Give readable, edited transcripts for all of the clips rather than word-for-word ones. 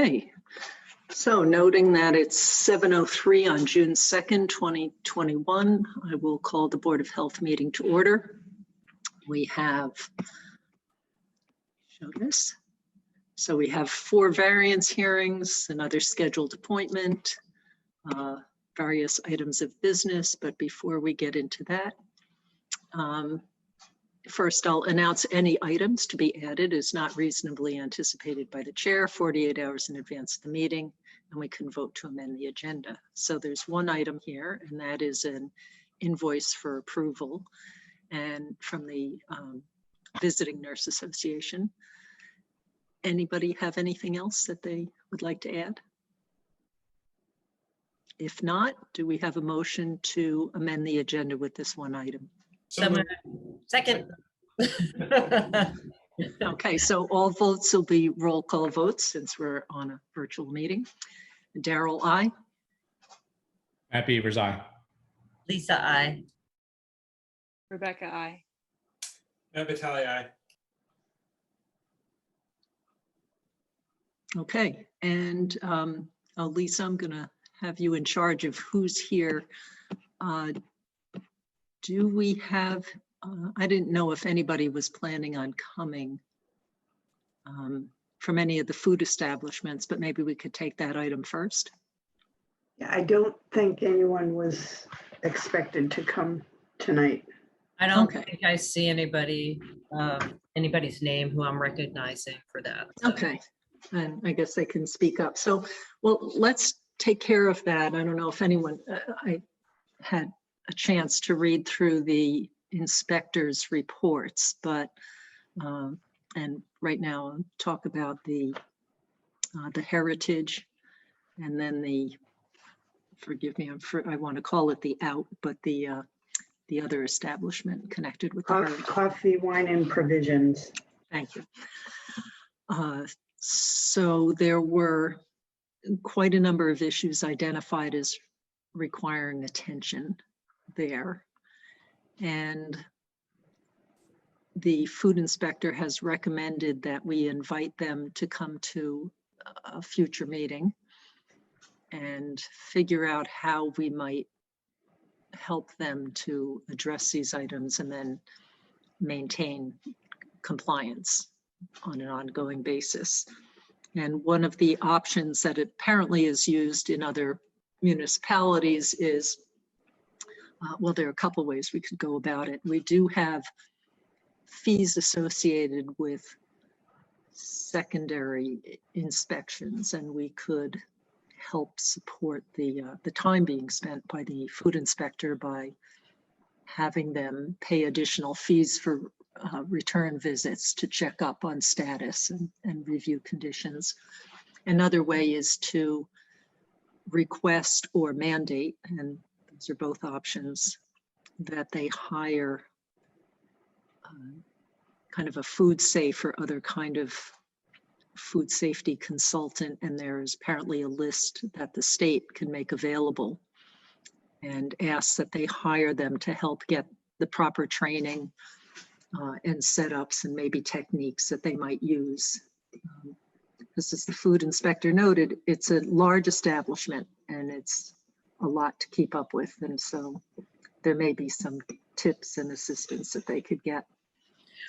Okay, so noting that it's 7:03 on June 2nd, 2021, I will call the Board of Health meeting to order. We have, show this. So we have 4 variance hearings, another scheduled appointment, various items of business, but before we get into that, first, I'll announce any items to be added as not reasonably anticipated by the chair 48 hours in advance of the meeting, and we can vote to amend the agenda. So there's one item here, and that is an invoice for approval and from the Visiting Nurse Association. Anybody have anything else that they would like to add? If not, do we have a motion to amend the agenda with this one item? Second. Okay, so all votes will be roll call votes since we're on a virtual meeting. Daryl, aye. Matt Beavers, aye. Lisa, aye. Rebecca, aye. Matt Vitale, aye. Okay, and Lisa, I'm gonna have you in charge of who's here. Do we have, I didn't know if anybody was planning on coming from any of the food establishments, but maybe we could take that item first. Yeah, I don't think anyone was expected to come tonight. I don't Okay. think I see anybody, anybody's name who I'm recognizing for that. So. Okay, and I guess they can speak up. So, well, let's take care of that. I don't know if anyone, I had a chance to read through the inspector's reports, but, and right now I'll talk about the heritage and then the, forgive me, I want to call it the out, but the other establishment connected with the heritage. Coffee, wine, and provisions. Thank you. So there were quite a number of issues identified as requiring attention there. And the food inspector has recommended that we invite them to come to a future meeting and figure out how we might help them to address these items and then maintain compliance on an ongoing basis. And one of the options that apparently is used in other municipalities is, well, there are a couple ways we could go about it. We do have fees associated with secondary inspections, and we could help support the time being spent by the food inspector by having them pay additional fees for return visits to check up on status and review conditions. Another way is to request or mandate, and those are both options, that they hire kind of a food safe or other kind of food safety consultant, and there's apparently a list that the state can make available, and ask that they hire them to help get the proper training and setups and maybe techniques that they might use. This is the food inspector noted, it's a large establishment and it's a lot to keep up with, and so there may be some tips and assistance that they could get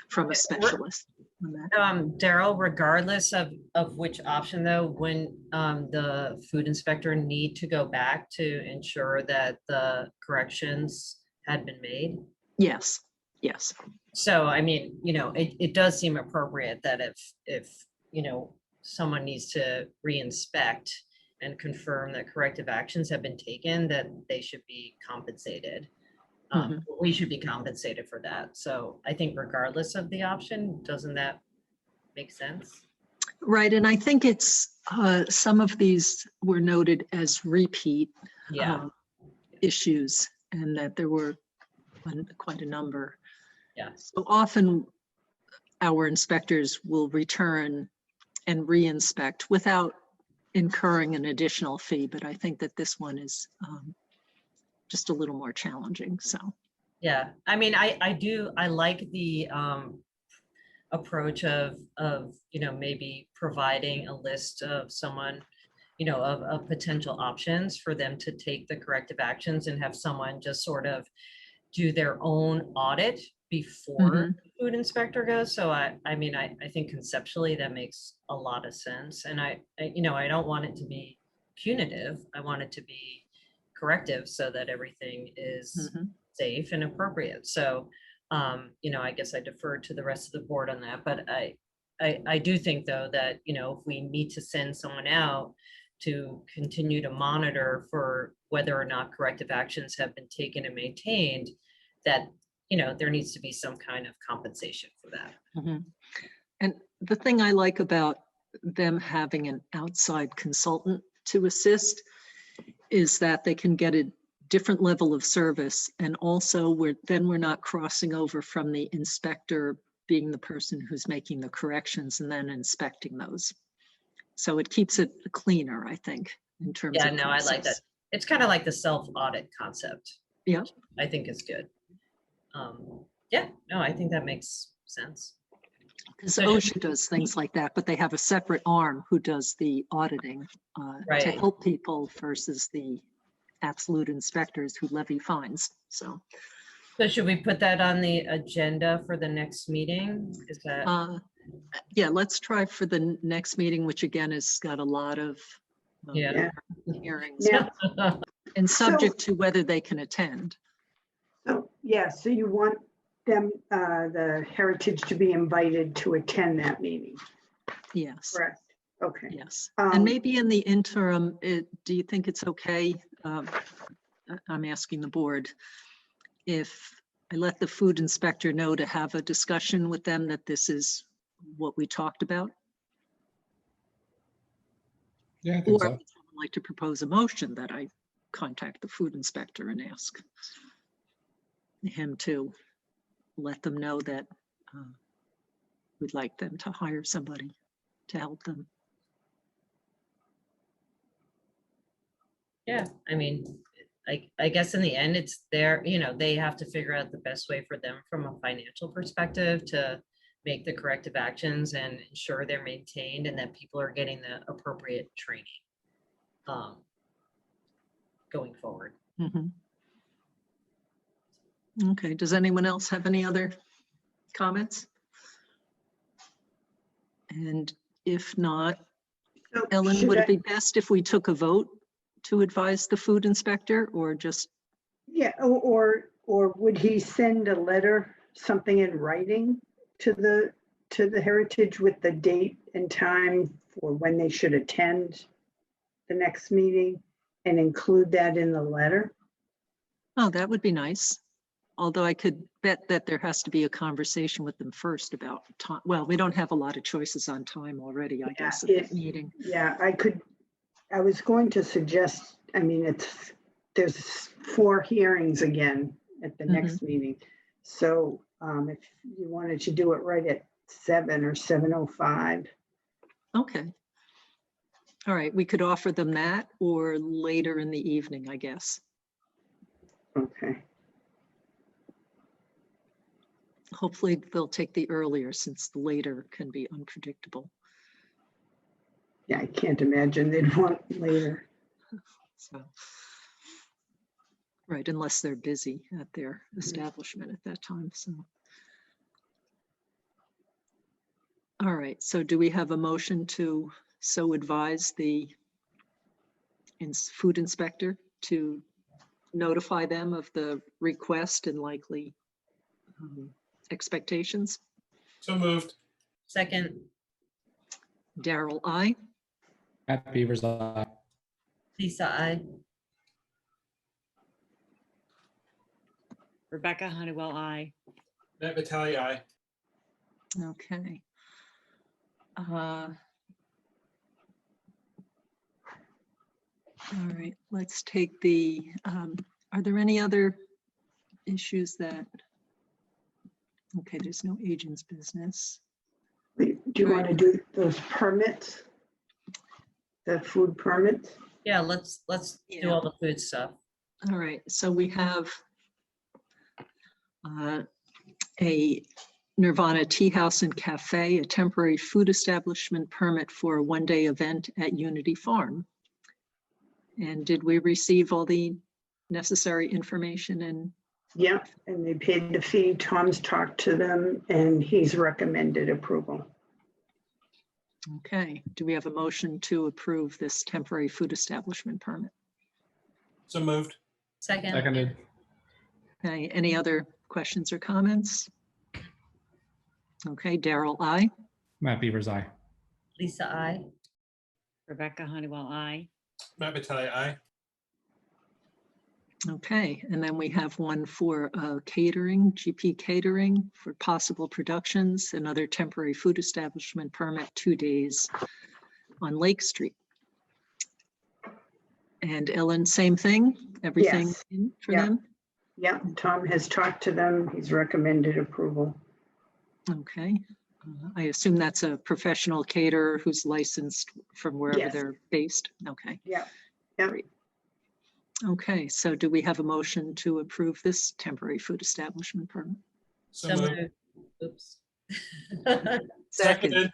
from a specialist on that. Daryl, regardless of which option though, when the food inspector need to go back to ensure that the corrections had been made? Yes, yes. So, I mean, you know, it does seem appropriate that if, you know, someone needs to re-inspect and confirm that corrective actions have been taken, that they should be compensated. We should be compensated for that. So I think regardless of the option, doesn't that make sense? Right, and I think it's, some of these were noted as repeat issues, and that there were quite a number. Yeah. So often our inspectors will return and re-inspect without incurring an additional fee, but I think that this one is just a little more challenging, so. Yeah, I mean, I like approach of, maybe providing a list of someone, of potential options for them to take the corrective actions and have someone just sort of do their own audit before the food inspector goes. So I think conceptually that makes a lot of sense. And I don't want it to be punitive. I want it to be corrective so that everything is safe and appropriate. So, I guess I defer to the rest of the board on that, but I do think though that, if we need to send someone out to continue to monitor for whether or not corrective actions have been taken and maintained, that, there needs to be some kind of compensation for that. And the thing I like about them having an outside consultant to assist is that they can get a different level of service. And also we're not crossing over from the inspector being the person who's making the corrections and then inspecting those. So it keeps it cleaner, I think, in terms Yeah, of no, I like that. process. It's kind of like the self-audit concept. Yeah. which I think is good. Yeah, no, I think that makes sense. Because So OSHA does things like that, but they have a separate arm who does the auditing to Right. help people versus the absolute inspectors who levy fines. So should we put that on the agenda for the next meeting? Is that, yeah, let's try for the next meeting, which again has got a lot of Yeah. hearings Yeah. and So- subject to whether they can attend. So, yeah, so you want them, the Heritage to be invited to attend that meeting, Yes. correct? Okay. Yes. Um, And maybe in the interim, do you think it's okay? I'm asking the board if I let the food inspector know to have a discussion with them that this is what we talked about? Yeah, I think Or so. would someone like to propose a motion that I contact the food inspector and ask him to let them know that we'd like them to hire somebody to help them? Yeah, I mean, I guess in the end, it's their, they have to figure out the best way for them from a financial perspective to make the corrective actions and ensure they're maintained and that people are getting the appropriate training going forward. Mhm. Okay, does anyone else have any other comments? And if not, so Ellen, should would I- it be best if we took a vote to advise the food inspector or just, Yeah, or would he send a letter, something in writing to the Heritage with the date and time for when they should attend the next meeting and include that in the letter? oh, that would be nice. Although I could bet that there has to be a conversation with them first about time. Well, we don't have a lot of choices on time already, I guess, at that meeting. Yeah, I was going to suggest, I mean, there's 4 hearings again at the next meeting. So if you wanted to do it right at 7 or 7:05. Okay. All right, we could offer them that or later in the evening, I guess. Okay, Hopefully they'll take the earlier since the later can be unpredictable. yeah, I can't imagine they'd want later. So, right, unless they're busy at their establishment at that time, so. All right, so do we have a motion to so advise the food inspector to notify them of the request and likely expectations? So moved. Second, Daryl, I. Matt Beavers, aye. Lisa, I. Rebecca Honeywell, I. Matt Vitale, aye. Okay. All right, let's take the, are there any other issues that, okay, there's no agent's business. Do you want to do those permits? The food permits? Yeah, let's do all the food stuff. All right, so we have a Nirvana Tea House and Cafe, a temporary food establishment permit for a one-day event at Unity Farm. And did we receive all the necessary information? And Yeah, and they paid the fee. Tom's talked to them and he's recommended approval. okay, do we have a motion to approve this temporary food establishment permit? So moved. Second, Seconded. Okay, any other questions or comments? Okay, Daryl, I. Matt Beavers, aye. Lisa, I. Rebecca Honeywell, I. Matt Battaglia, aye. Okay, and then we have one for catering, GP Catering for possible productions, another temporary food establishment permit, 2 days on Lake Street. And Ellen, same thing, everything Yes. in for Yeah. them? Yeah, Tom has talked to them. He's recommended approval. Okay, I assume that's a professional caterer who's licensed from wherever Yes. they're based? Okay. Yeah. Yeah. Great. Okay, so do we have a motion to approve this temporary food establishment permit? So moved. moved. Oops. Second.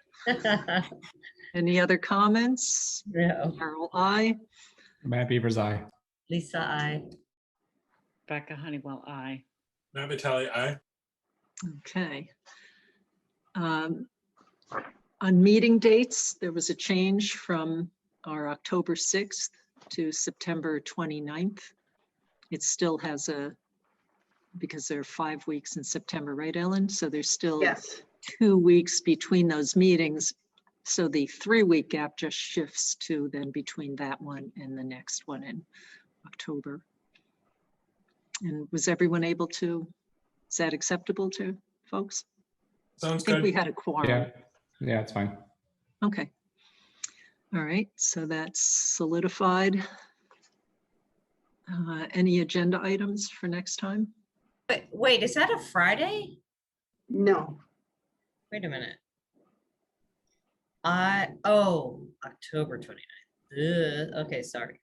Any other comments? No. Carol, I. Matt Beavers, aye. Lisa, I. Rebecca Honeywell, I. Matt Battaglia, aye. Okay. On meeting dates, there was a change from our October 6th to September 29th. It still has because there are 5 weeks in September, right, Ellen? So there's still Yes. 2 weeks between those meetings. So the 3-week gap just shifts to then between that one and the next one in October. And was everyone able to, is that acceptable to folks? I Sounds think we good. had a quorum. Yeah, yeah, it's fine. Okay. All right, so that's solidified. Any agenda items for next time? Wait, is that a Friday? No. Wait a minute. October 29th. Ugh, okay, sorry.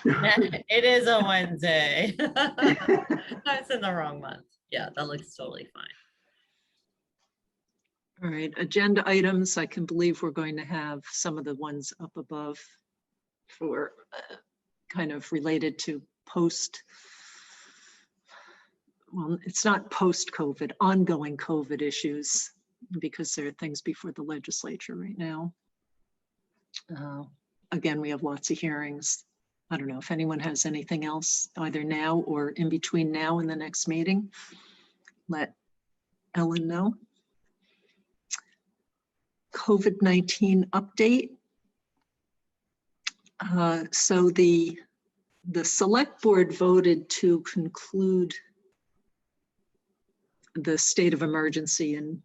It is a Wednesday. That's in the wrong month. Yeah, that looks totally fine. All right, agenda items, I can believe we're going to have some of the ones up above for kind of related to well, it's not post-COVID, ongoing COVID issues, because there are things before the legislature right now. Again, we have lots of hearings. I don't know if anyone has anything else, either now or in between now and the next meeting. Let Ellen know. COVID-19 update. So the select board voted to conclude the state of emergency, and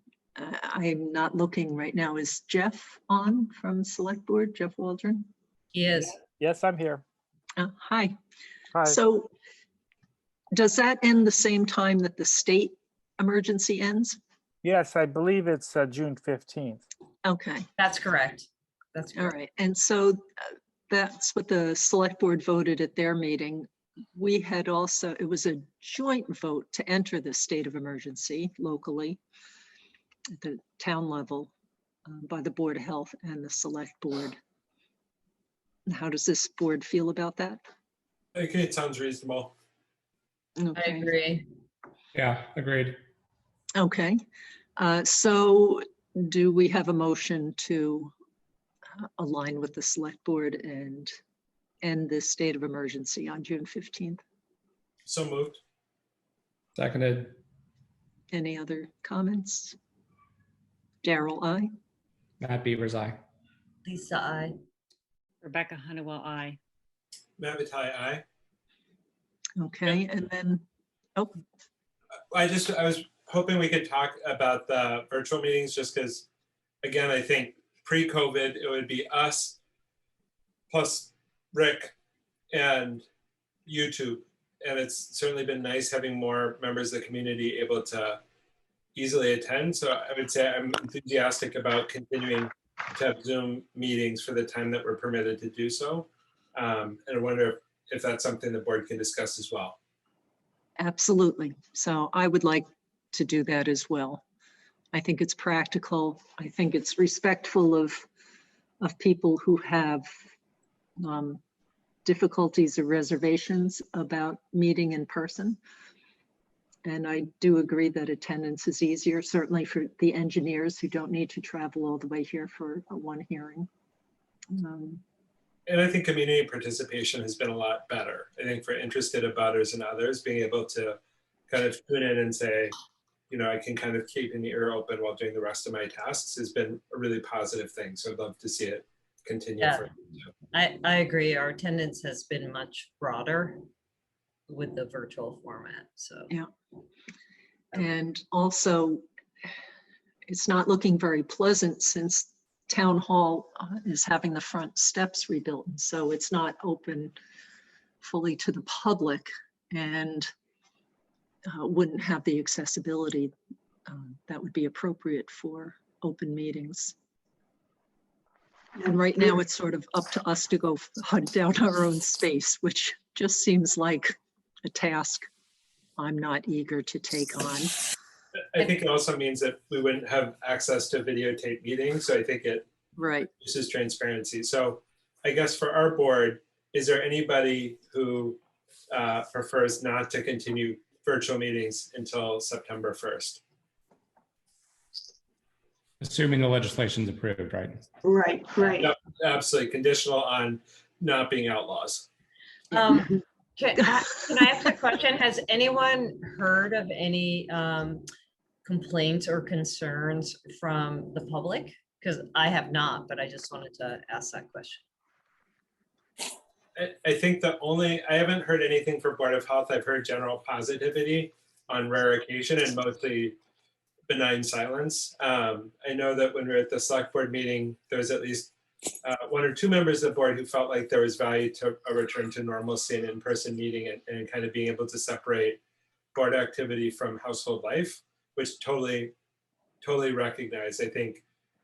I'm not looking right now. Is Jeff on from select board, Jeff Waldron? He is. Yes, I'm here. Hi. Hi. So does that end the same time that the state emergency ends? Yes, I believe it's June 15th. Okay. That's correct. That's All correct. right, and so that's what the select board voted at their meeting. We had also, it was a joint vote to enter the state of emergency locally at the town level by the Board of Health and the select board. How does this board feel about that? Okay, it sounds reasonable. I Okay. agree. Yeah, agreed. Okay, so do we have a motion to align with the select board and end this state of emergency on June 15th? So moved. Seconded. Any other comments? Daryl, I. Matt Beavers, aye. Lisa, I. Rebecca Honeywell, I. Matt Battaglia, aye. Okay, and then, oh, I was hoping we could talk about the virtual meetings, just because, again, I think pre-COVID, it would be us plus Rick and YouTube. And it's certainly been nice having more members of the community able to easily attend. So I would say I'm enthusiastic about continuing to have Zoom meetings for the time that we're permitted to do so. And I wonder if that's something the board can discuss as well. absolutely. So I would like to do that as well. I think it's practical. I think it's respectful of people who have difficulties or reservations about meeting in person. And I do agree that attendance is easier, certainly for the engineers who don't need to travel all the way here for one hearing. And I think community participation has been a lot better. I think for interested abutters and others, being able to kind of tune in and say, you know, I can kind of keep an ear open while doing the rest of my tasks has been a really positive thing. So I'd love to see it continue. Yeah. For I agree. Our attendance has been much broader with the virtual format, so. Yeah. And also, it's not looking very pleasant since Town Hall is having the front steps rebuilt. And so it's not open fully to the public and wouldn't have the accessibility that would be appropriate for open meetings. And right now it's sort of up to us to go hunt down our own space, which just seems like a task I'm not eager to take on. I think it also means that we wouldn't have access to videotape meetings. So I think it Right. reduces transparency. So I guess for our board, is there anybody who prefers not to continue virtual meetings until September 1st? Assuming the legislation's approved, right? Right, right. Yep, absolutely, conditional on not being outlaws. Can I ask a question? Has anyone heard of any complaints or concerns from the public? Because I have not, but I just wanted to ask that question. I think I haven't heard anything for Board of Health. I've heard general positivity on rare occasion and mostly benign silence. I know that when we were at the select board meeting, there was at least one or two members of the board who felt like there was value to a return to normalcy and in-person meeting and kind of being able to separate board activity from household life, which totally recognize. I think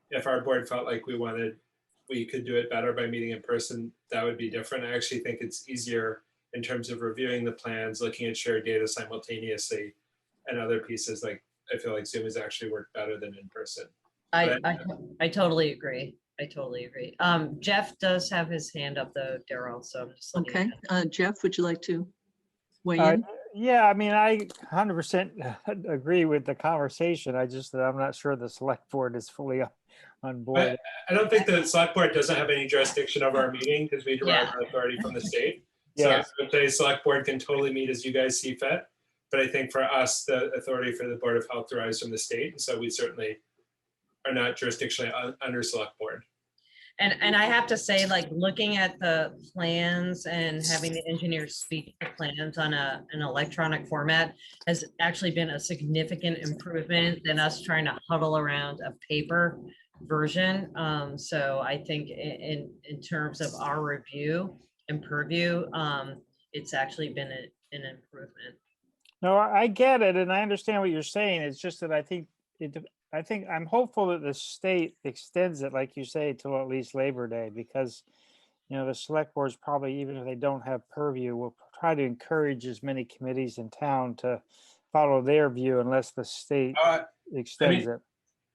if our board felt like we could do it better by meeting in person, that would be different. I actually think it's easier in terms of reviewing the plans, looking at shared data simultaneously, and other pieces. Like I feel like Zoom has actually worked better than in person. I totally agree. I totally agree. Jeff does have his hand up though, Daryl, so I'm just letting you Okay. know. Jeff, would you like to weigh in? Yeah, I mean, I 100% agree with the conversation. I'm not sure the select board is fully on board. I don't think the select board doesn't have any jurisdiction over our meeting because we derive our authority from the state. So Yeah. I would say select board can totally meet as you guys see fit. But I think for us, the authority for the Board of Health derives from the state. And so we certainly are not jurisdictionally under select board. And I have to say, like, looking at the plans and having the engineers speak the plans on an electronic format has actually been a significant improvement than us trying to huddle around a paper version. So I think in terms of our review and purview, it's actually been an improvement. No, I get it, and I understand what you're saying. It's just that I think I'm hopeful that the state extends it, like you say, till at least Labor Day, because the select boards probably, even if they don't have purview, will try to encourage as many committees in town to follow their view unless the state extends it.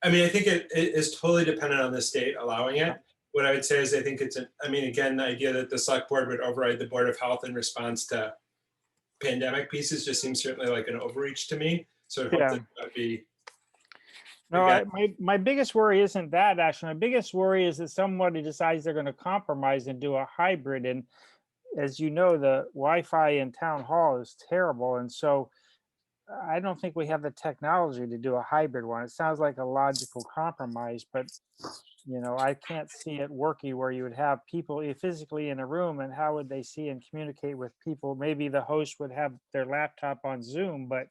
I mean, I think it is totally dependent on the state allowing it. What I would say is I think again, the idea that the select board would override the Board of Health in response to pandemic pieces just seems certainly like an overreach to me. So I hope that would be. No, my biggest worry isn't that, actually. My biggest worry is that somebody decides they're going to compromise and do a hybrid. And as you know, the Wi-Fi in town hall is terrible. And so I don't think we have the technology to do a hybrid one. It sounds like a logical compromise, but I can't see it working where you would have people physically in a room, and how would they see and communicate with people? Maybe the host would have their laptop on Zoom, but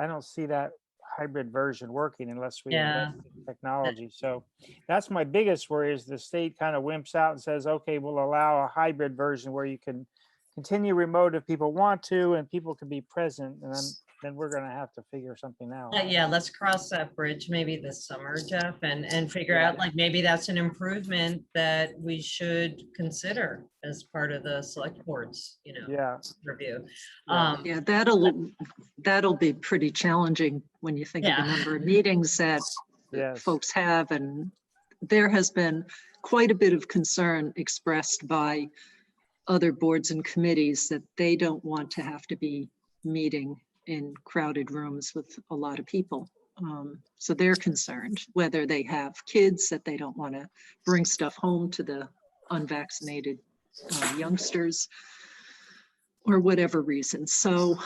I don't see that hybrid version working unless we invest in technology. So that's my biggest worry, is the state kind of wimps out and says, okay, we'll allow a hybrid version where you can continue remote if people want to, and people can be present. And then we're gonna have to figure something out. Yeah, let's cross that bridge maybe this summer, Jeff, and figure out like maybe that's an improvement that we should consider as part of the select board's, Yeah, review. Yeah. Yeah, that'll be pretty challenging when you think of the Yeah. number of meetings that yes. folks have. And there has been quite a bit of concern expressed by other boards and committees that they don't want to have to be meeting in crowded rooms with a lot of people. So they're concerned, whether they have kids that they don't want to bring stuff home to the unvaccinated youngsters or whatever reason. So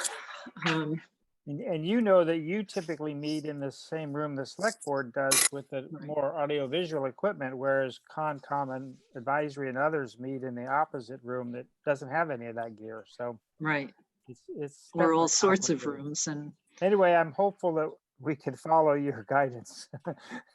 And you know that you typically meet in the same room the select board does with the Right. more audiovisual equipment, whereas Concom and advisory and others meet in the opposite room that doesn't have any of that gear. So right, it's or all definitely sorts of complicated. rooms. And Anyway, I'm hopeful that we can follow your guidance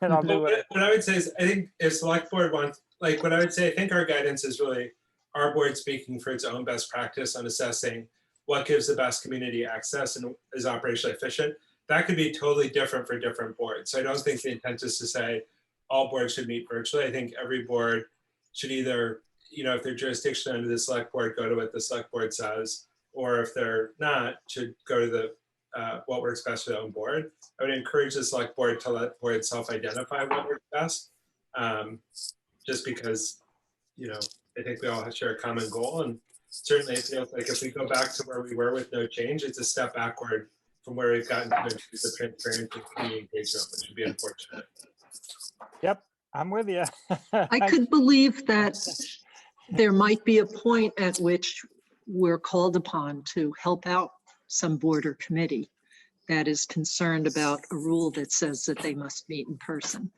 and I'll do But it. what I would say is, I think if select board wants, like, what I would say, I think our guidance is really our board speaking for its own best practice on assessing what gives the best community access and is operationally efficient. That could be totally different for different boards. So I don't think the intent is to say all boards should meet virtually. I think every board should either, if their jurisdiction under the select board, go to what the select board says, or if they're not, should go to the what works best for their own board. I would encourage the select board to let board self-identify what works best, just because, I think we all share a common goal. And certainly it feels like if we go back to where we were with no change, it's a step backward from where we've gotten to the transparency and community engagement, which would be unfortunate. Yep, I'm with you. I could believe that there might be a point at which we're called upon to help out some board or committee that is concerned about a rule that says that they must meet in person.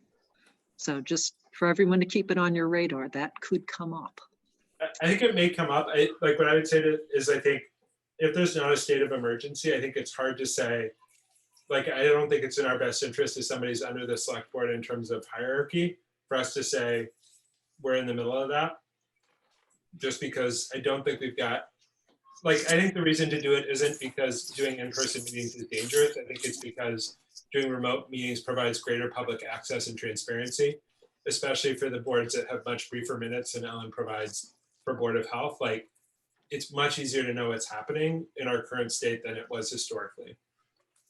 So just for everyone to keep it on your radar, that could come up. I think it may come up. Like what I would say is I think if there's not a state of emergency, I think it's hard to say, like, I don't think it's in our best interest if somebody's under the select board in terms of hierarchy for us to say we're in the middle of that. Just because I don't think we've got, I think the reason to do it isn't because doing in-person meetings is dangerous. I think it's because doing remote meetings provides greater public access and transparency, especially for the boards that have much briefer minutes than Ellen provides for Board of Health. It's much easier to know what's happening in our current state than it was historically.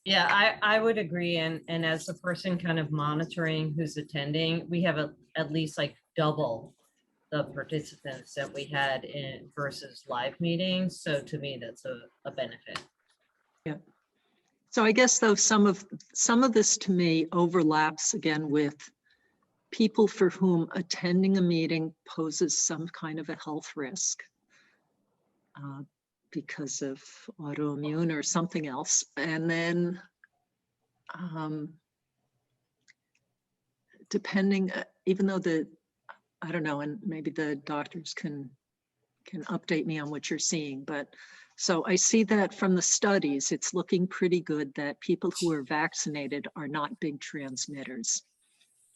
Yeah, I would agree. And as the person kind of monitoring who's attending, we have at least double the participants that we had in versus live meetings. So to me, that's a benefit. Yeah. So I guess though some of this to me overlaps again with people for whom attending a meeting poses some kind of a health risk because of autoimmune or something else. And then depending, even though I don't know, and maybe the doctors can update me on what you're seeing, but so I see that from the studies, it's looking pretty good that people who are vaccinated are not big transmitters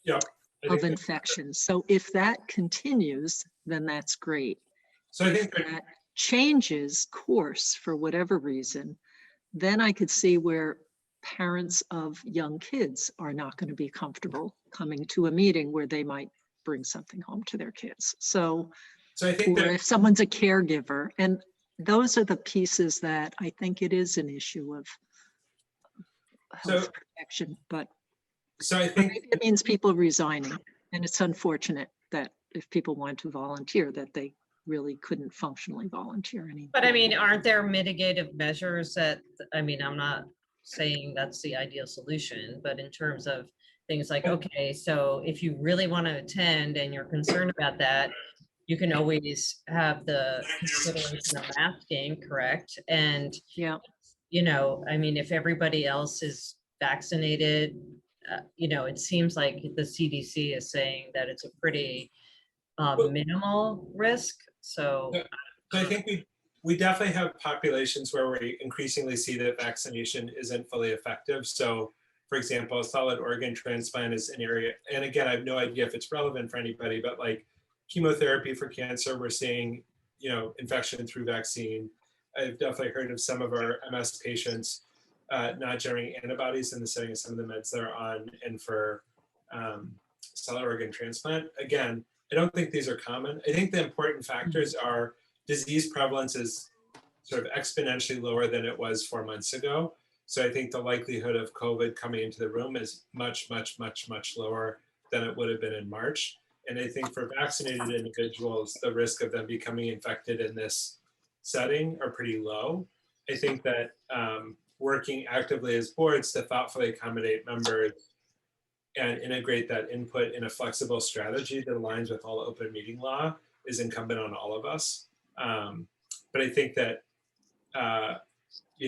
of infections. So if that continues, then that's great. So I think if that changes course for whatever reason, then I could see where parents of young kids are not going to be comfortable coming to a meeting where they might bring something home to their kids. So I think that if someone's a caregiver, and those are the pieces that I think it is an issue of health protection, but so I think maybe it means people resigning. And it's unfortunate that if people want to volunteer, that they really couldn't functionally volunteer anymore. But I mean, aren't there mitigative measures that, I'm not saying that's the ideal solution, but in terms of things like, okay, so if you really want to attend and you're concerned about that, you can always have the consideration of masking, correct? And, yeah, if everybody else is vaccinated, it seems like the CDC is saying that it's a pretty minimal risk. So I think we definitely have populations where we increasingly see that vaccination isn't fully effective. So for example, a solid organ transplant is an area, and again, I have no idea if it's relevant for anybody, but chemotherapy for cancer, we're seeing, infection through vaccine. I've definitely heard of some of our MS patients not generating antibodies in the setting of some of the meds they're on and for solid organ transplant. Again, I don't think these are common. I think the important factors are disease prevalence is sort of exponentially lower than it was 4 months ago. So I think the likelihood of COVID coming into the room is much, much, much, much lower than it would have been in March. And I think for vaccinated individuals, the risk of them becoming infected in this setting are pretty low. I think that working actively as boards to thoughtfully accommodate members and integrate that input in a flexible strategy that aligns with all open meeting law is incumbent on all of us. But I think that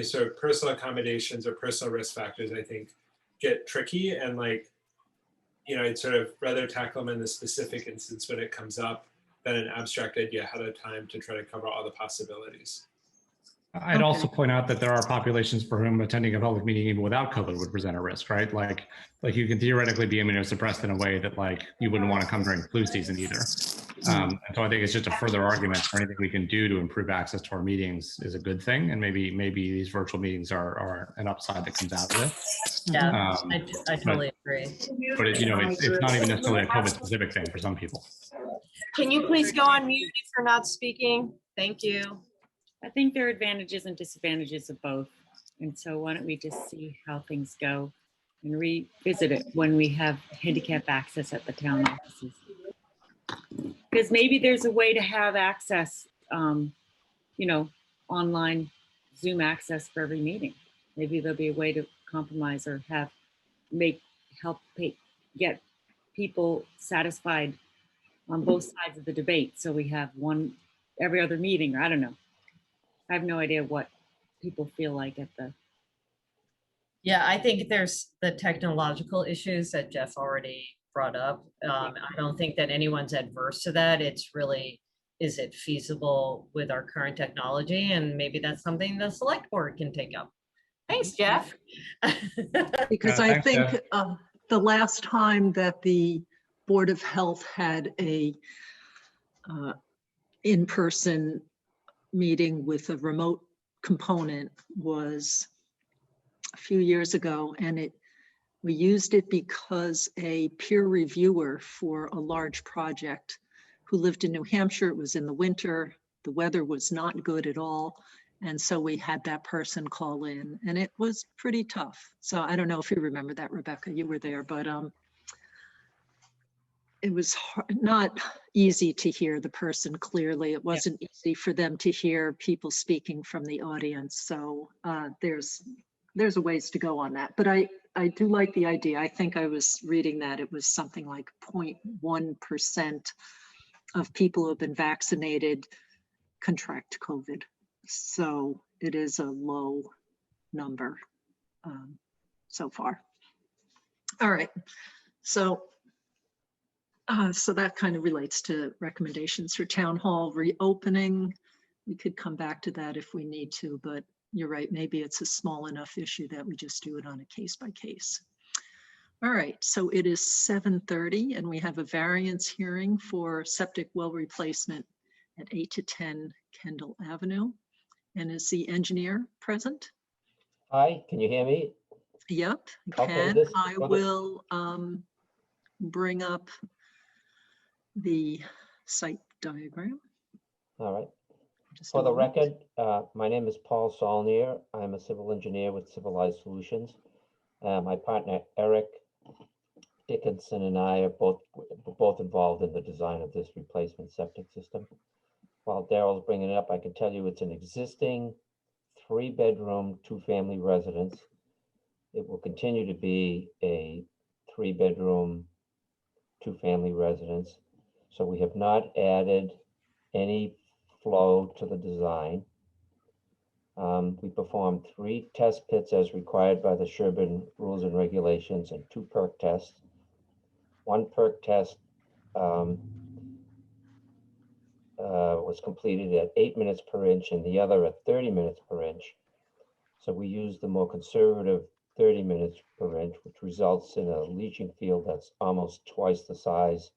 sort of personal accommodations or personal risk factors, I think, get tricky. And like, I'd sort of rather tackle them in the specific instance when it comes up than an abstract idea ahead of time to try to cover all the possibilities. I'd also point out that there are populations for whom attending a public meeting even without COVID would present a risk, right? Like you can theoretically be immunosuppressed in a way that like you wouldn't want to come during flu season either. And so I think it's just a further argument for anything we can do to improve access to our meetings is a good thing. And maybe these virtual meetings are an upside that comes out of it. Yeah, I totally agree. But it's not even necessarily a COVID specific thing for some people. Can you please go on mute if you're not speaking? Thank you. I think there are advantages and disadvantages of both. And so why don't we just see how things go and revisit it when we have handicap access at the town offices. Because maybe there's a way to have access, online Zoom access for every meeting. Maybe there'll be a way to compromise or get people satisfied on both sides of the debate. So we have one every other meeting, or I don't know. I have no idea what people feel like at the. Yeah, I think there's the technological issues that Jeff already brought up. I don't think that anyone's adverse to that. It's really, is it feasible with our current technology? And maybe that's something the select board can take up. Thanks, Jeff. Because I think the last time that the Board of Health had a in-person meeting with a remote component was a few years ago, and we used it because a peer reviewer for a large project who lived in New Hampshire, it was in the winter, the weather was not good at all, and so we had that person call in, and it was pretty tough. So I don't know if you remember that, Rebecca, you were there, but it was not easy to hear the person clearly. It wasn't easy for them to hear people speaking from the audience. So there's a ways to go on that. But I do like the idea. I think I was reading that it was something like 0.1% of people who have been vaccinated contract COVID. So it is a low number so far. All right. So that kind of relates to recommendations for town hall reopening. We could come back to that if we need to, but you're right, maybe it's a small enough issue that we just do it on a case by case. All right, so it is 7:30 and we have a variance hearing for septic well replacement at 8 to 10 Kendall Avenue. And is the engineer present? Hi, can you hear me? Yep, Okay, can. I will bring up the site diagram. All right. Just For a the moment. record, my name is Paul Saulnier. I'm a civil engineer with Civilized Solutions. My partner Eric Dickinson and I are both involved in the design of this replacement septic system. While Daryl's bringing it up, I can tell you it's an existing 3-bedroom, 2-family residence. It will continue to be a 3-bedroom, 2-family residence. So we have not added any flow to the design. We performed 3 test pits as required by the Sherborn rules and regulations and 2 perk tests. 1 perk test was completed at 8 minutes per inch and the other at 30 minutes per inch. So we used the more conservative 30 minutes per inch, which results in a leaching field that's almost twice the size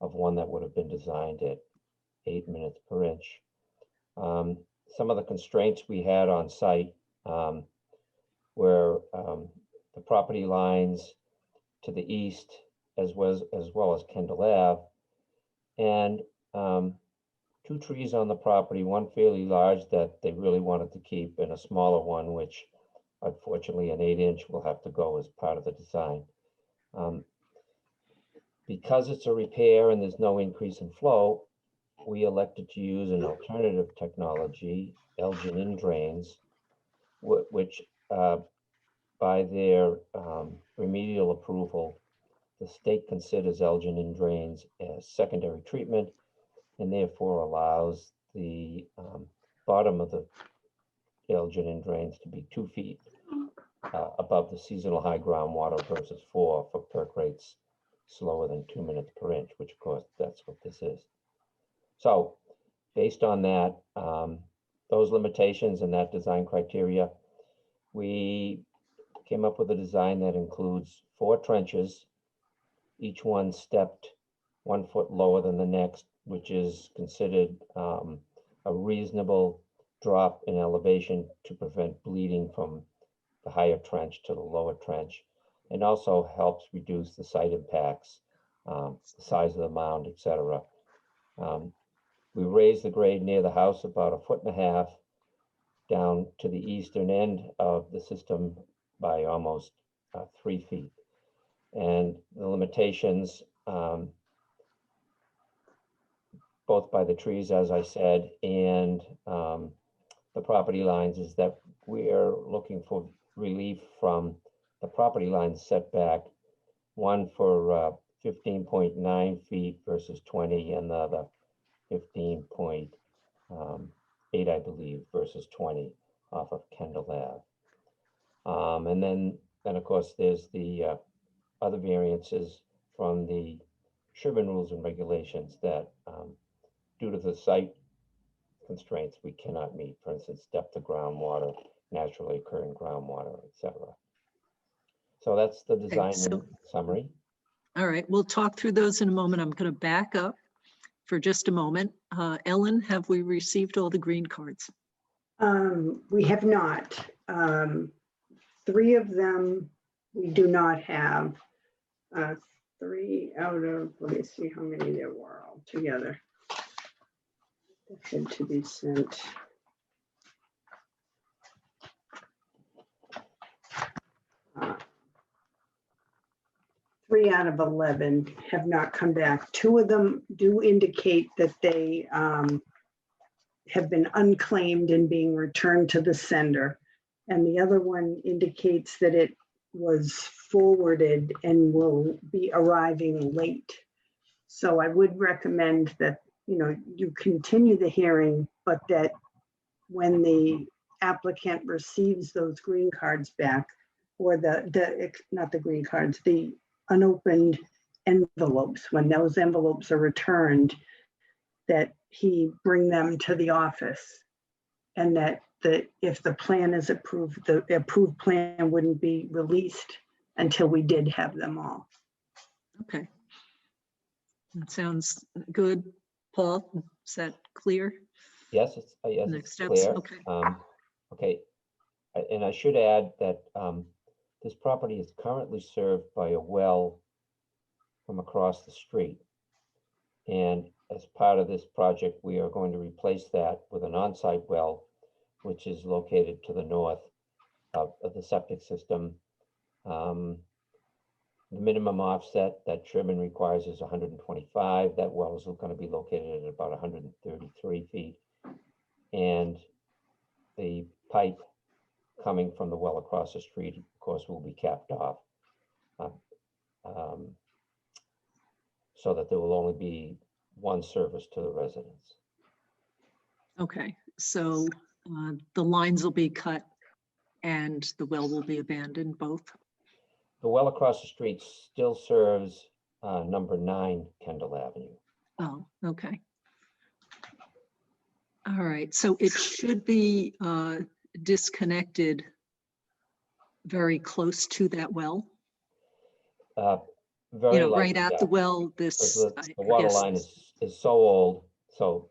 of one that would have been designed at 8 minutes per inch. Some of the constraints we had on site where the property lines to the east as well as Kendall Ave, and 2 trees on the property, one fairly large that they really wanted to keep, and a smaller one, which unfortunately an 8-inch will have to go as part of the design. Because it's a repair and there's no increase in flow, we elected to use an alternative technology, Elgin in drains, which by their remedial approval, the state considers Elgin in drains as secondary treatment, and therefore allows the bottom of the Elgin in drains to be 2 feet above the seasonal high groundwater versus 4 for perk rates slower than 2 minutes per inch, which of course that's what this is. So based on that, those limitations and that design criteria, we came up with a design that includes 4 trenches, each one stepped 1 foot lower than the next, which is considered a reasonable drop in elevation to prevent bleeding from the higher trench to the lower trench, and also helps reduce the site impacts, the size of the mound, etc. We raised the grade near the house about 1.5 feet down to the eastern end of the system by almost 3 feet. And the limitations, both by the trees, as I said, and the property lines, is that we are looking for relief from the property line setback, one for 15.9 feet versus 20, and the other 15.8, I believe, versus 20 off of Kendall Ave. And then of course, there's the other variances from the Sherborn rules and regulations that due to the site constraints, we cannot meet, for instance, depth of groundwater, naturally occurring groundwater, etc. So that's the design so- summary. All right, we'll talk through those in a moment. I'm going to back up for just a moment. Ellen, have we received all the green cards? We have not. 3 of them we do not have. 3 out of, let me see how many there were altogether. That had to be sent. Uh, 3 out of 11 have not come back. 2 of them do indicate that they have been unclaimed and being returned to the sender. And the other one indicates that it was forwarded and will be arriving late. So I would recommend that, you continue the hearing, but that when the applicant receives those green cards back, or not the green cards, the unopened envelopes, when those envelopes are returned, that he bring them to the office, and that if the plan is approved, the approved plan wouldn't be released until we did have them all. Okay. That sounds good. Paul, is that clear? Yes, yes, Next it's steps, clear. okay. Okay, and I should add that this property is currently served by a well from across the street. And as part of this project, we are going to replace that with an on-site well, which is located to the north of the septic system. The minimum offset that Sherborn requires is 125. That well is going to be located at about 133 feet. And the pipe coming from the well across the street, of course, will be capped off so that there will only be one service to the residents. Okay, so the lines will be cut and the well will be abandoned, both? The well across the street still serves number 9 Kendall Avenue. Oh, okay. All right, so it should be disconnected very close to that well? Very likely, right at yeah. the well, Because this. the water line is so old, so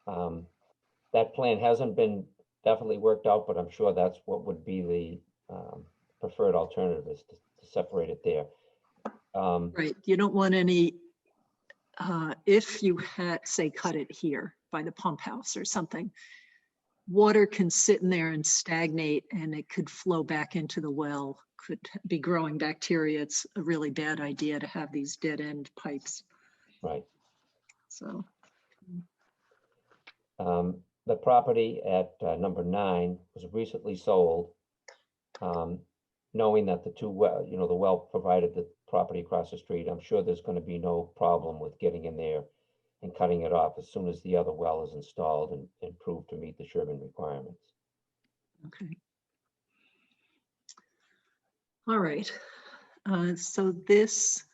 that plan hasn't been definitely worked out, but I'm sure that's what would be preferred alternative is to separate it there. Right, you don't want any, if you had, say, cut it here by the pump house or something, water can sit in there and stagnate and it could flow back into the well, could be growing bacteria. It's a really bad idea to have these dead end pipes. Right. So, The property at number 9 was recently sold, knowing that the well provided the property across the street. I'm sure there's going to be no problem with getting in there and cutting it off as soon as the other well is installed and proved to meet the Sherborn requirements. okay. All right. So this,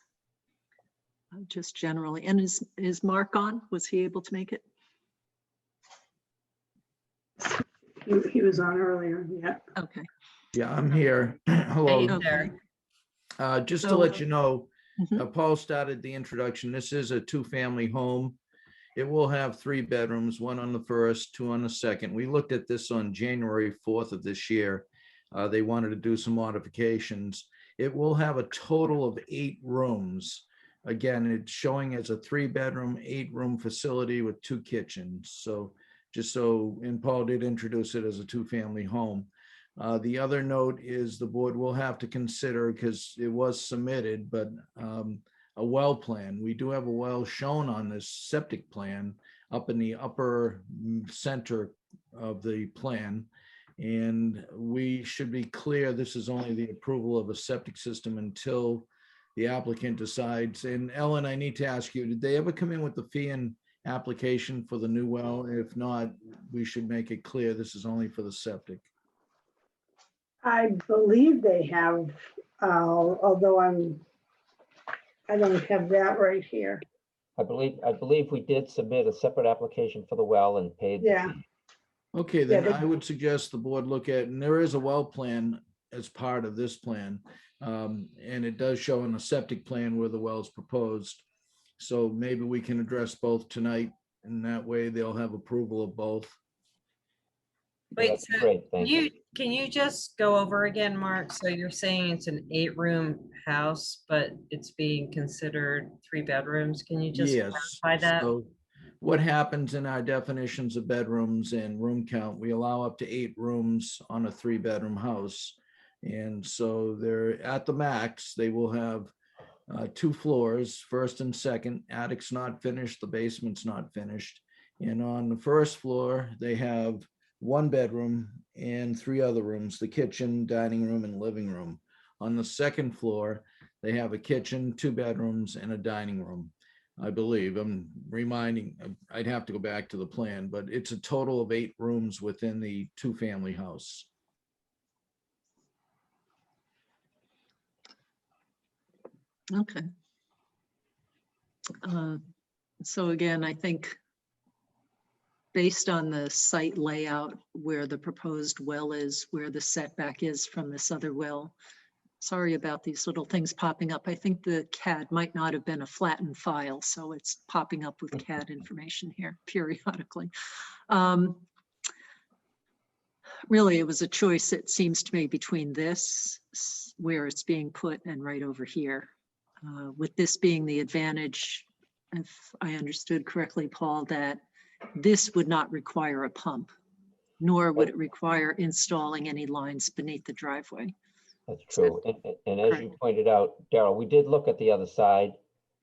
just generally, and is Mark on? Was he able to make it? He was on earlier, yeah. Okay. Yeah, I'm here. Hey Hello. there. Just to So- let you know, Mhm. Paul started the introduction. This is a two-family home. It will have 3 bedrooms, 1 on the first, 2 on the second. We looked at this on January 4th of this year. They wanted to do some modifications. It will have a total of 8 rooms. Again, it's showing as a 3-bedroom, 8-room facility with 2 kitchens. So and Paul did introduce it as a 2-family home. The other note is the board will have to consider, because it was submitted, but a well plan. We do have a well shown on this septic plan up in the upper center of the plan. And we should be clear, this is only the approval of a septic system until the applicant decides. And Ellen, I need to ask you, did they ever come in with the fee and application for the new well? If not, we should make it clear this is only for the septic. I believe they have, although I don't have that right here. I believe we did submit a separate application for the well and paid. the Yeah. fee. Okay, then they- I would suggest the board look at, and there is a well plan as part of this plan. And it does show in the septic plan where the well is proposed. So maybe we can address both tonight, and that way they'll have approval of both. Wait, That's so great, thank you. Can you just go over again, Mark? So you're saying it's an 8-room house, but it's being considered 3 bedrooms? Can you just Yes. clarify that? So what happens in our definitions of bedrooms and room count, we allow up to 8 rooms on a 3-bedroom house. And so they're at the max, they will have 2 floors, first and second. Attic's not finished, the basement's not finished. And on the first floor, they have 1 bedroom and 3 other rooms, the kitchen, dining room, and living room. On the second floor, they have a kitchen, 2 bedrooms, and a dining room, I believe. I'm reminding, I'd have to go back to the plan, but it's a total of 8 rooms within the 2-family house. Okay. So again, I think based on the site layout where the proposed well is, where the setback is from this other well, sorry about these little things popping up. I think the CAD might not have been a flattened file, so it's popping up with CAD information here periodically. Really, it was a choice, it seems to me, between this, where it's being put, and right over here. With this being the advantage, if I understood correctly, Paul, that this would not require a pump, nor would it require installing any lines beneath the driveway. That's Is that true. And as you correct? pointed out, Daryl, we did look at the other side.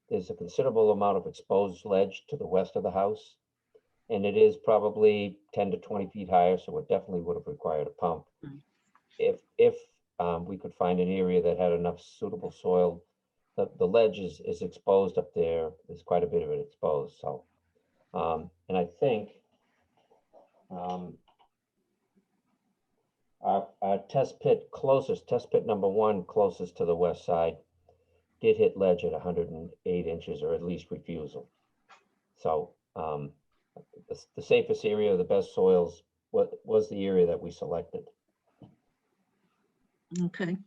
There's a considerable amount of exposed ledge to the west of the house. And it is probably 10 to 20 feet higher, so it definitely would have required a pump. Mm. If we could find an area that had enough suitable soil, the ledge is exposed up there. There's quite a bit of it exposed, so. And I think our test pit number 1 closest to the west side did hit ledge at 108 inches, or at least refusal. So the safest area, the best soils, was the area that we selected. Okay.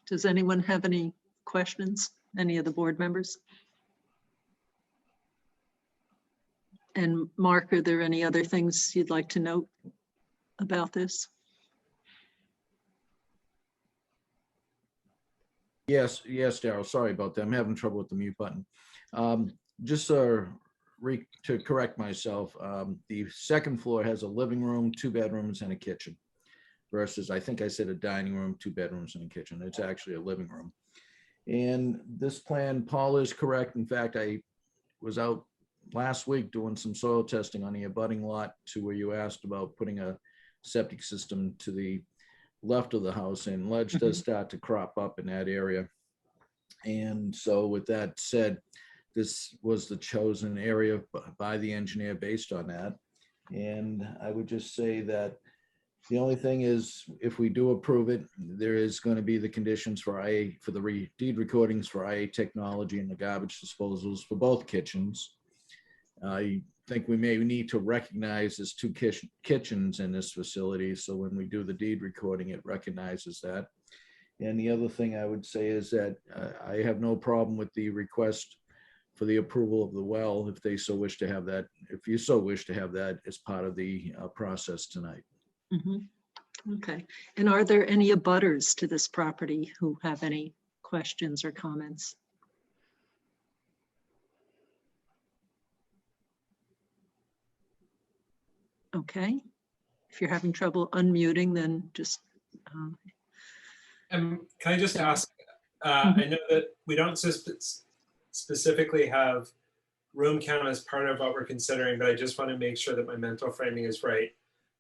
Does anyone have any questions? Any of the board members? And Mark, are there any other things you'd like to note about this? Yes, Daryl, sorry about that. I'm having trouble with the mute button. Just to correct myself, the second floor has a living room, 2 bedrooms and a kitchen versus, I think I said a dining room, 2 bedrooms and a kitchen. It's actually a living room. And this plan, Paul is correct. In fact, I was out last week doing some soil testing on the abutting lot to where you asked about putting a septic system to the left of the house, and ledge does start to crop up in that area. And so with that said, this was the chosen area by the engineer based on that. And I would just say that the only thing is, if we do approve it, there is going to be the conditions for IA, for the deed recordings for IA technology and the garbage disposals for both kitchens. I think we may need to recognize there's 2 kitchens in this facility. So when we do the deed recording, it recognizes that. And the other thing I would say is that I have no problem with the request for the approval of the well, if they so wish to have that, if you so wish to have that as part of the process tonight. Okay. And are there any abutters to this property who have any questions or comments? Okay. If you're having trouble unmuting, then just. Can I just ask, I know that we don't specifically have room count as part of what we're considering, but I just want to make sure that my mental framing is right.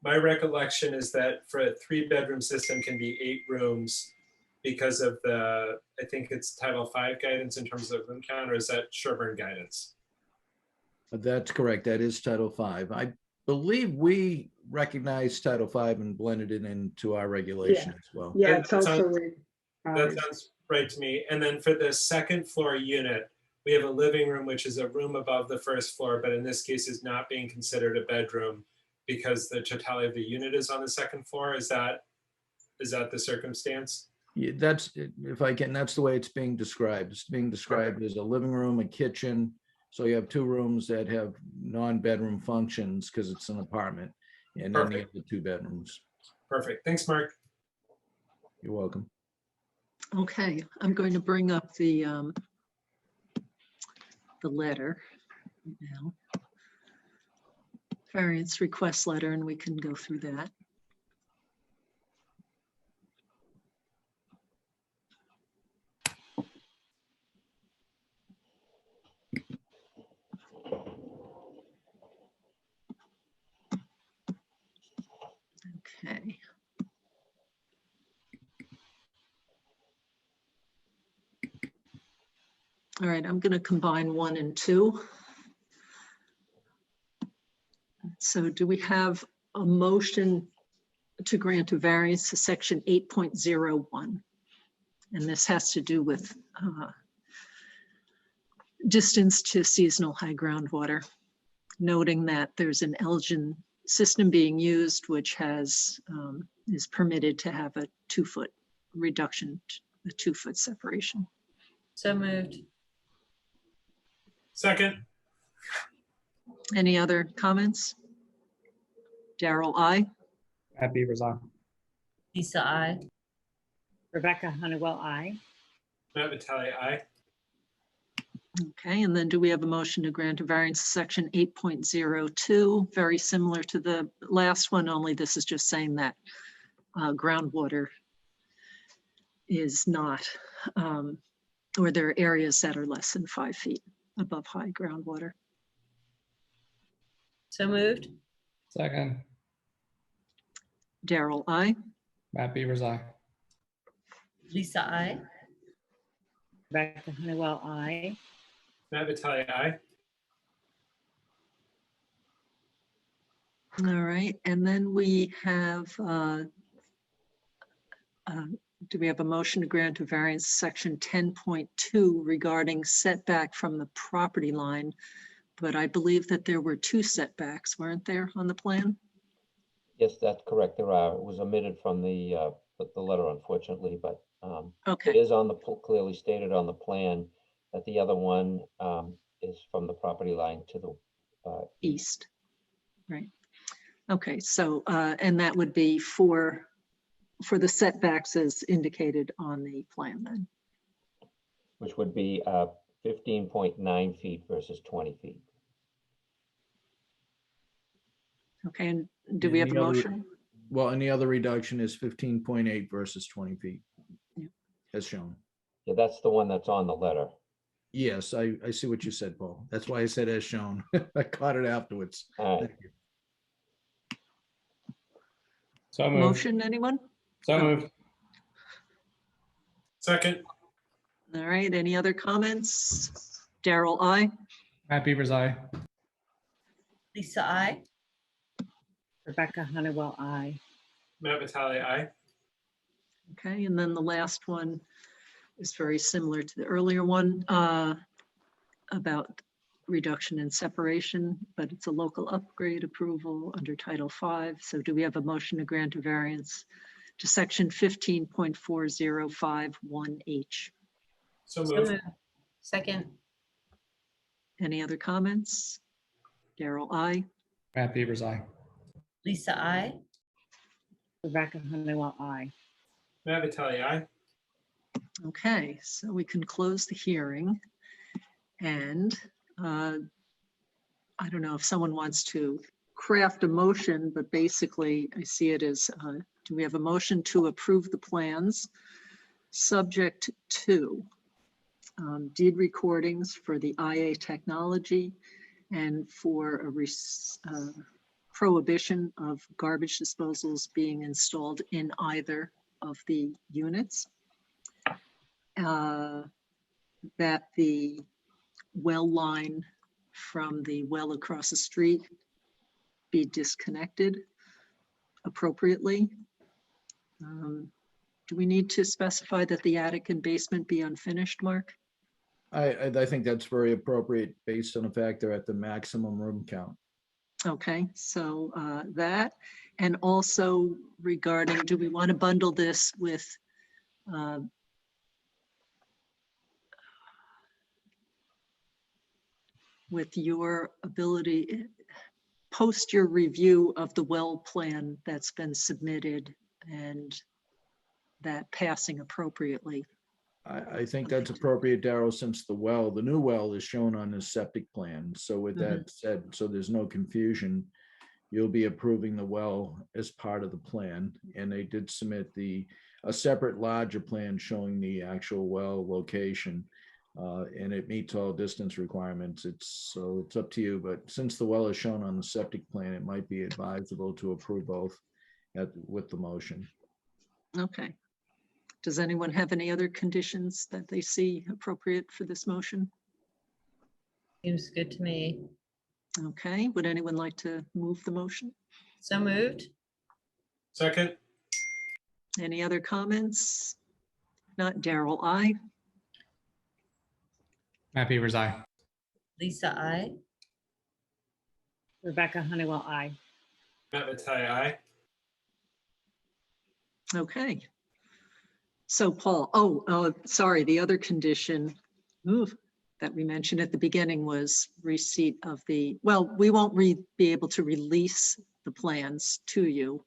My recollection is that for a 3-bedroom system can be 8 rooms because of the, I think it's Title V guidance in terms of room count, or is that Sherborn guidance? That's correct. That is Title V. I believe we recognized Title V and blended it into our regulation as well. Yeah, it's also in That ours. sounds right to me. And then for the second floor unit, we have a living room, which is a room above the first floor, but in this case is not being considered a bedroom because the totality of the unit is on the second floor. Is that the circumstance? Yeah, that's, if I can, that's the way it's being described. It's being described as a living room, a kitchen. So you have 2 rooms that have non-bedroom functions because it's an apartment, and then you have the 2 bedrooms. Perfect. Thanks, Mark. You're welcome. Okay, I'm going to bring up the letter now. Variance request letter, and we can go through that. Okay. All right, I'm going to combine 1 and 2. So do we have a motion to grant a variance to section 8.01? And this has to do with distance to seasonal high groundwater, noting that there's an Elgin system being used, which has is permitted to have a 2-foot reduction, a 2-foot separation. So moved. Second. Any other comments? Daryl, aye. Matt Beavers, aye. Lisa, I. Rebecca Honeywell, I. Matt Vitale, aye. Okay, and then do we have a motion to grant a variance to section 8.02, very similar to the last one, only this is just saying that groundwater is not, or there are areas that are less than 5 feet above high groundwater. So moved. Second. Daryl, aye. Matt Beavers, aye. Lisa, I. Rebecca Honeywell, I. Matt Vitale, aye. All right, and then we have, do we have a motion to grant a variance section 10.2 regarding setback from the property line? But I believe that there were 2 setbacks, weren't there, on the plan? Yes, that's correct. There are. It was omitted from the letter, unfortunately, but it Okay, is on the, clearly stated on the plan that the other one is from the property line to the east, right. Okay, so, and that would be for the setbacks as indicated on the plan then. which would be 15.9 feet versus 20 feet. Okay, and do we have a Any other- motion? Well, and the other reduction is 15.8 versus 20 feet. Yeah. As shown. Yeah, that's the one that's on the letter. Yes, I see what you said, Paul. That's why I said as shown. I caught it afterwards. All right. Thank you. So moved. Motion, anyone? So moved. Second, All right, any other comments? Daryl, I. Matt Beavers, aye. Lisa, I. Rebecca Honeywell, I. Matt Vitale, aye. Okay, and then the last one is very similar to the earlier one about reduction and separation, but it's a local upgrade approval under Title V. So do we have a motion to grant a variance to section 15.4051H? So So moved. moved. Second, Any other comments? Daryl, I. Matt Beavers, aye. Lisa, I. Rebecca Honeywell, I. Matt Vitale, aye. Okay, so we can close the hearing. And I don't know if someone wants to craft a motion, but basically I see it as, do we have a motion to approve the plans subject to deed recordings for the IA technology and for a prohibition of garbage disposals being installed in either of the units? That the well line from the well across the street be disconnected appropriately. Do we need to specify that the attic and basement be unfinished, Mark? I think that's very appropriate based on the fact they're at the maximum room count. Okay, so that, and also regarding, do we want to bundle this with your ability, post your review of the well plan that's been submitted and that passing appropriately? I think that's appropriate, Daryl, since the new well is shown on the septic plan. So with that said, so there's no confusion, you'll be approving the well as part of the plan. And they did submit a separate larger plan showing the actual well location. And it meets all distance requirements. So it's up to you, but since the well is shown on the septic plan, it might be advisable to approve both with the motion. Okay. Does anyone have any other conditions that they see appropriate for this motion? seems good to me. Okay, would anyone like to move the motion? So moved. Second, Any other comments? Not Daryl, I. Matt Beavers, aye. Lisa, I. Rebecca Honeywell, I. Matt Vitale, aye. Okay. So Paul, sorry, the other condition that we mentioned at the beginning was receipt of we won't be able to release the plans to you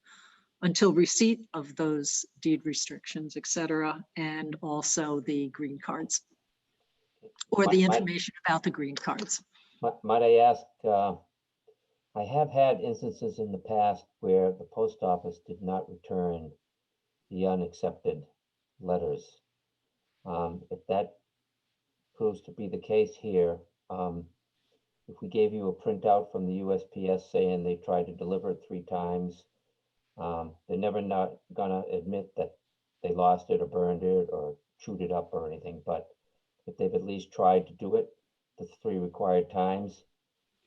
until receipt of those deed restrictions, et cetera, and also the green cards or the information about the green cards. Might I ask, I have had instances in the past where the post office did not return the unaccepted letters. If that proves to be the case here, if we gave you a printout from the USPS saying they tried to deliver it 3 times, they're never not gonna admit that they lost it or burned it or chewed it up or anything, but if they've at least tried to do it the 3 required times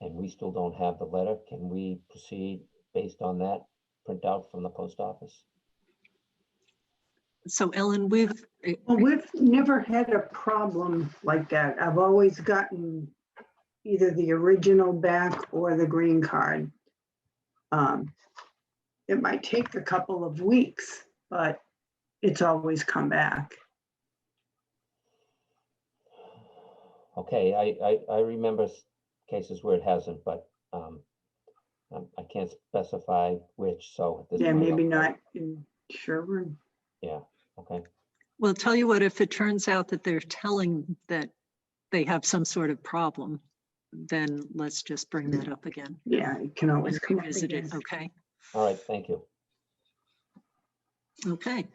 and we still don't have the letter, can we proceed based on that printout from the post office? So Ellen, we've never had a problem like that. I've always gotten either the original back or the green card. It might take a couple of weeks, but it's always come back. Okay, I remember cases where it hasn't, but I can't specify which, so at this Yeah, point, maybe not in Sherborn. yeah, okay. Well, tell you what, if it turns out that they're telling that they have some sort of problem, then let's just bring that up again. Yeah, it can always And come up revisit again. it, okay? All right, thank you. Okay.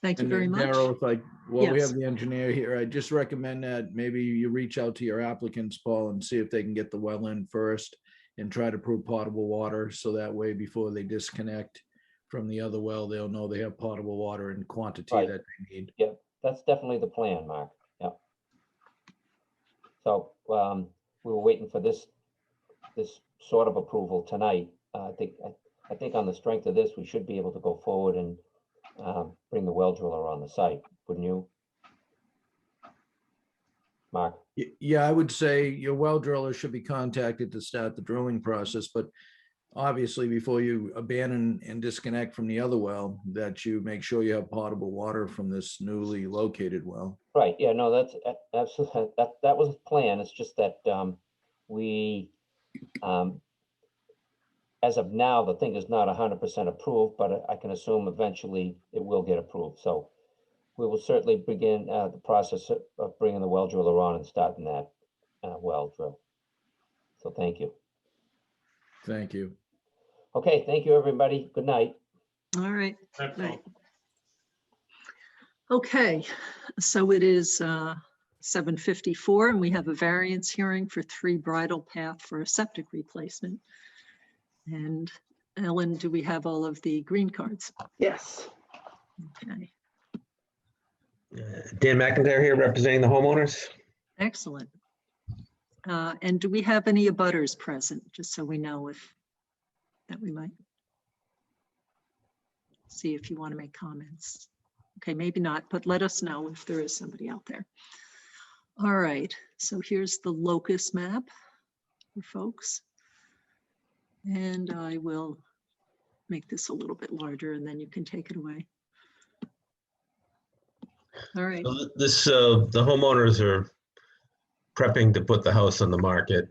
Thank you And very then much. Darryl, while we Yes. have the engineer here, I just recommend that maybe you reach out to your applicants, Paul, and see if they can get the well in first and try to prove potable water. So that way, before they disconnect from the other well, they'll know they have potable water in quantity Right. that they need. Yeah, that's definitely the plan, Mark. Yeah. So we were waiting for this sort of approval tonight. I think on the strength of this, we should be able to go forward and bring the well driller on the site, wouldn't you, Mark? Yeah, I would say your well driller should be contacted to start the drilling process, but obviously before you abandon and disconnect from the other well, that you make sure you have potable water from this newly located well. Right, yeah, no, that's absolutely, that was the plan. It's just that we, as of now, the thing is not 100% approved, but I can assume eventually it will get approved. So we will certainly begin the process of bringing the well driller on and starting that well drill. So thank you. Thank you. Okay, thank you, everybody. Good night. All right. Right, Paul. Right. Okay, so it is 7:54 and we have a variance hearing for 3 Bridle Path for a septic replacement. And Ellen, do we have all of the green cards? Yes. Okay, Dan McIntyre here representing the homeowners. excellent. And do we have any abutters present, just so we know if that we might see if you want to make comments? Okay, maybe not, but let us know if there is somebody out there. All right, so here's the Locus Map for folks. And I will make this a little bit larger and then you can take it away. All right, So this, the homeowners are prepping to put the house on the market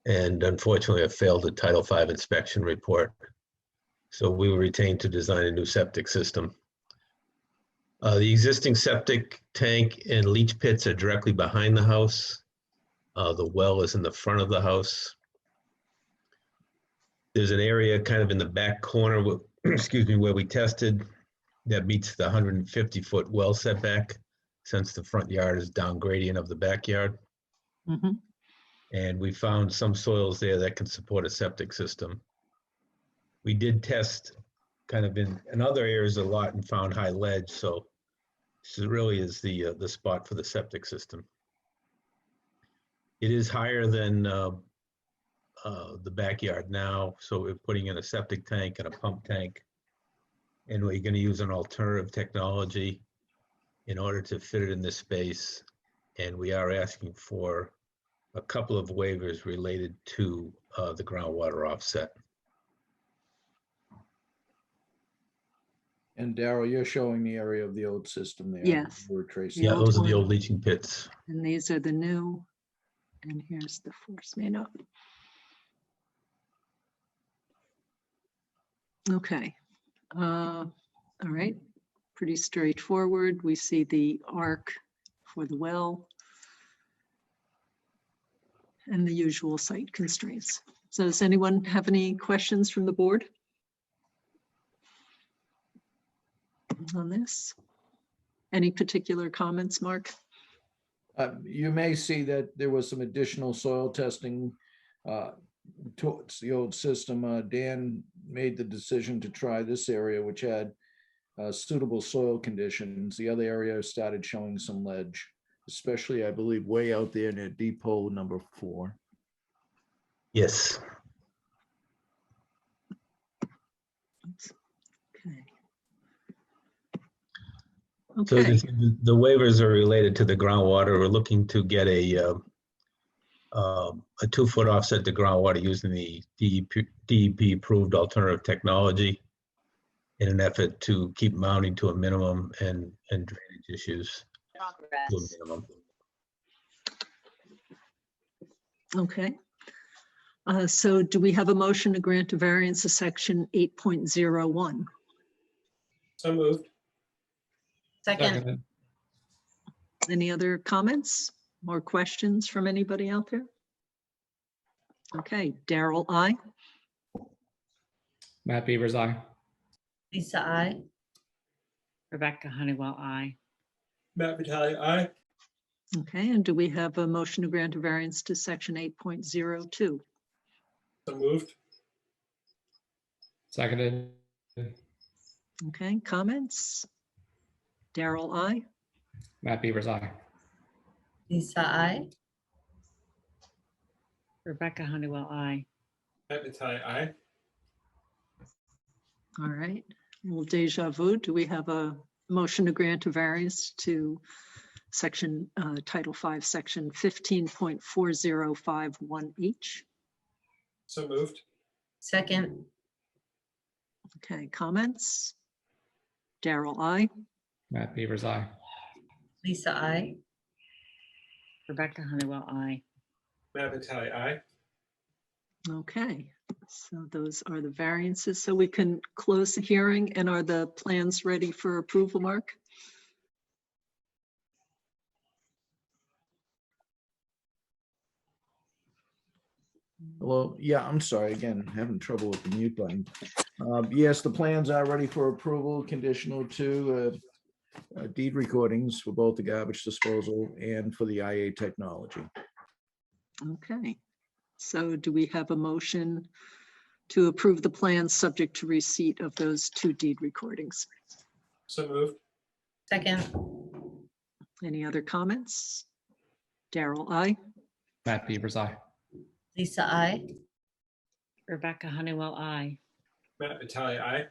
and unfortunately have failed a Title V inspection report. So we were retained to design a new septic system. The existing septic tank and leach pits are directly behind the house. The well is in the front of the house. There's an area kind of in the back corner, excuse me, where we tested that meets the 150-foot well setback, since the front yard is down gradient of the backyard. mhm, And we found some soils there that can support a septic system. We did test kind of in other areas a lot and found high ledge, so this really is the spot for the septic system. It is higher than the backyard now, so we're putting in a septic tank and a pump tank. And we're going to use an alternative technology in order to fit it in this space. And we are asking for a couple of waivers related to the groundwater offset. And Darryl, you're showing the area of the old system there. Yes. We're tracing. The Yeah, old those are the one. old leaching pits. and these are the new, and here's the force main up. Okay, all right, pretty straightforward. We see the arc for the well and the usual site constraints. So does anyone have any questions from the board on this? Any particular comments, Mark? You may see that there was some additional soil testing towards the old system. Dan made the decision to try this area, which had suitable soil conditions. The other area started showing some ledge, especially, I believe, way out there near depot number 4. Yes. Okay. So Okay, the waivers are related to the groundwater. We're looking to get a 2-foot offset to groundwater using the DEP approved alternative technology in an effort to keep mounting to a minimum and drainage issues to a minimum. okay. So do we have a motion to grant a variance of section 8.01? So moved. Second, Seconded. Any other comments or questions from anybody out there? Okay, Daryl, I. Matt Beavers, aye. Lisa, I. Rebecca Honeywell, I. Matt Vitale, aye. Okay, and do we have a motion to grant a variance to section 8.02? So moved. Seconded. Okay, comments? Daryl, I. Matt Beavers, aye. Lisa, I. Rebecca Honeywell, I. Matt Vitale, aye. All right, well, deja vu, do we have a motion to grant a variance to section, Title 5, section 15.4051H? So moved. Second, Okay, comments? Daryl, I. Matt Beavers, aye. Lisa, I. Rebecca Honeywell, I. Matt Vitale, aye. Okay, so those are the variances. So we can close the hearing, and are the plans ready for approval, Mark? Hello, yeah, I'm sorry, again, having trouble with the mute button. Yes, the plans are ready for approval, conditional to deed recordings for both the garbage disposal and for the IA technology. Okay, so do we have a motion to approve the plans subject to receipt of those 2 deed recordings? So moved. second, Any other comments? Daryl, I. Matt Beavers, aye. Lisa, I. Rebecca Honeywell, I. Matt Vitale, aye.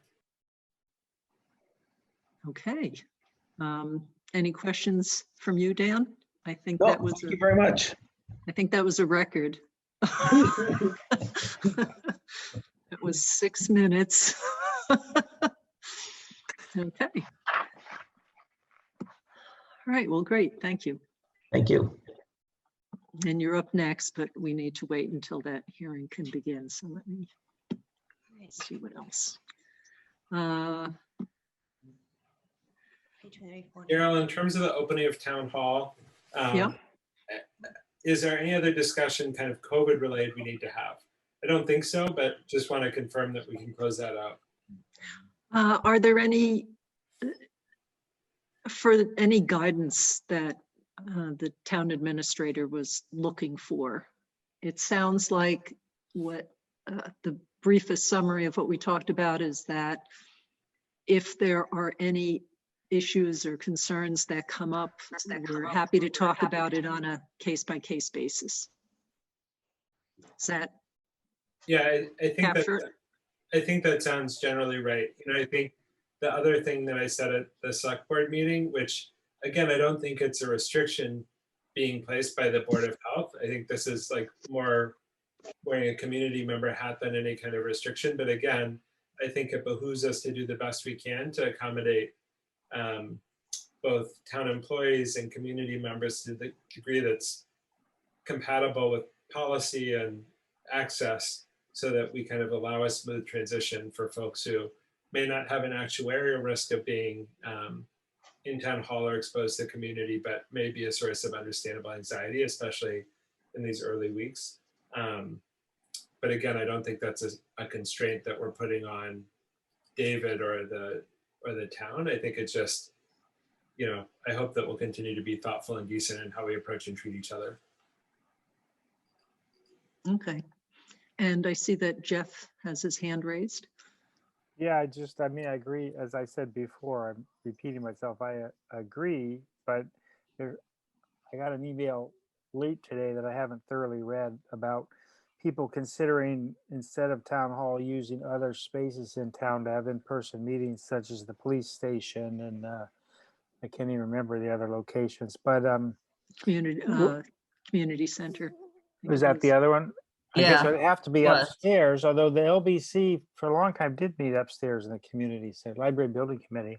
Okay. Any questions from you, Dan? I think No, that was thank you very much. I think that was a record. It was 6 minutes. Okay. All right, well, great, thank you. Thank you. And you're up next, but we need to wait until that hearing can begin. So let me see what else. Daryl, in terms of the opening of town hall, Yeah. is there any other discussion kind of COVID related we need to have? I don't think so, but just want to confirm that we can close that out. Are there any, for any guidance that the town administrator was looking for? It sounds like what the briefest summary of what we talked about is that if there are any issues or concerns that come up, we're happy to talk about it on a case-by-case basis. Is that Yeah, I think capture? that I think that sounds generally right. You know, I think the other thing that I said at the select board meeting, which again, I don't think it's a restriction being placed by the Board of Health. I think this is like more wearing a community member hat than any kind of restriction. But again, I think it behooves us to do the best we can to accommodate both town employees and community members to the degree that's compatible with policy and access, so that we kind of allow a smooth transition for folks who may not have an actuarial risk of being in town hall or exposed to the community, but may be a source of understandable anxiety, especially in these early weeks. But again, I don't think that's a constraint that we're putting on David or the town. I think it's just, you know, I hope that we'll continue to be thoughtful and decent in how we approach and treat each other. Okay. And I see that Jeff has his hand raised. Yeah, I mean, I agree. As I said before, I'm repeating myself. I agree, but I got an email late today that I haven't thoroughly read about people considering, instead of town hall, using other spaces in town to have in-person meetings, such as the police station and I can't even remember the other locations, but Community center. I think was it that the other one? I guess Yeah, it would have to be was. upstairs, although the LBC for a long time did meet upstairs in the community center, library building committee.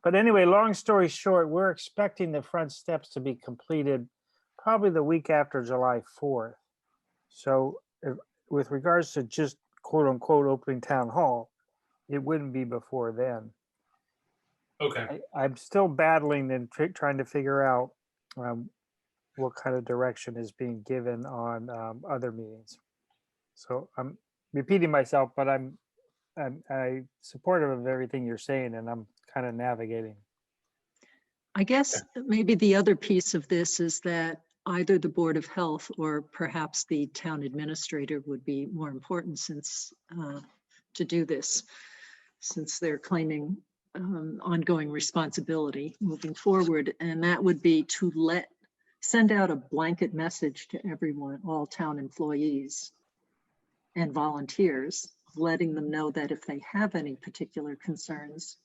But anyway, long story short, we're expecting the front steps to be completed probably the week after July 4th. So with regards to just quote unquote opening town hall, it wouldn't be before then. Okay. I'm still battling and trying to figure out what kind of direction is being given on other meetings. So I'm repeating myself, but I'm supportive of everything you're saying, and I'm kind of navigating. I guess maybe the other piece of this is that either the Board of Health or perhaps the town administrator would be more important since to do this, since they're claiming ongoing responsibility moving forward. And that would be to send out a blanket message to everyone, all town employees and volunteers, letting them know that if they have any particular concerns,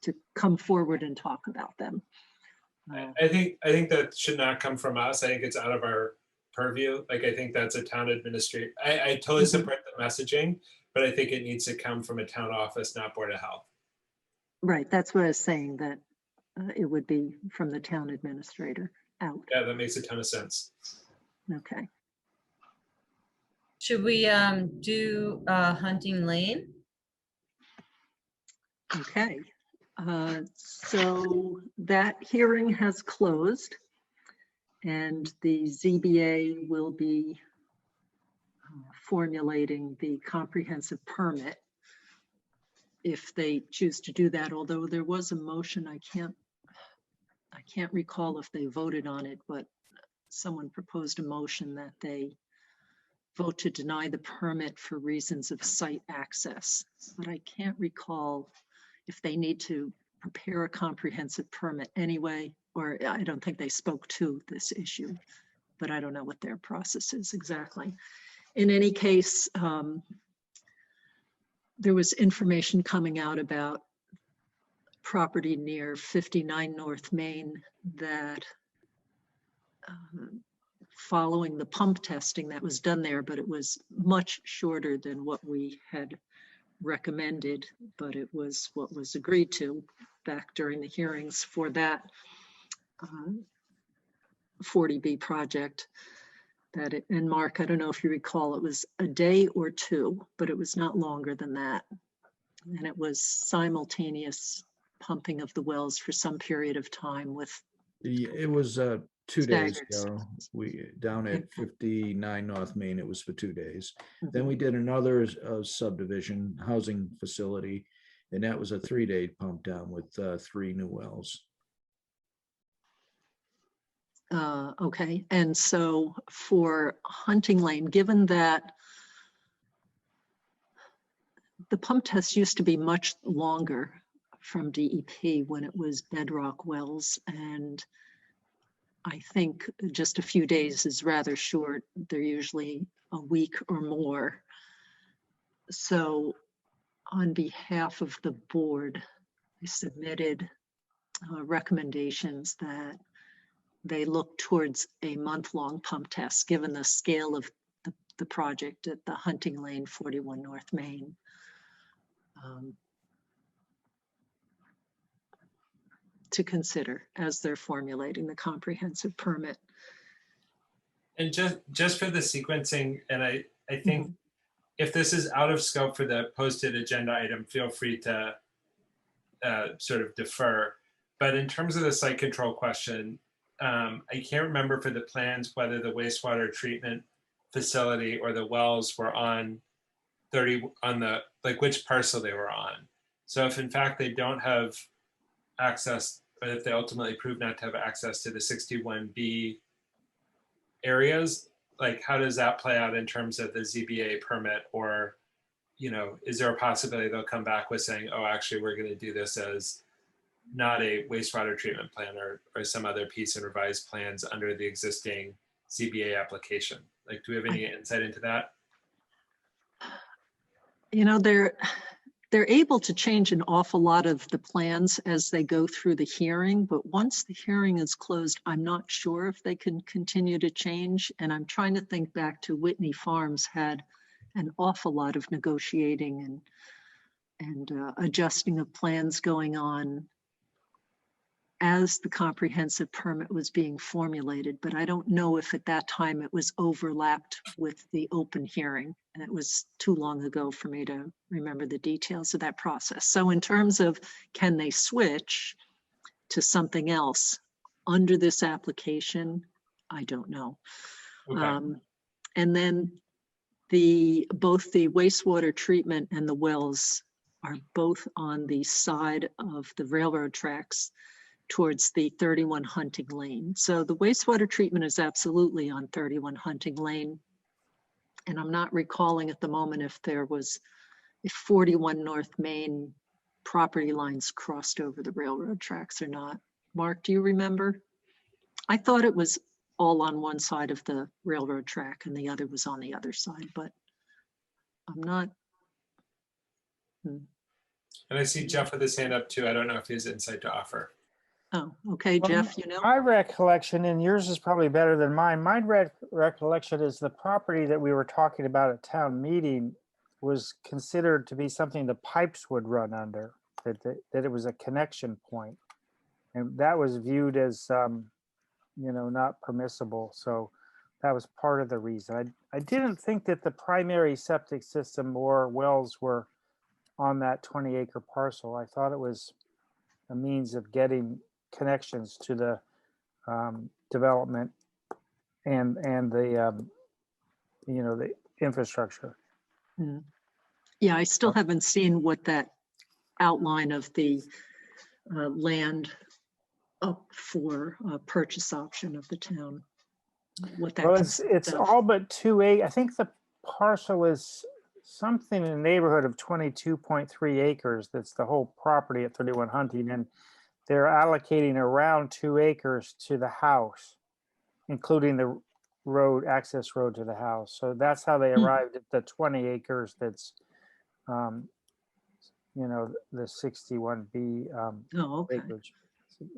to come forward and talk about them. I think that should not come from us. I think it's out of our purview. Like, I think that's a town administrator. I totally support the messaging, but I think it needs to come from a town office, not Board of Health. Right, that's what I was saying, that it would be from the town administrator out. Yeah, that makes a ton of sense. Okay. Should we do Hunting Lane? Okay. So that hearing has closed and the ZBA will be formulating the comprehensive permit if they choose to do that, although there was a motion, I can't recall if they voted on it, but someone proposed a motion that they vote to deny the permit for reasons of site access, but I can't recall if they need to prepare a comprehensive permit anyway, or I don't think they spoke to this issue, but I don't know what their process is exactly. In any case, there was information coming out about property near 59 North Main that following the pump testing that was done there, but it was much shorter than what we had recommended, but it was what was agreed to back during the hearings for that 40B project. And Mark, I don't know if you recall, it was a day or two, but it was not longer than that. And it was simultaneous pumping of the wells for some period of time with. It was 2 days, staggered. Carol. We down at 59 North Main, it was for 2 days. Mhm. Then we did another subdivision housing facility, and that was a 3-day pump down with 3 new wells. Okay, and so for Hunting Lane, given that the pump test used to be much longer from DEP when it was bedrock wells, and I think just a few days is rather short. They're usually a week or more. So on behalf of the board, I submitted recommendations that they look towards a month-long pump test, given the scale of the project at the Hunting Lane 41 North Main. To consider as they're formulating the comprehensive permit. And just for the sequencing, and I think if this is out of scope for the posted agenda item, feel free to sort of defer. But in terms of the site control question, I can't remember for the plans whether the wastewater treatment facility or the wells were on which parcel they were on. So if in fact they don't have access, but if they ultimately prove not to have access to the 61B areas, like how does that play out in terms of the ZBA permit? Or, is there a possibility they'll come back with saying, oh, actually, we're going to do this as not a wastewater treatment plan or some other piece of revised plans under the existing ZBA application? Like, do we have any insight into that? They're able to change an awful lot of the plans as they go through the hearing, but once the hearing is closed, I'm not sure if they can continue to change. And I'm trying to think back to Whitney Farms had an awful lot of negotiating and adjusting of plans going on as the comprehensive permit was being formulated, but I don't know if at that time it was overlapped with the open hearing. And it was too long ago for me to remember the details of that process. So in terms of can they switch to something else under this application, I don't know. Okay. And then both the wastewater treatment and the wells are both on the side of the railroad tracks towards the 31 Hunting Lane. So the wastewater treatment is absolutely on 31 Hunting Lane. And I'm not recalling at the moment if 41 North Main property lines crossed over the railroad tracks or not. Mark, do you remember? I thought it was all on one side of the railroad track and the other was on the other side, but I'm not. And I see Jeff with his hand up too. I don't know if he has insight to offer. Oh, okay, Well, Jeff, you know? My recollection, and yours is probably better than mine, my recollection is the property that we were talking about at town meeting was considered to be something the pipes would run under, that it was a connection point. And that was viewed as, not permissible. So that was part of the reason. I didn't think that the primary septic system or wells were on that 20-acre parcel. I thought it was a means of getting connections to the development and the the infrastructure. Yeah, I still haven't seen what that outline of the land up for purchase option of the town. What that Well, consists it's of. all but 2 acres. I think the parcel is something in the neighborhood of 22.3 acres. That's the whole property at 31 Hunting, and they're allocating around 2 acres to the house, including the road, access road to the house. So that's how they arrived at the 20 acres. That's, the 61B Oh, okay. acreage.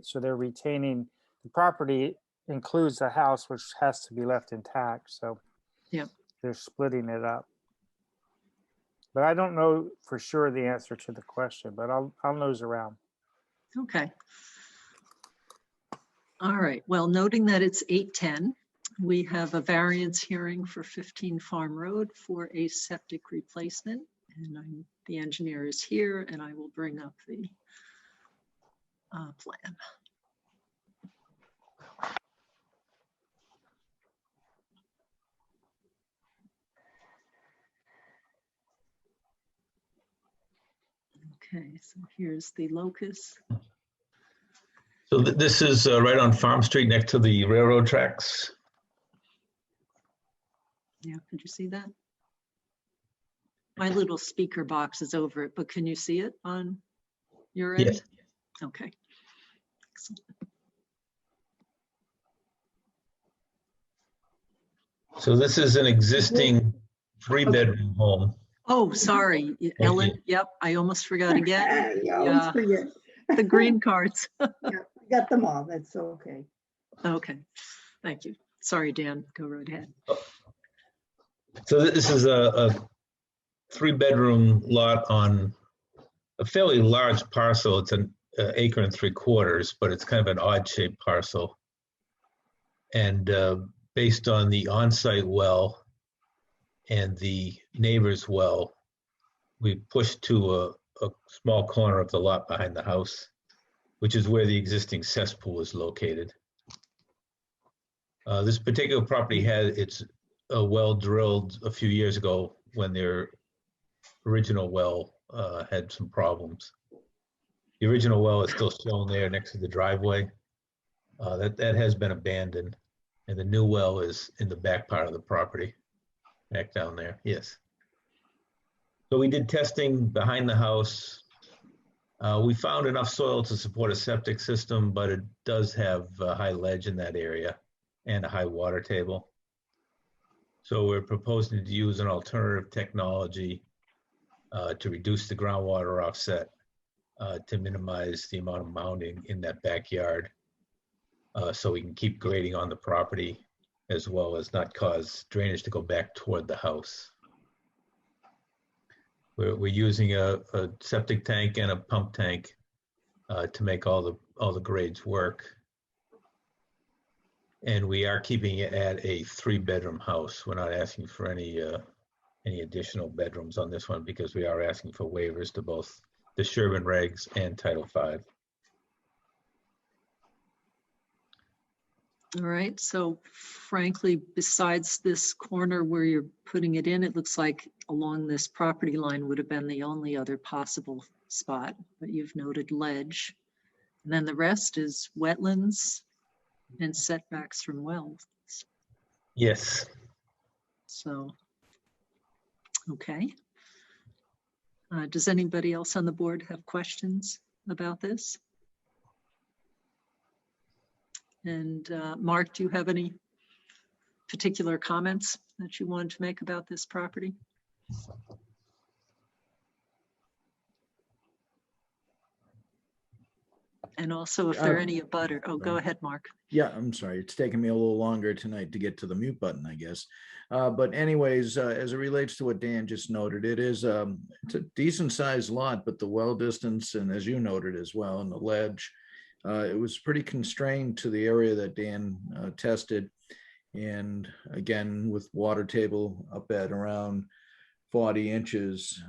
So they're retaining, the property includes the house, which has to be left intact. So Yep. they're splitting it up. But I don't know for sure the answer to the question, but I'll nose around. Okay. All right. Well, noting that it's 8:10, we have a variance hearing for 15 Farm Road for a septic replacement. And the engineer is here and I will bring up the plan. Okay, so here's the locus. So this is right on Farm Street next to the railroad tracks. Yeah, could you see that? My little speaker box is over it, but can you see it on your end? Yes. Okay. Excellent. So this is an existing 3-bedroom home. Oh, sorry, Ellen. Yep, I almost forgot again. You always forget. The green cards. Yeah, I got them all. That's okay. Okay, thank you. Sorry, Dan, go right ahead. So this is a 3-bedroom lot on a fairly large parcel. It's an acre and 3/4, but it's kind of an odd shaped parcel. And based on the on-site well and the neighbor's well, we pushed to a small corner of the lot behind the house, which is where the existing cesspool is located. This particular property had its well drilled a few years ago when their original well had some problems. The original well is still shown there next to the driveway. That has been abandoned, and the new well is in the back part of the property, back down there. Yes. So we did testing behind the house. We found enough soil to support a septic system, but it does have high ledge in that area and a high water table. So we're proposing to use an alternative technology to reduce the groundwater offset, to minimize the amount of mounding in that backyard, so we can keep grading on the property as well as not cause drainage to go back toward the house. We're using a septic tank and a pump tank to make all the grades work. And we are keeping it at a 3-bedroom house. We're not asking for any additional bedrooms on this one because we are asking for waivers to both the Sherborn regs and Title V. All right, so frankly, besides this corner where you're putting it in, it looks like along this property line would have been the only other possible spot, but you've noted ledge. And then the rest is wetlands and setbacks from wells. Yes. So, okay. Does anybody else on the board have questions about this? And Mark, do you have any particular comments that you wanted to make about this property? And also if there are any abutter, oh, go ahead, Mark. Yeah, I'm sorry. It's taken me a little longer tonight to get to the mute button, I guess. But anyways, as it relates to what Dan just noted, it's a decent sized lot, but the well distance, and as you noted as well, and the ledge, it was pretty constrained to the area that Dan tested. And again, with water table up at around 40 inches,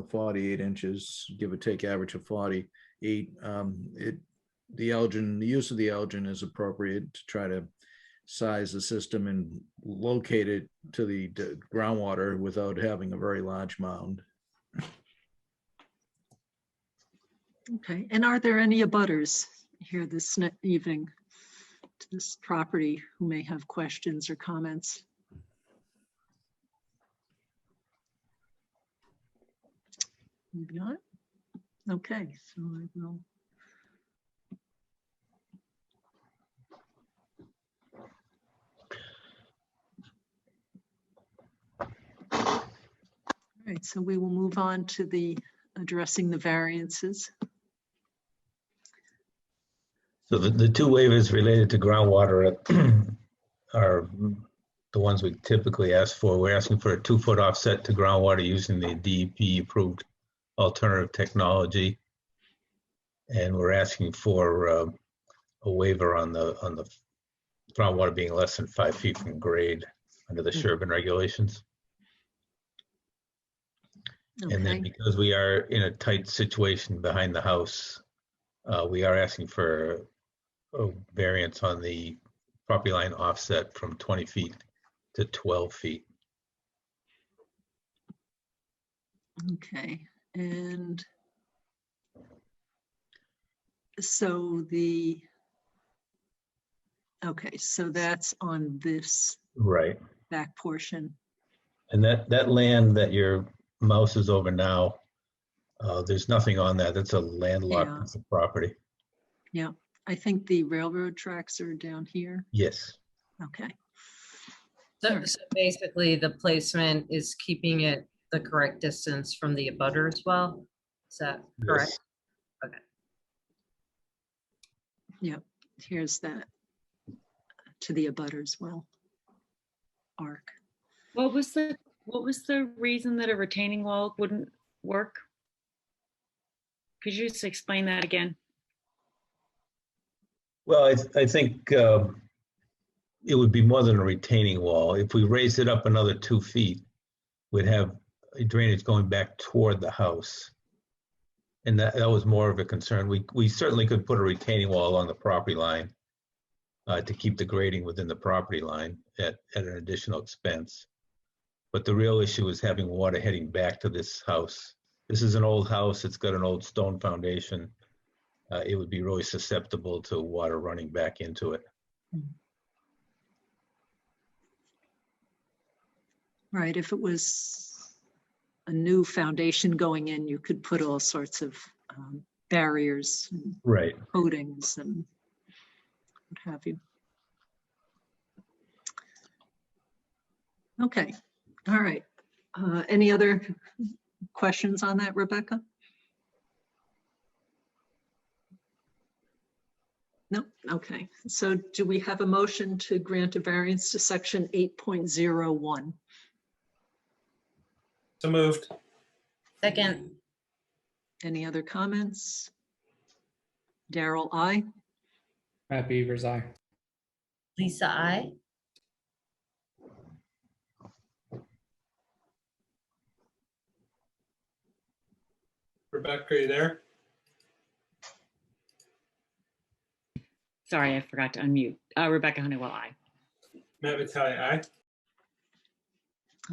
48 inches, give or take average of 48, the use of the Elgin is appropriate to try to size the system and locate it to the groundwater without having a very large mound. Okay, and are there any abutters here this evening to this property who may have questions or comments? Maybe not. Okay, so I will. All right, so we will move on to the addressing the variances. So the 2 waivers related to groundwater are the ones we typically ask for. We're asking for a 2-foot offset to groundwater using the DEP approved alternative technology. And we're asking for a waiver on the groundwater being less than 5 feet from grade under the Sherborn regulations. Okay. And then because we are in a tight situation behind the house, we are asking for a variance on the property line offset from 20 feet to 12 feet. Okay, and so so that's on this Right. back portion. And that land that your mouse is over now, there's nothing on that. That's a landlocked Yeah. piece of property. Yeah, I think the railroad tracks are down here. Yes. Okay. So basically the placement is keeping it the correct distance from the abutter as well? Is that correct? Yes. Okay. Yep, here's that to the abutters well arc. What was the reason that a retaining wall wouldn't work? Could you just explain that again? Well, I think it would be more than a retaining wall. If we raise it up another 2 feet, we'd have drainage going back toward the house. And that was more of a concern. We certainly could put a retaining wall along the property line to keep the grading within the property line at an additional expense. But the real issue is having water heading back to this house. This is an old house. It's got an old stone foundation. It would be really susceptible to water running back into it. Right, if it was a new foundation going in, you could put all sorts of barriers and Right. coatings and what have you. Okay, all right. Any other questions on that, Rebecca? No, okay. So do we have a motion to grant a variance to section 8.01? So moved. Second. Any other comments? Daryl, I. Matt Beavers, aye. Lisa, I. Rebecca, are you there? Sorry, I forgot to unmute. Rebecca Honeywell, I. Matt Vitale, aye.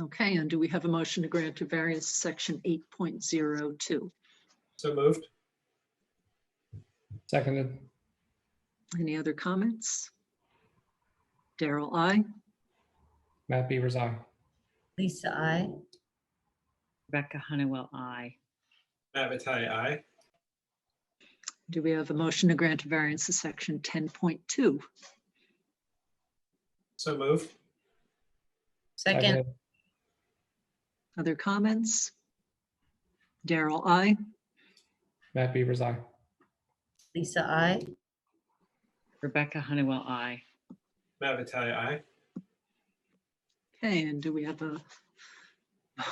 Okay, and do we have a motion to grant a variance to section 8.02? So moved. Seconded. Any other comments? Daryl, I. Matt Beavers, aye. Lisa, I. Rebecca Honeywell, I. Matt Vitale, aye. Do we have a motion to grant a variance to section 10.2? So moved. Second, Other comments? Daryl, I. Matt Beavers, aye. Lisa, I. Rebecca Honeywell, I. Matt Vitale, aye. Okay, and do we have a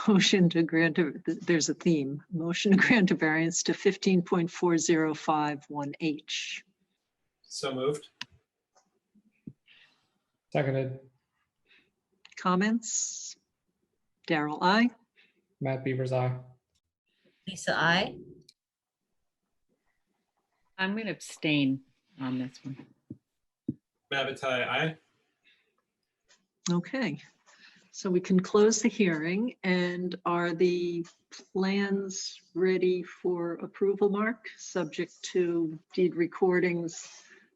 motion to grant, there's a theme, motion to grant a variance to 15.4051H? So moved. Seconded. Comments? Daryl, I. Matt Beavers, aye. Lisa, I. I'm going to abstain on this one. Matt Vitale, aye. Okay, so we can close the hearing, and are the plans ready for approval, Mark? Subject to deed recordings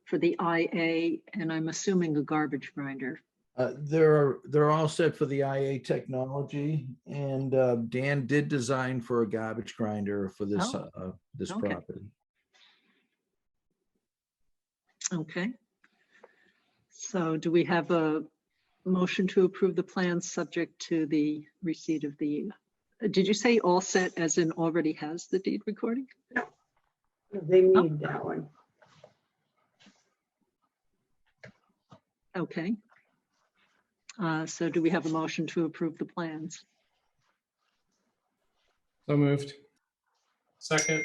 for the IA, and I'm assuming a garbage grinder. They're all set for the IA technology, and Dan did design for a garbage grinder for this this okay. property. Okay. So do we have a motion to approve the plans subject to the receipt of the, did you say all set as in already has the deed recording? They need that one. Okay. So do we have a motion to approve the plans? So moved. Second.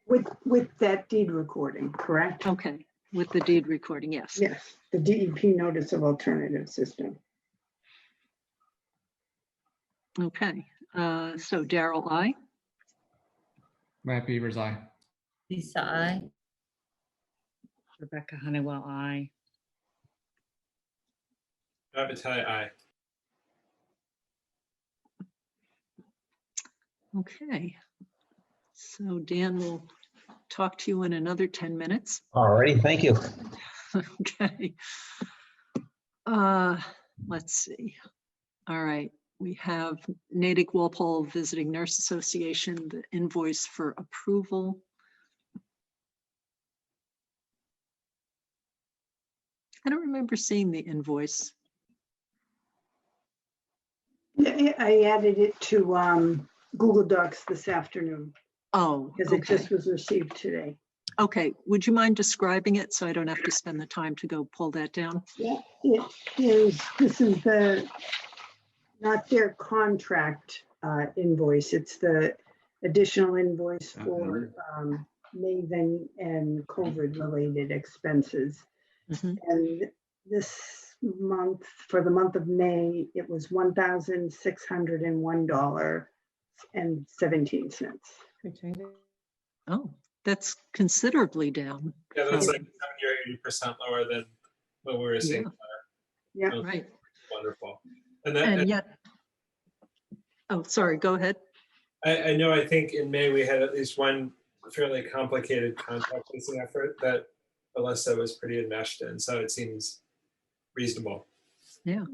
With that deed recording, correct? Okay, with the deed recording, yes. Yes, the DEP notice of alternative system. Okay, so Daryl, I. Matt Beavers, aye. Lisa, I. Rebecca Honeywell, I. Matt Vitale, aye. Okay. So Dan will talk to you in another 10 minutes. All righty, thank you. Okay. Let's see. All right. We have Natick Walpole Visiting Nurse Association, the invoice for approval. I don't remember seeing the invoice. Yeah, I added it to Google Docs this afternoon Oh, because it okay. just was received today. Okay. Would you mind describing it so I don't have to spend the time to go pull that down? Yeah, it is, this is not their contract invoice, it's the additional invoice for Maven and COVID related expenses. Mhm. And this month, for the month of May, it was $1,601.17. Oh, that's considerably down. Yeah, that's from- like 70 or 80% lower than what we were seeing. Yeah. Right. Wonderful. And that, And yet, oh, sorry, go ahead. I know, I think in May we had at least one fairly complicated contact tracing effort that Alyssa was pretty enmeshed in, so it seems reasonable. Yeah,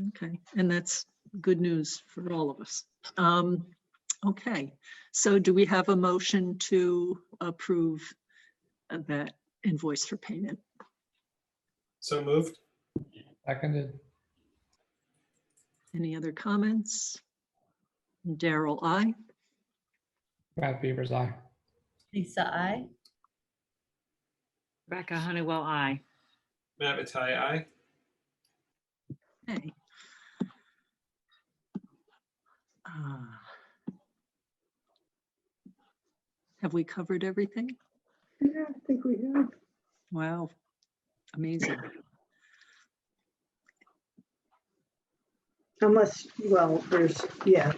okay, and that's good news for all of us. Okay, so do we have a motion to approve that invoice for payment? So moved. Seconded. Any other comments? Daryl, I. Matt Beavers, aye. Lisa, I. Rebecca Honeywell, I. Matt Vitale, aye. Okay. Have we covered everything? Yeah, I think we have. Wow, amazing. Unless, well, there's, yeah,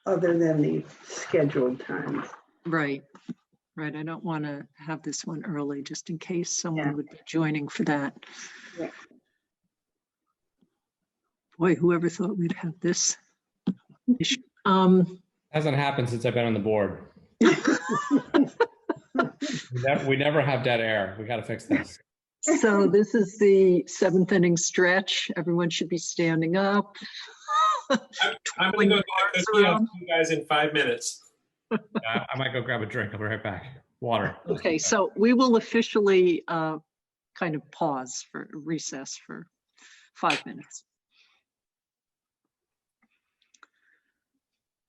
other than the scheduled times. Right, right. I don't want to have this one early just in case someone Yeah. would be joining for that. Yeah. Boy, whoever thought we'd have this issue. Hasn't happened since I've been on the board. We never have dead air. We got to fix this. So this is the 7th inning stretch. Everyone should be standing up. I'm going to go get a cookie out to you guys in 5 minutes. I might go grab a drink. I'll be right back. Water. Okay, so we will officially kind of pause for recess for 5 minutes.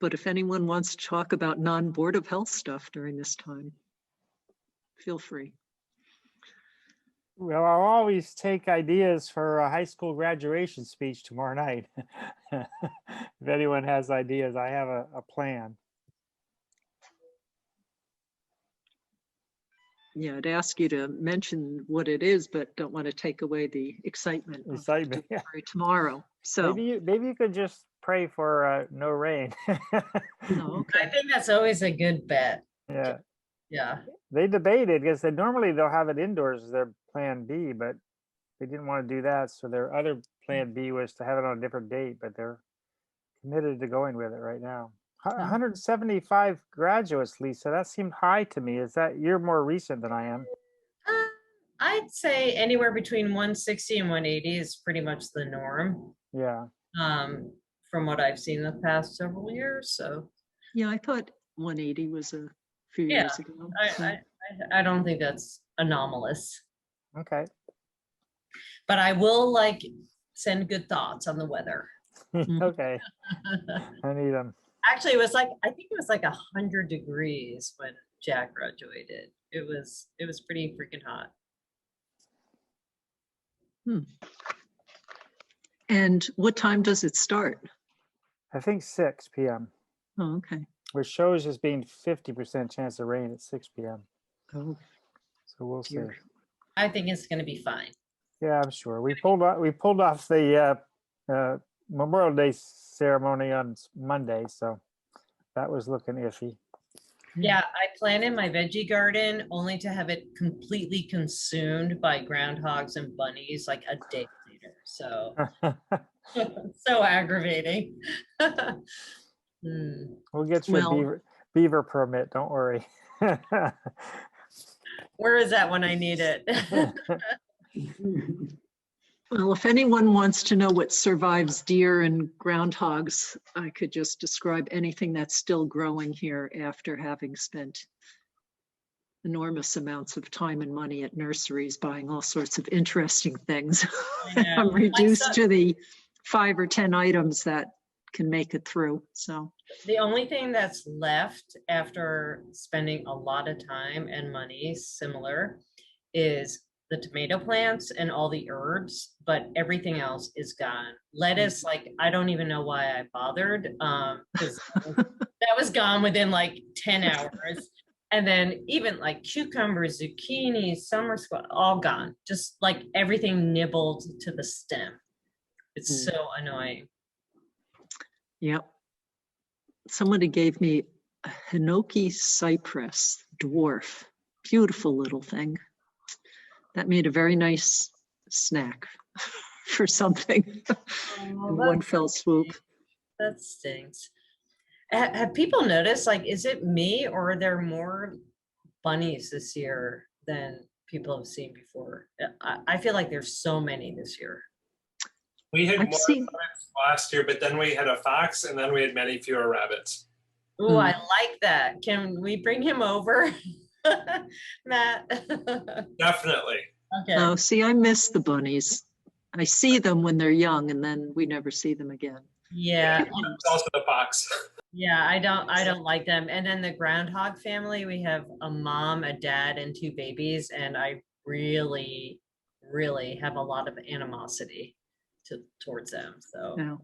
But if anyone wants to talk about non-Board of Health stuff during this time, feel free. Well, I'll always take ideas for a high school graduation speech tomorrow night. If anyone has ideas, I have a plan. Yeah, I'd ask you to mention what it is, but don't want to take away the excitement of Excitement, yeah. delivery tomorrow. So, Maybe you could just pray for no rain. no, okay. I think that's always a good bet. Yeah, Yeah. they debated because normally they'll have it indoors as their plan B, but they didn't want to do that. So their other plan B was to have it on a different date, but they're committed to going with it right now. 175 graduates, Lisa. That seemed high to me. Is that you're more recent than I am? I'd say anywhere between 160 and 180 is pretty much the norm. Yeah. From what I've seen the past several years. So Yeah, I thought 180 was a few Yeah, years ago. so- I don't think that's anomalous. Okay. But I will send good thoughts on the weather. Okay. I need them. Actually, it was I think it was 100 degrees when Jack graduated. It was pretty freaking hot. And what time does it start? I think 6 p.m., Oh, okay. which shows as being 50% chance of rain at 6 p.m. Oh, So we'll see. dear. I think it's going to be fine. Yeah, I'm sure. We pulled off the Memorial Day ceremony on Monday, so that was looking iffy. Yeah, I planted my veggie garden only to have it completely consumed by groundhogs and bunnies a day later. So so aggravating. We'll get you Well- a beaver permit. Don't worry. Where is that when I need it? Well, if anyone wants to know what survives deer and groundhogs, I could just describe anything that's still growing here after having spent enormous amounts of time and money at nurseries buying all sorts of interesting things. I know. I'm My reduced son- to the 5 or 10 items that can make it through. So, The only thing that's left after spending a lot of time and money similar is the tomato plants and all the herbs, but everything else is gone. Lettuce, I don't even know why I bothered, because that was gone within 10 hours. And then even cucumbers, zucchini, summer squash, all gone. Just everything nibbled to the stem. It's so annoying. yep. Somebody gave me a Hinoki cypress dwarf, beautiful little thing. That made a very nice snack for something in one fell swoop. That stinks. Have people noticed, is it me or are there more bunnies this year than people have seen before? I feel like there's so many this year. We had I've more seen- rabbits last year, but then we had a fox and then we had many fewer rabbits. Oh, I like that. Can we bring him over? Matt? Definitely. Okay. Oh, see, I miss the bunnies. I see them when they're young and then we never see them again. Yeah. It's also the fox. Yeah, I don't like them. And then the groundhog family, we have a mom, a dad, and 2 babies, and I really, really have a lot of animosity towards them. So Now,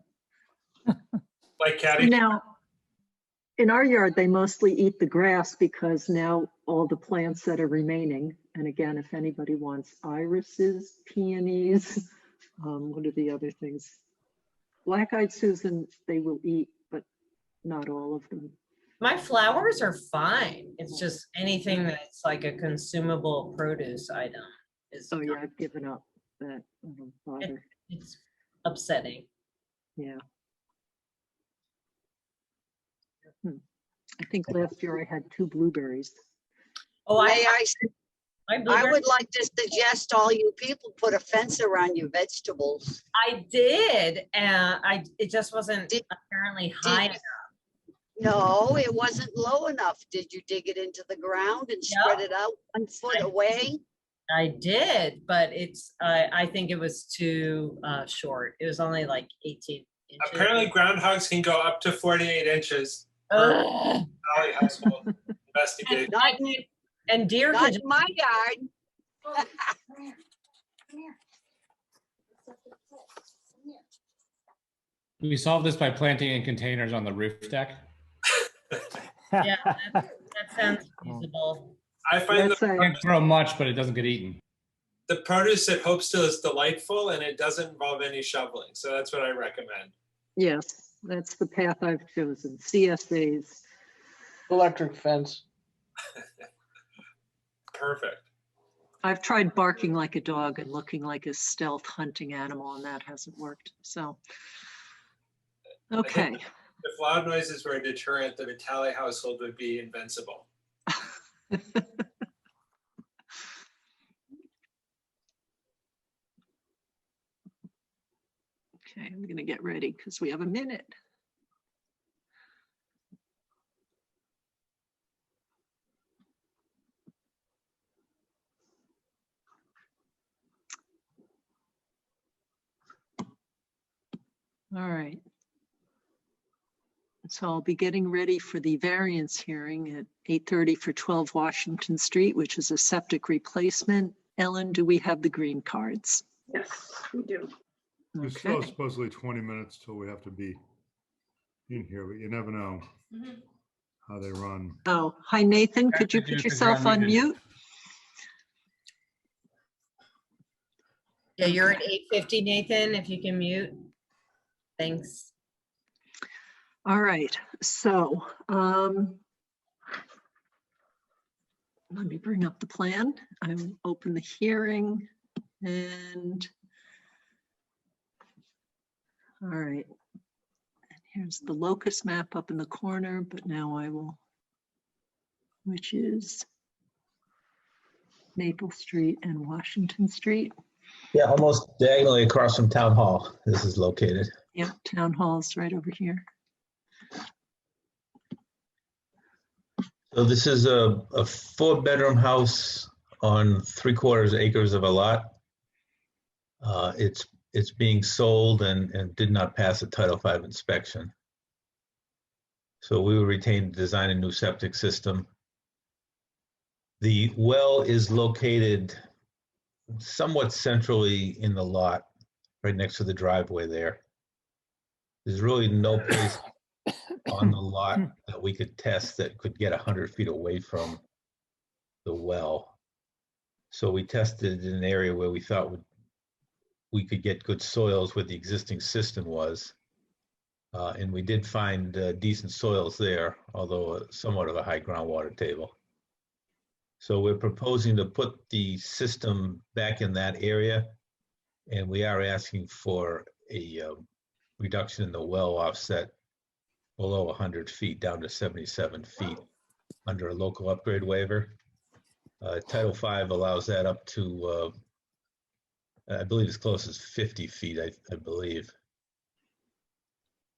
Like Caddy. now, in our yard, they mostly eat the grass because now all the plants that are remaining, and again, if anybody wants irises, peonies, what are the other things? Black-eyed Susan, they will eat, but not all of them. My flowers are fine. It's just anything that's like a consumable produce item is, Oh yeah, I've given up that. I don't bother. it's upsetting. Yeah. I think last year I had 2 blueberries. Oh, May I my I blueberries- would like to suggest all you people put a fence around your vegetables. I did, and it just wasn't Did- apparently high did- enough. No, it wasn't low enough. Did you dig it into the ground and spread it out 1 foot away? I did, but I think it was too short. It was only like 18 inches. Apparently groundhogs can go up to 48 inches. Ugh. Valley household investigate. And deer can Not just in my yard. We solve this by planting in containers on the roof deck. yeah, that sounds feasible. I find That's a- Can't grow much, but it doesn't get eaten. the produce at Hopestill is delightful and it doesn't involve any shoveling. So that's what I recommend. Yes, that's the path I've chosen. CSAs. Electric fence. Perfect. I've tried barking like a dog and looking like a stealth hunting animal, and that hasn't worked. So, okay. If loud noises were a deterrent, the Vitale household would be invincible. Okay, I'm going to get ready because we have a minute. All right. So I'll be getting ready for the variance hearing at 8:30 for 12 Washington Street, which is a septic replacement. Ellen, do we have the green cards? Yes, we do. It's still Okay. supposedly 20 minutes till we have to be in here, but you never know how they run. Oh, hi, Nathan. Could you Actually, put there's a yourself on ground meeting. mute? Yeah, you're at 8:50, Nathan, if you can mute. Thanks. All right, so let me bring up the plan. I will open the hearing and all right. And here's the locus map up in the corner, but now I will, which is Maple Street and Washington Street. Yeah, almost diagonally across from Town Hall. This is located. Yeah, town hall's right over here. So this is a 4-bedroom house on 3/4 acres of a lot. It's being sold and did not pass a Title V inspection. So we will retain design a new septic system. The well is located somewhat centrally in the lot, right next to the driveway there. There's really no place on the lot that we could test that could get 100 feet away from the well. So we tested in an area where we thought we could get good soils where the existing system was. And we did find decent soils there, although somewhat of a high groundwater table. So we're proposing to put the system back in that area. And we are asking for a reduction in the well offset below 100 feet down to 77 feet under a local upgrade waiver. Title V allows that up to, I believe as close as 50 feet, I believe.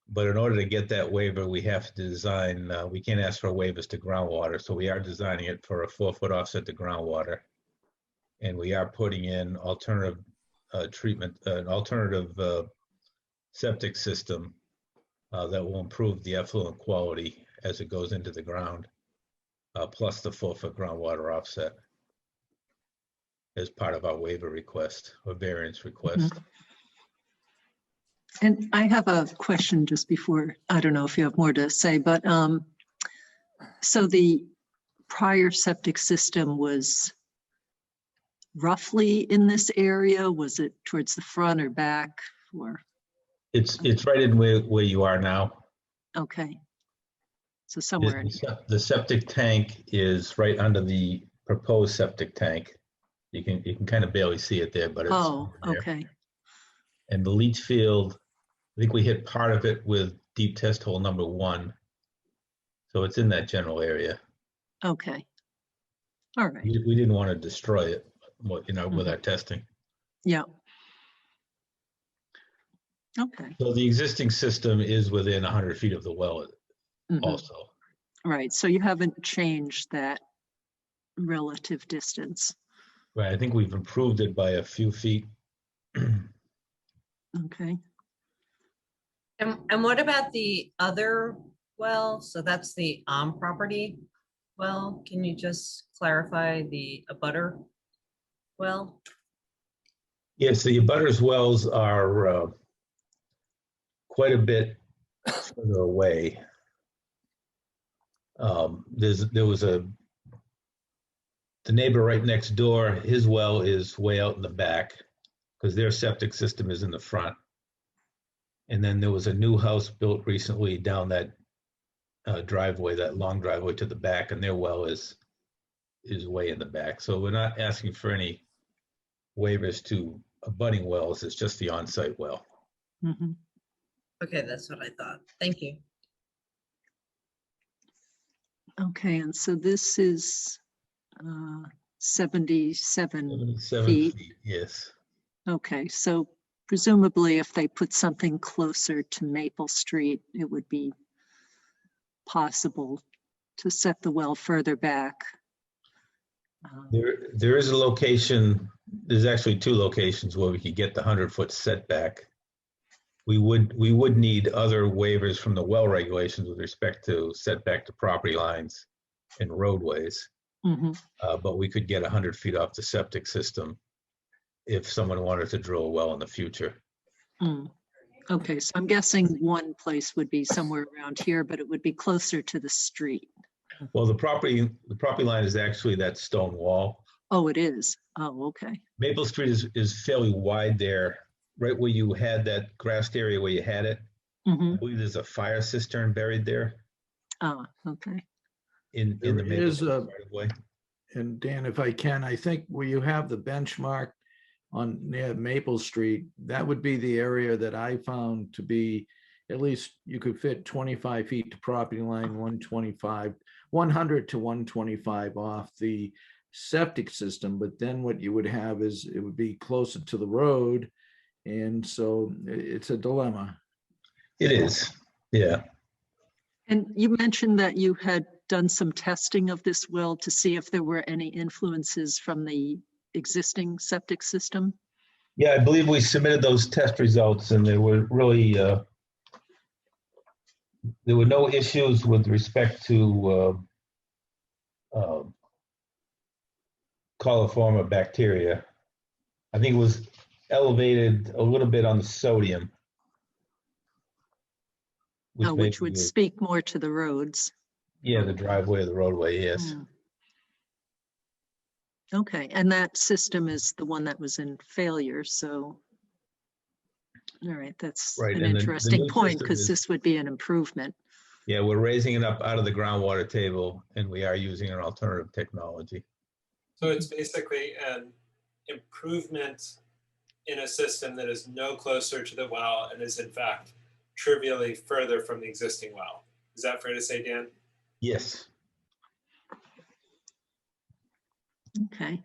But in order to get that waiver, we have to design, we can't ask for waivers to groundwater, so we are designing it for a 4-foot offset to groundwater. And we are putting in alternative treatment, an alternative septic system that will improve the effluent quality as it goes into the ground, plus the 4-foot groundwater offset as part of our waiver request or variance request. And I have a question just before, I don't know if you have more to say, but So the prior septic system was roughly in this area? Was it towards the front or back or, It's right in where you are now. okay. So somewhere in here. The septic tank is right under the proposed septic tank. You can kind of barely see it there, but it's Oh, there. okay. And the leach field, I think we hit part of it with deep test hole number 1. So it's in that general area. Okay. All right. We didn't want to destroy it, with our testing. Yeah. Okay. So the existing system is within 100 feet of the well Mhm. also. Right. So you haven't changed that relative distance. Right, I think we've improved it by a few feet. Okay. And what about the other well? So that's the property well. Can you just clarify the abutter well? Yes, the abutters wells are quite a bit further away. The neighbor right next door, his well is way out in the back because their septic system is in the front. And then there was a new house built recently down that driveway, that long driveway to the back, and their well is way in the back. So we're not asking for any waivers to abutting wells. It's just the on-site well. Mhm. Okay, that's what I thought. Thank you. Okay. And so this is 77 77 feet. feet, yes. Okay. So presumably if they put something closer to Maple Street, it would be possible to set the well further back. There is a location, there's actually 2 locations where we could get the 100-foot setback. We would need other waivers from the well regulations with respect to setback to property lines and roadways. Mhm. But we could get 100 feet off the septic system if someone wanted to drill a well in the future. Mm. Okay, so I'm guessing one place would be somewhere around here, but it would be closer to the street. Well, the property line is actually that stone wall. Oh, it is. Oh, okay. Maple Street is fairly wide there, right where you had that grassed area where you had it. Mhm. I believe there's a fire cistern buried there Ah, okay. in There the Maple is Street a- right of way. And Dan, if I can, I think where you have the benchmark on near Maple Street, that would be the area that I found to be, at least you could fit 25 feet to property line, 125, 100 to 125 off the septic system. But then what you would have is it would be closer to the road. And so it's a dilemma. It is, yeah. And you mentioned that you had done some testing of this well to see if there were any influences from the existing septic system. Yeah, I believe we submitted those test results and there were really, there were no issues with respect to coliform bacteria. I think it was elevated a little bit on the sodium. Which maybe would speak more to the roads. Yeah, the driveway or the roadway, yes. Mm. Okay, and that system is the one that was in failure, so. All right, that's Right, an and the interesting new point system because is- this would be an improvement. Yeah, we're raising it up out of the groundwater table and we are using an alternative technology. So it's basically an improvement in a system that is no closer to the well and is in fact trivially further from the existing well. Is that fair to say, Dan? Yes. Okay.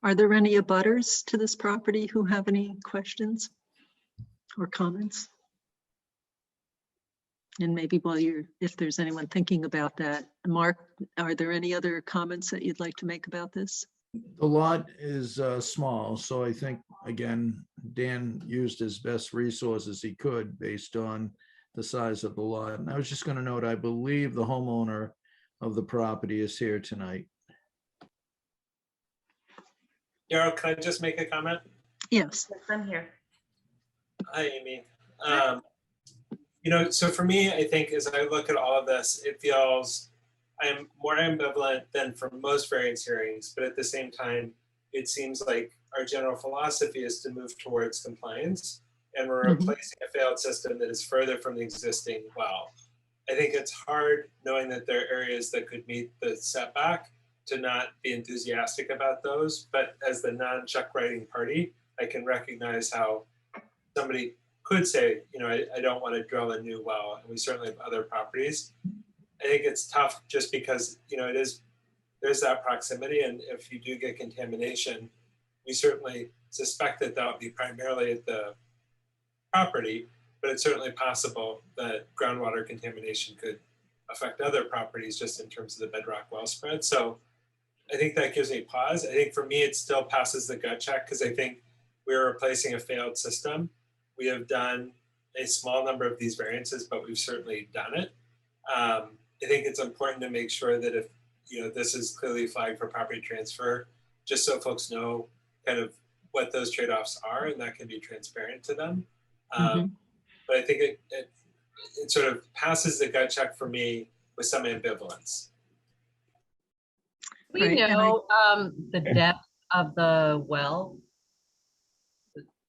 Are there any abutters to this property who have any questions or comments? And maybe while if there's anyone thinking about that, Mark, are there any other comments that you'd like to make about this? The lot is small, so I think, again, Dan used his best resources he could based on the size of the lot. And I was just going to note, I believe the homeowner of the property is here tonight. Yarrow, can I just make a comment? Yes. I'm here. Hi, Amy. So for me, I think as I look at all of this, it feels I am more ambivalent than for most variance hearings, but at the same time, it seems like our general philosophy is to move towards compliance, and we're Mhm. replacing a failed system that is further from the existing well. I think it's hard knowing that there are areas that could meet the setback to not be enthusiastic about those. But as the non-check writing party, I can recognize how somebody could say, you know, I don't want to drill a new well, and we certainly have other properties. I think it's tough just because, you know, there's that proximity, and if you do get contamination, we certainly suspect that that would be primarily at the property, but it's certainly possible that groundwater contamination could affect other properties just in terms of the bedrock well spread. So I think that gives me pause. I think for me, it still passes the gut check because I think we're replacing a failed system. We have done a small number of these variances, but we've certainly done it. I think it's important to make sure that if, you know, this is clearly flagged for property transfer, just so folks know kind of what those trade-offs are, and that can be transparent to them. But I think it sort of passes the gut check for me with some ambivalence. We Right, and know the depth of the well,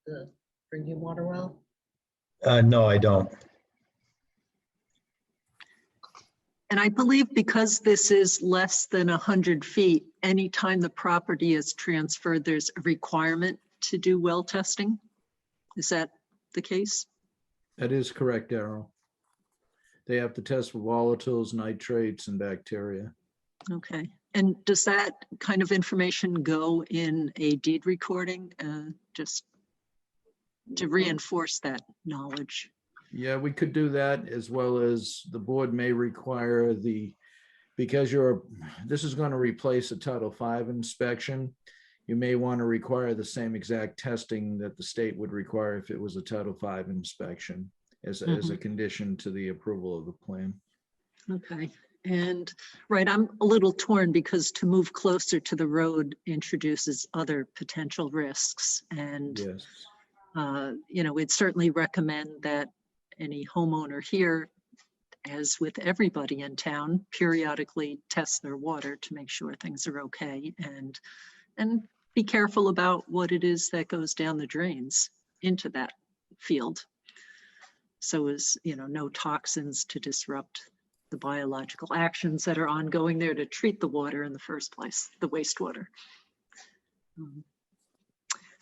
the drinking water well. No, I don't. And I believe because this is less than 100 feet, anytime the property is transferred, there's a requirement to do well testing. Is that the case? That is correct, Darrell. They have to test for volatiles, nitrates, and bacteria. Okay. And does that kind of information go in a deed recording, just to reinforce that knowledge? Yeah, we could do that, as well as the board may require because this is going to replace a Title V inspection. You may want to require the same exact testing that the state would require if it was a Title V inspection as a condition to the approval of the plan. Okay. And right, I'm a little torn because to move closer to the road introduces other potential risks. And, Yes. you know, we'd certainly recommend that any homeowner here, as with everybody in town, periodically test their water to make sure things are okay, and be careful about what it is that goes down the drains into that field. So as, you know, no toxins to disrupt the biological actions that are ongoing there to treat the water in the first place, the wastewater.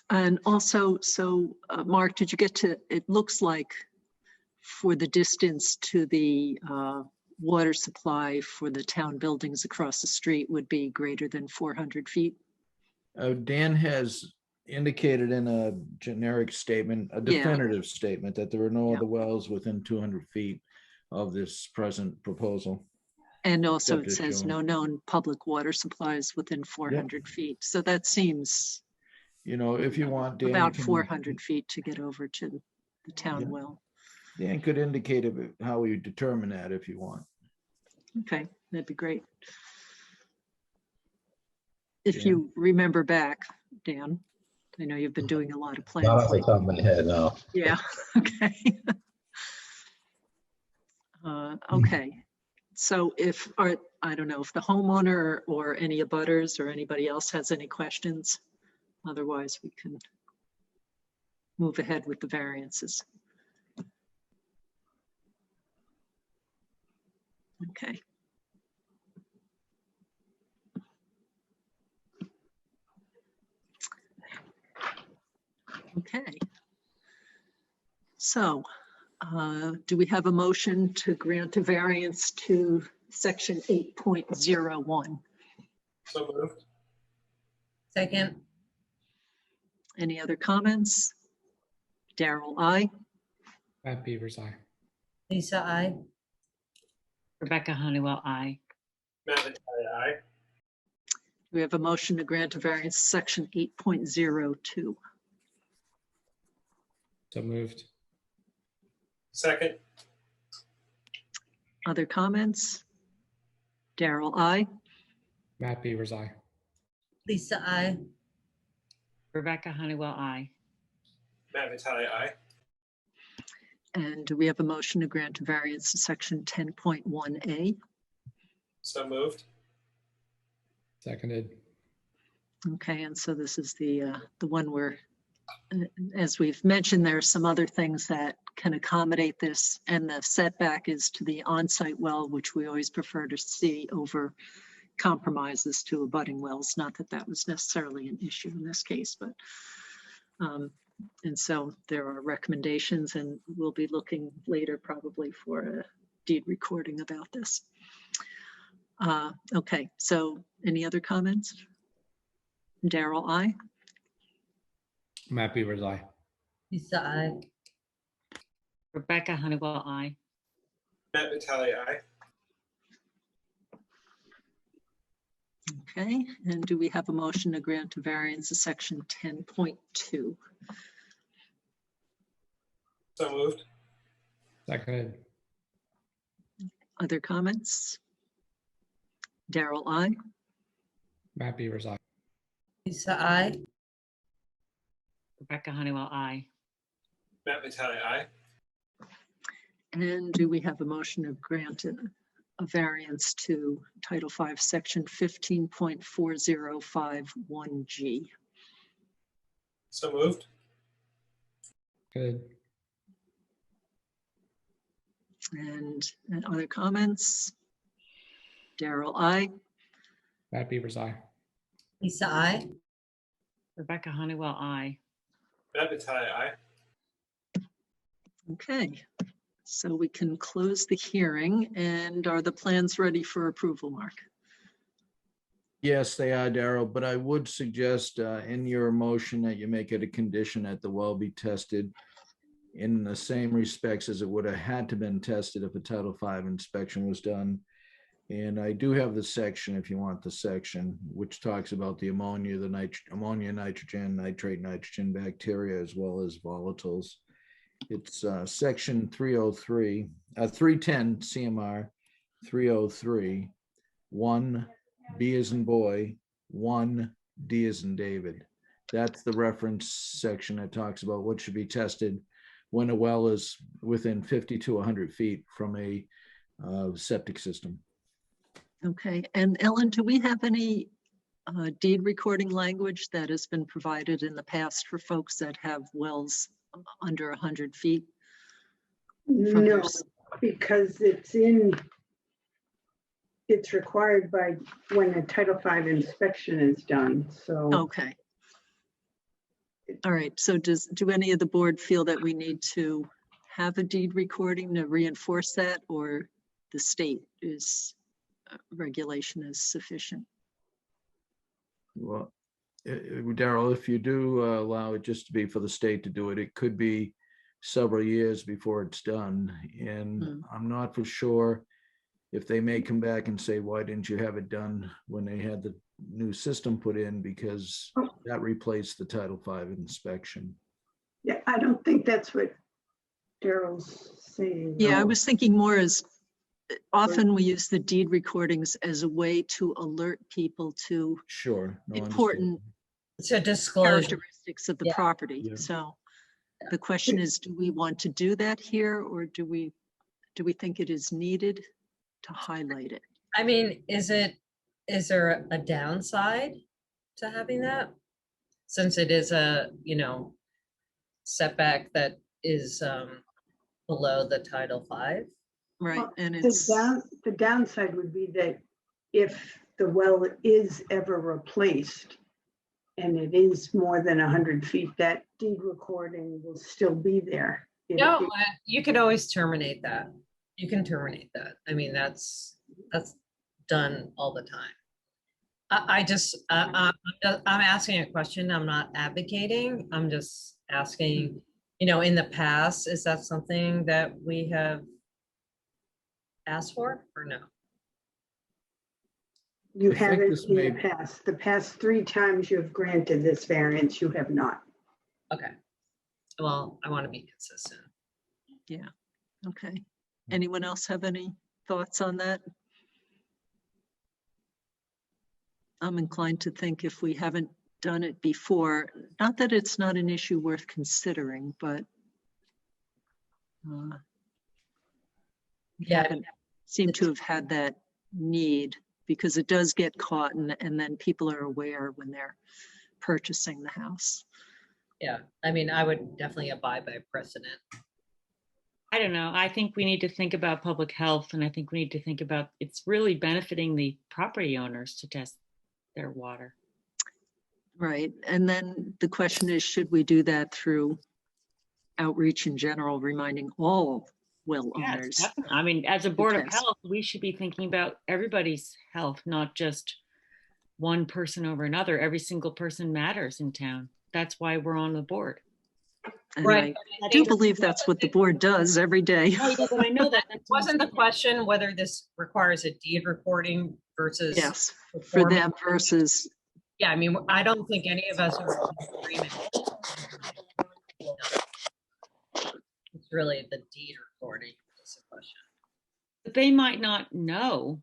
And also, so Mark, did you get to, it looks like for the distance to the water supply for the town buildings across the street would be greater than 400 feet? Dan has indicated in a generic statement, a definitive statement, that there are no other wells within 200 feet of this present proposal. And also it Except as says shown. no known public water supplies within 400 feet. So that seems, You know, if you want, Dan, about 400 feet to get over to the town Yeah. well. Dan could indicate how you determine that if you want. Okay, that'd be great. If Dan? you remember back, Dan, I know you've been doing a lot of plans. Not off the lately. top of my head, no. Yeah, okay. Okay, so if, I don't know, if the homeowner or any abutters or anybody else has any questions, otherwise we can move ahead with the variances. Okay. Okay. So, do we have a motion to grant a variance to section 8.01? So moved. Second. Any other comments? Daryl, aye. Matt Beavers, aye. Lisa, I. Rebecca Honeywell, aye. Matt Vitale, aye. We have a motion to grant a variance section 8.02. So moved. Second. Other comments? Daryl, aye. Matt Beavers, aye. Lisa, I. Rebecca Honeywell, aye. Matt Vitale, aye. And do we have a motion to grant a variance to section 10.1A? So moved. Seconded. Okay, and so this is the one where, as we've mentioned, there are some other things that can accommodate this, and the setback is to the on-site well, which we always prefer to see over compromises to abutting wells. Not that that was necessarily an issue in this case, but and so there are recommendations, and we'll be looking later probably for a deed recording about this. Okay, so any other comments? Daryl, aye. Matt Beavers, aye. Lisa, I. Rebecca Honeywell, aye. Matt Vitale, aye. Okay, and do we have a motion to grant a variance to section 10.2? So moved. Seconded. Other comments? Daryl, aye. Matt Beavers, aye. Lisa, I. Rebecca Honeywell, aye. Matt Vitale, aye. And do we have a motion to grant a variance to Title V, Section 15.4051G? So moved. Good. And other comments? Daryl, aye. Matt Beavers, aye. Lisa, I. Rebecca Honeywell, aye. Matt Vitale, aye. Okay, so we can close the hearing, and are the plans ready for approval, Mark? Yes, they are, Daryl, but I would suggest in your motion that you make it a condition that the well be tested in the same respects as it would have had to been tested if a Title V inspection was done. And I do have the section, if you want the section, which talks about the ammonia, the ammonia, nitrogen, nitrate, nitrogen, bacteria, as well as volatiles. It's section 303, 310 CMR 303, 1 B as in boy, 1 D as in David. That's the reference section that talks about what should be tested when a well is within 50 to 100 feet from a septic system. Okay, and Ellen, do we have any deed recording language that has been provided in the past for folks that have wells under 100 feet? No, because it's required by when a Title V inspection is done, so. Okay. All right, so do any of the board feel that we need to have a deed recording to reinforce that, or the state regulation is sufficient? Well, Daryl, if you do allow it just to be for the state to do it, it could be several years before it's done. And I'm not for sure if they may come back and say, why didn't you have it done when they had the new system put in? Because that replaced the Title V inspection. Yeah, I don't think that's what Daryl's saying. Yeah, I no. was thinking more as often we use the deed recordings as a way to alert people to Sure. No, important So disclosure. characteristics of the Yeah. property. Yeah. So the question is, do we want to do that here, or do we think it is needed to highlight it? I mean, is there a downside to having that? Since it is a, setback that is below the Title V? Right, Well, and it's, the downside would be that if the well is ever replaced and it is more than 100 feet, that deed recording will still be there. No, you could always terminate that. You can terminate that. I mean, that's done all the time. I'm asking a question. I'm not advocating. I'm just asking, in the past, is that something that we have asked for or no? You I think haven't this in may- the past. The past 3 times you've granted this variance, you have not. Okay. Well, I want to be consistent. yeah, okay. Anyone else have any thoughts on that? I'm inclined to think if we haven't done it before, not that it's not an issue worth considering, but we Yeah. haven't seemed to have had that need, because it does get caught and then people are aware when they're purchasing the house. Yeah, I mean, I would definitely abide by precedent. I don't know. I think we need to think about public health, and I think we need to think about it's really benefiting the property owners to test their water. Right. And then the question is, should we do that through outreach in general, reminding all well Yes, owners? definitely. I mean, as a board of test. health, we should be thinking about everybody's health, not just one person over another. Every single person matters in town. That's why we're on the board. And Right. I do believe that's what the board does every day. Oh, yeah, but I know that. Wasn't the question whether this requires a deed recording versus? Yes, for performing? them versus, Yeah, I mean, I don't think any of us are in agreement. It's really the deed recording is the question. But they might not know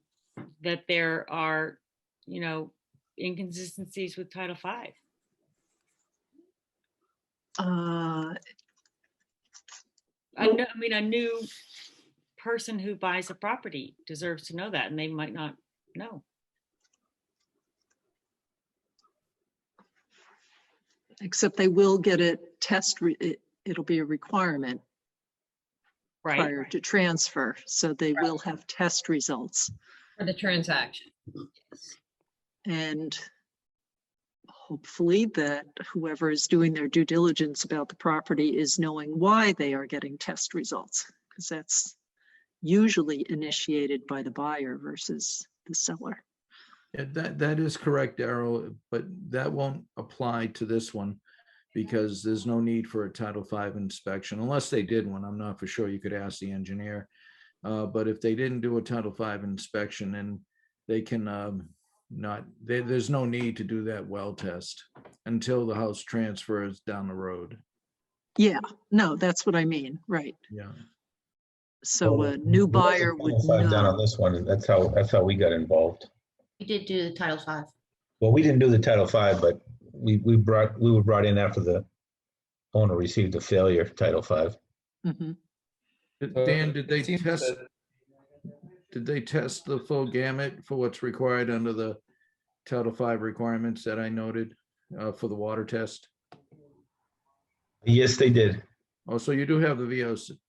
that there are, you know, inconsistencies with Title V. I mean, a new person who buys a property deserves to know that, and they might not know. except they will get a test, it'll be a requirement Right. prior to transfer. So they will have test results. For the transaction. And hopefully that whoever is doing their due diligence about the property is knowing why they are getting test results, because that's usually initiated by the buyer versus the seller. Yeah, that is correct, Darryl, but that won't apply to this one because there's no need for a Title V inspection unless they did one. I'm not for sure. You could ask the engineer. But if they didn't do a Title V inspection, then they can there's no need to do that well test until the house transfers down the road. Yeah, no, that's what I mean, right. Yeah. So a new buyer would Done on know. this one, that's how we got involved. We did do the Title V. Well, we didn't do the Title V, but we were brought in after the owner received a failure Title V. Mhm. Dan, did they It seems test? that- Did they test the full gamut for what's required under the Title V requirements that I noted for the water test? Yes, they did. Oh, so you do have the VOC.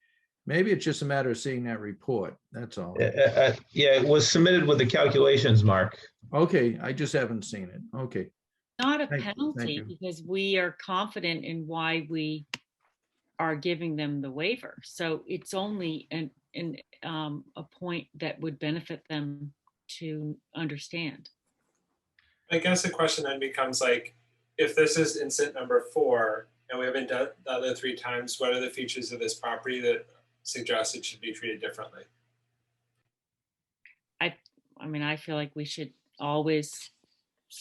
Maybe it's just a matter of seeing that report. That's all. Yeah, it was submitted with the calculations, Mark. Okay, I just haven't seen it. Okay. Not a Thank penalty you. because we are confident in why we are giving them the waiver. So it's only a point that would benefit them to understand. I guess the question then becomes like, if this is incident number 4 and we haven't done the other 3 times, what are the features of this property that suggest it should be treated differently? I mean, I feel like we should always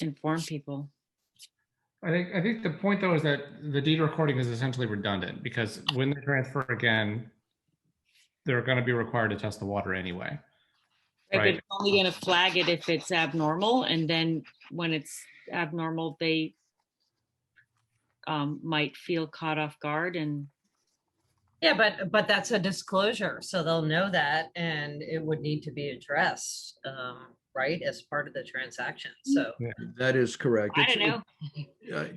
inform people. I think the point though is that the deed recording is essentially redundant because when they transfer again, they're going to be required to test the water anyway. But Right. it's only going to flag it if it's abnormal, and then when it's abnormal, they might feel caught off guard. And Yeah, but that's a disclosure, so they'll know that, and it would need to be addressed, right, as part of the transaction. So That is correct. I don't know.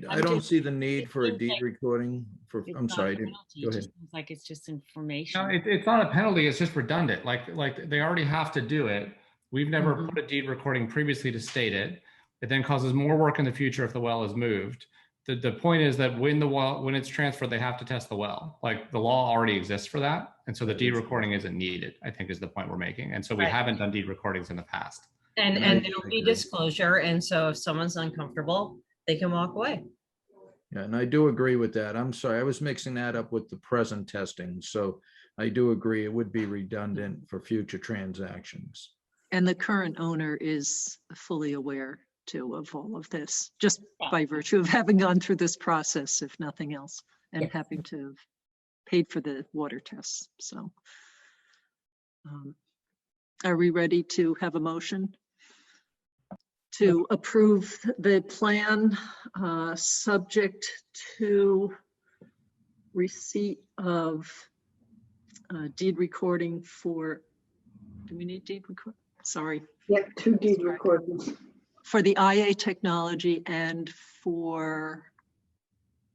I don't see the need for a deed recording for, It's I'm not a sorry. penalty, Go it ahead. just seems like it's just information. No, it's not a penalty. It's just redundant. Like they already have to do it. We've never put a deed recording previously to state it. It then causes more work in the future if the well is moved. The point is that when it's transferred, they have to test the well. Like the law already exists for that. And so the deed recording isn't needed, I think is the point we're making. And so we Right. haven't done deed recordings in the past. And I there'll be agree. disclosure, and so if someone's uncomfortable, they can walk away. Yeah, and I do agree with that. I'm sorry, I was mixing that up with the present testing. So I do agree it would be redundant for future transactions. And the current owner is fully aware too of all of this, just by virtue of having gone through this process, if nothing else, and Yeah. having to have paid for the water tests. So are we ready to have a motion to approve the plan subject to receipt of deed recording for, do we need deed record? sorry, Yep, 2 deed recordings. for the IA technology and for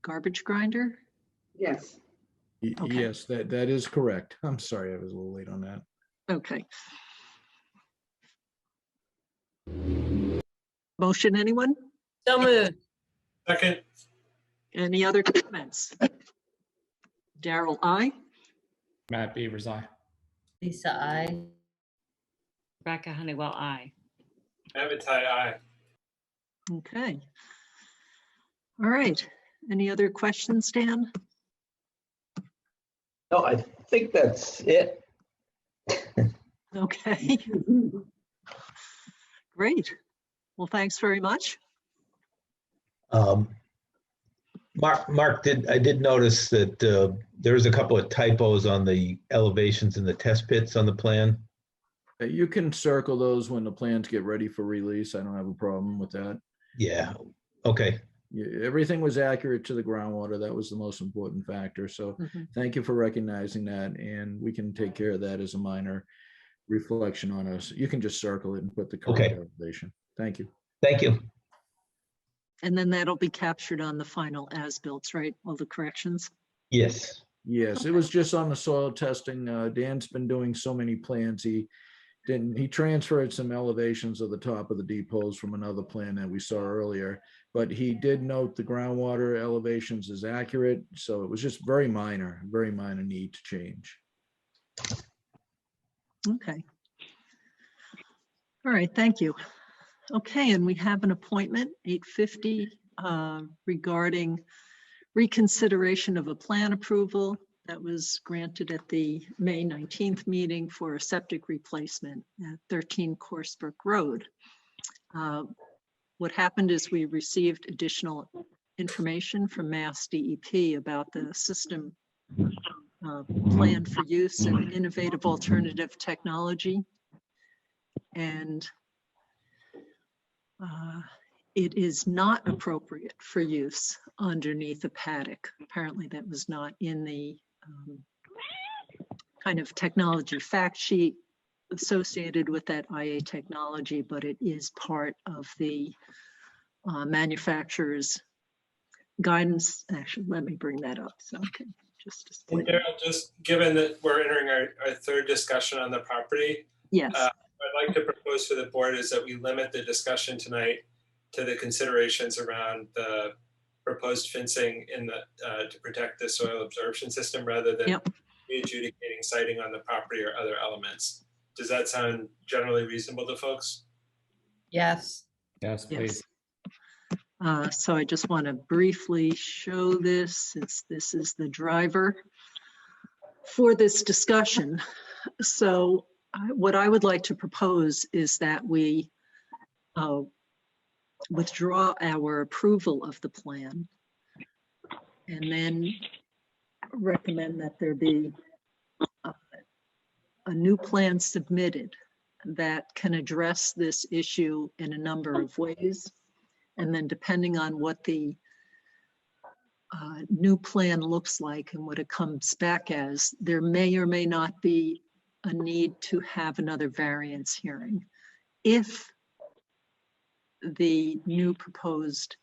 garbage grinder? Yes. Okay. Yes, that is correct. I'm sorry, I was a little late on that. Okay. Motion, anyone? So moved. Second, Any other comments? Daryl, I. Matt Beavers, aye. Lisa, I. Rebecca Honeywell, I. Avatai, aye. Okay. All right. Any other questions, Dan? No, I think that's it. Okay. Great. Well, thanks very much. Mark, I did notice that there was a couple of typos on the elevations in the test pits on the plan. You can circle those when the plans get ready for release. I don't have a problem with that. Yeah, okay. Yeah, everything was accurate to the groundwater. That was the most important factor. So thank you for recognizing that. And we can take care of that as a minor reflection on us. You can just circle it and put the correct elevation. Thank you. Thank you. And then that'll be captured on the final as-built, right? All the corrections? Yes. Yes, it was just on the soil testing. Dan's been doing so many plans. He transferred some elevations of the top of the depots from another plan that we saw earlier, but he did note the groundwater elevations is accurate. So it was just very minor need to change. Okay. All right, thank you. Okay, and we have an appointment, 8:50, regarding reconsideration of a plan approval that was granted at the May 19th meeting for a septic replacement at 13 Corsebrook Road. What happened is we received additional information from Mass DEP about the system plan for use and innovative alternative technology. And it is not appropriate for use underneath a paddock. Apparently that was not in the kind of technology fact sheet associated with that IA technology, but it is part of the manufacturer's guidance. Actually, let me bring that up. So, okay, just a And second. Daryl, just given that we're entering our third discussion on the property, Yes. I'd like to propose for the board is that we limit the discussion tonight to the considerations around the proposed fencing in the to protect the soil absorption system rather than adjudicating siting on the property or other elements. Does that sound generally reasonable to folks? Yes. Yes, please. So I just want to briefly show this since this is the driver for this discussion. So what I would like to propose is that we withdraw our approval of the plan and then recommend that there be a new plan submitted that can address this issue in a number of ways. And then depending on what the new plan looks like and what it comes back as, there may or may not be a need to have another variance hearing. If the new proposed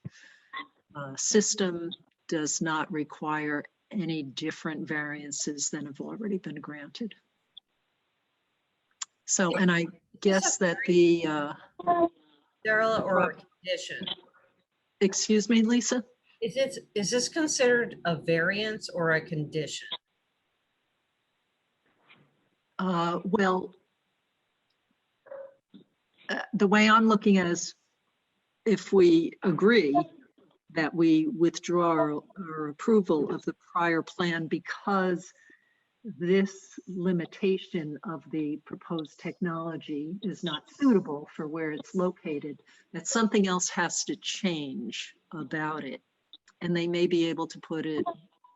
system does not require any different variances than have already been granted. So, and I guess that the Daryl, or a condition? Excuse me, Lisa? Is this considered a variance or a condition? Well, the way I'm looking at it is if we agree that we withdraw our approval of the prior plan because this limitation of the proposed technology is not suitable for where it's located, that something else has to change about it. And they may be able to put it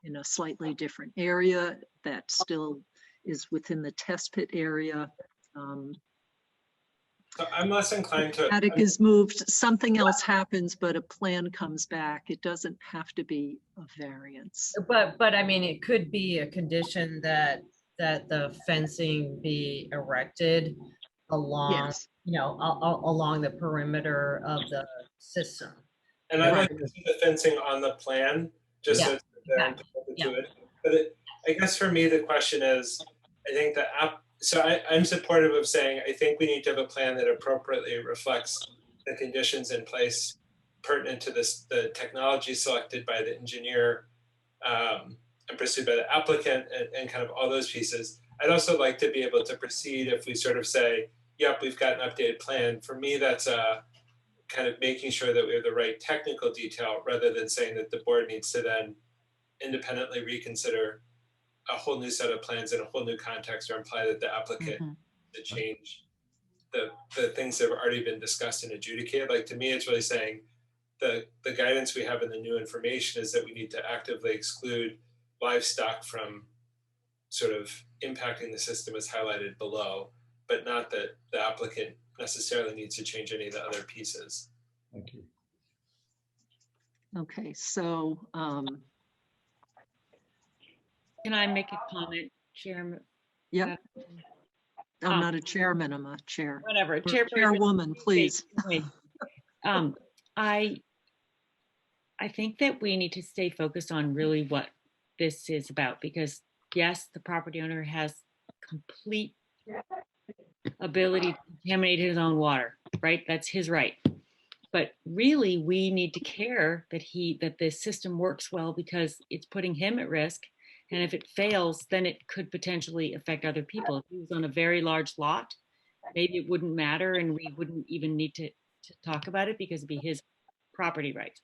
in a slightly different area that still is within the test pit area. So I'm less inclined to. Attic is moved, something else happens, but a plan comes back. It doesn't have to be a variance. But I mean, it could be a condition that the fencing be erected along, Yes. you know, along the perimeter of the system. And I'd like to see the fencing on the plan, just so it's there and to it. But I guess for me, the question is, I think I'm supportive of saying, I think we need to have a plan that appropriately reflects the conditions in place pertinent to the technology selected by the engineer and pursued by the applicant and kind of all those pieces. I'd also like to be able to proceed if we sort of say, yep, we've got an updated plan. For me, that's kind of making sure that we have the right technical detail rather than saying that the board needs to then independently reconsider a whole new set of plans in a whole new context or imply that the applicant to change the things that have already been discussed and adjudicated. Like, to me, it's really saying the guidance we have in the new information is that we need to actively exclude livestock from sort of impacting the system as highlighted below, but not that the applicant necessarily needs to change any of the other pieces. Thank you. Okay, so Can I make a comment, Chairman? yeah, I'm not a chairman, I'm a chair. Whatever, Or Chairperson. Chairwoman, please. I think that we need to stay focused on really what this is about, because yes, the property owner has complete ability to contaminate his own water, right? That's his right. But really, we need to care that this system works well, because it's putting him at risk. And if it fails, then it could potentially affect other people. If he was on a very large lot, maybe it wouldn't matter and we wouldn't even need to talk about it because it'd be his property right.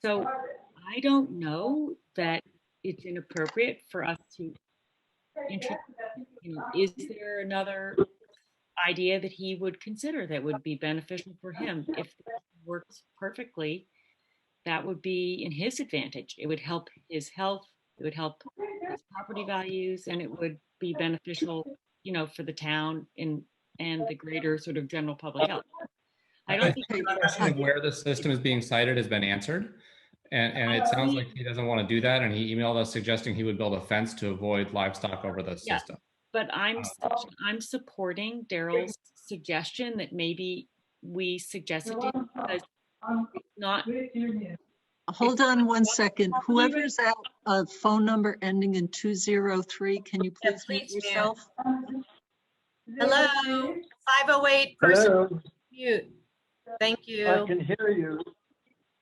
So I don't know that it's inappropriate for us to introduce, is there another idea that he would consider that would be beneficial for him? If it works perfectly, that would be in his advantage. It would help his health, it would help his property values, and it would be beneficial, for the town and the greater sort of general public health. I don't think the question of where the system is being cited has been answered. And it sounds like he doesn't want to do that. And he emailed us suggesting he would build a fence to avoid livestock over the system. But I'm supporting Daryl's suggestion that maybe we suggested it, because it's not. Hold on one second. Whoever's at a phone number ending in 203, can you please mute yourself? Hello, 508 person mute. Thank you. I can hear you.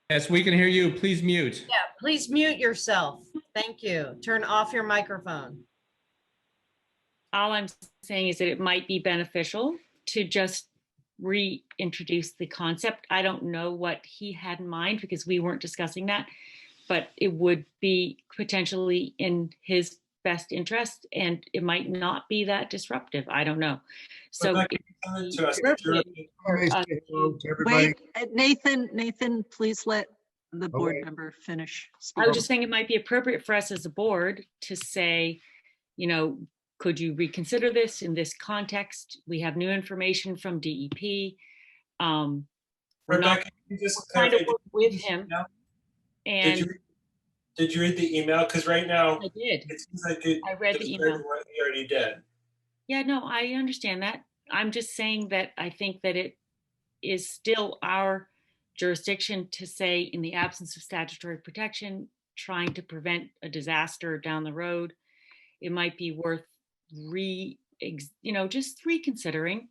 Yes, we can hear you. Please mute. Yeah, please mute yourself. Thank you. Turn off your microphone. All I'm saying is that it might be beneficial to just reintroduce the concept. I don't know what he had in mind because we weren't discussing that, but it would be potentially in his best interest, and it might not be that disruptive. I don't know. So wait, Nathan, please let the board member finish speaking. I was just saying it might be appropriate for us as a board to say, could you reconsider this in this context? We have new information from DEP. We're Rebecca, not trying to work with him. And did you read the email? Because right now I did. It seems like I read the email. What you already did. Yeah, no, I understand that. I'm just saying that I think that it is still our jurisdiction to say, in the absence of statutory protection, trying to prevent a disaster down the road, it might be worth just reconsidering.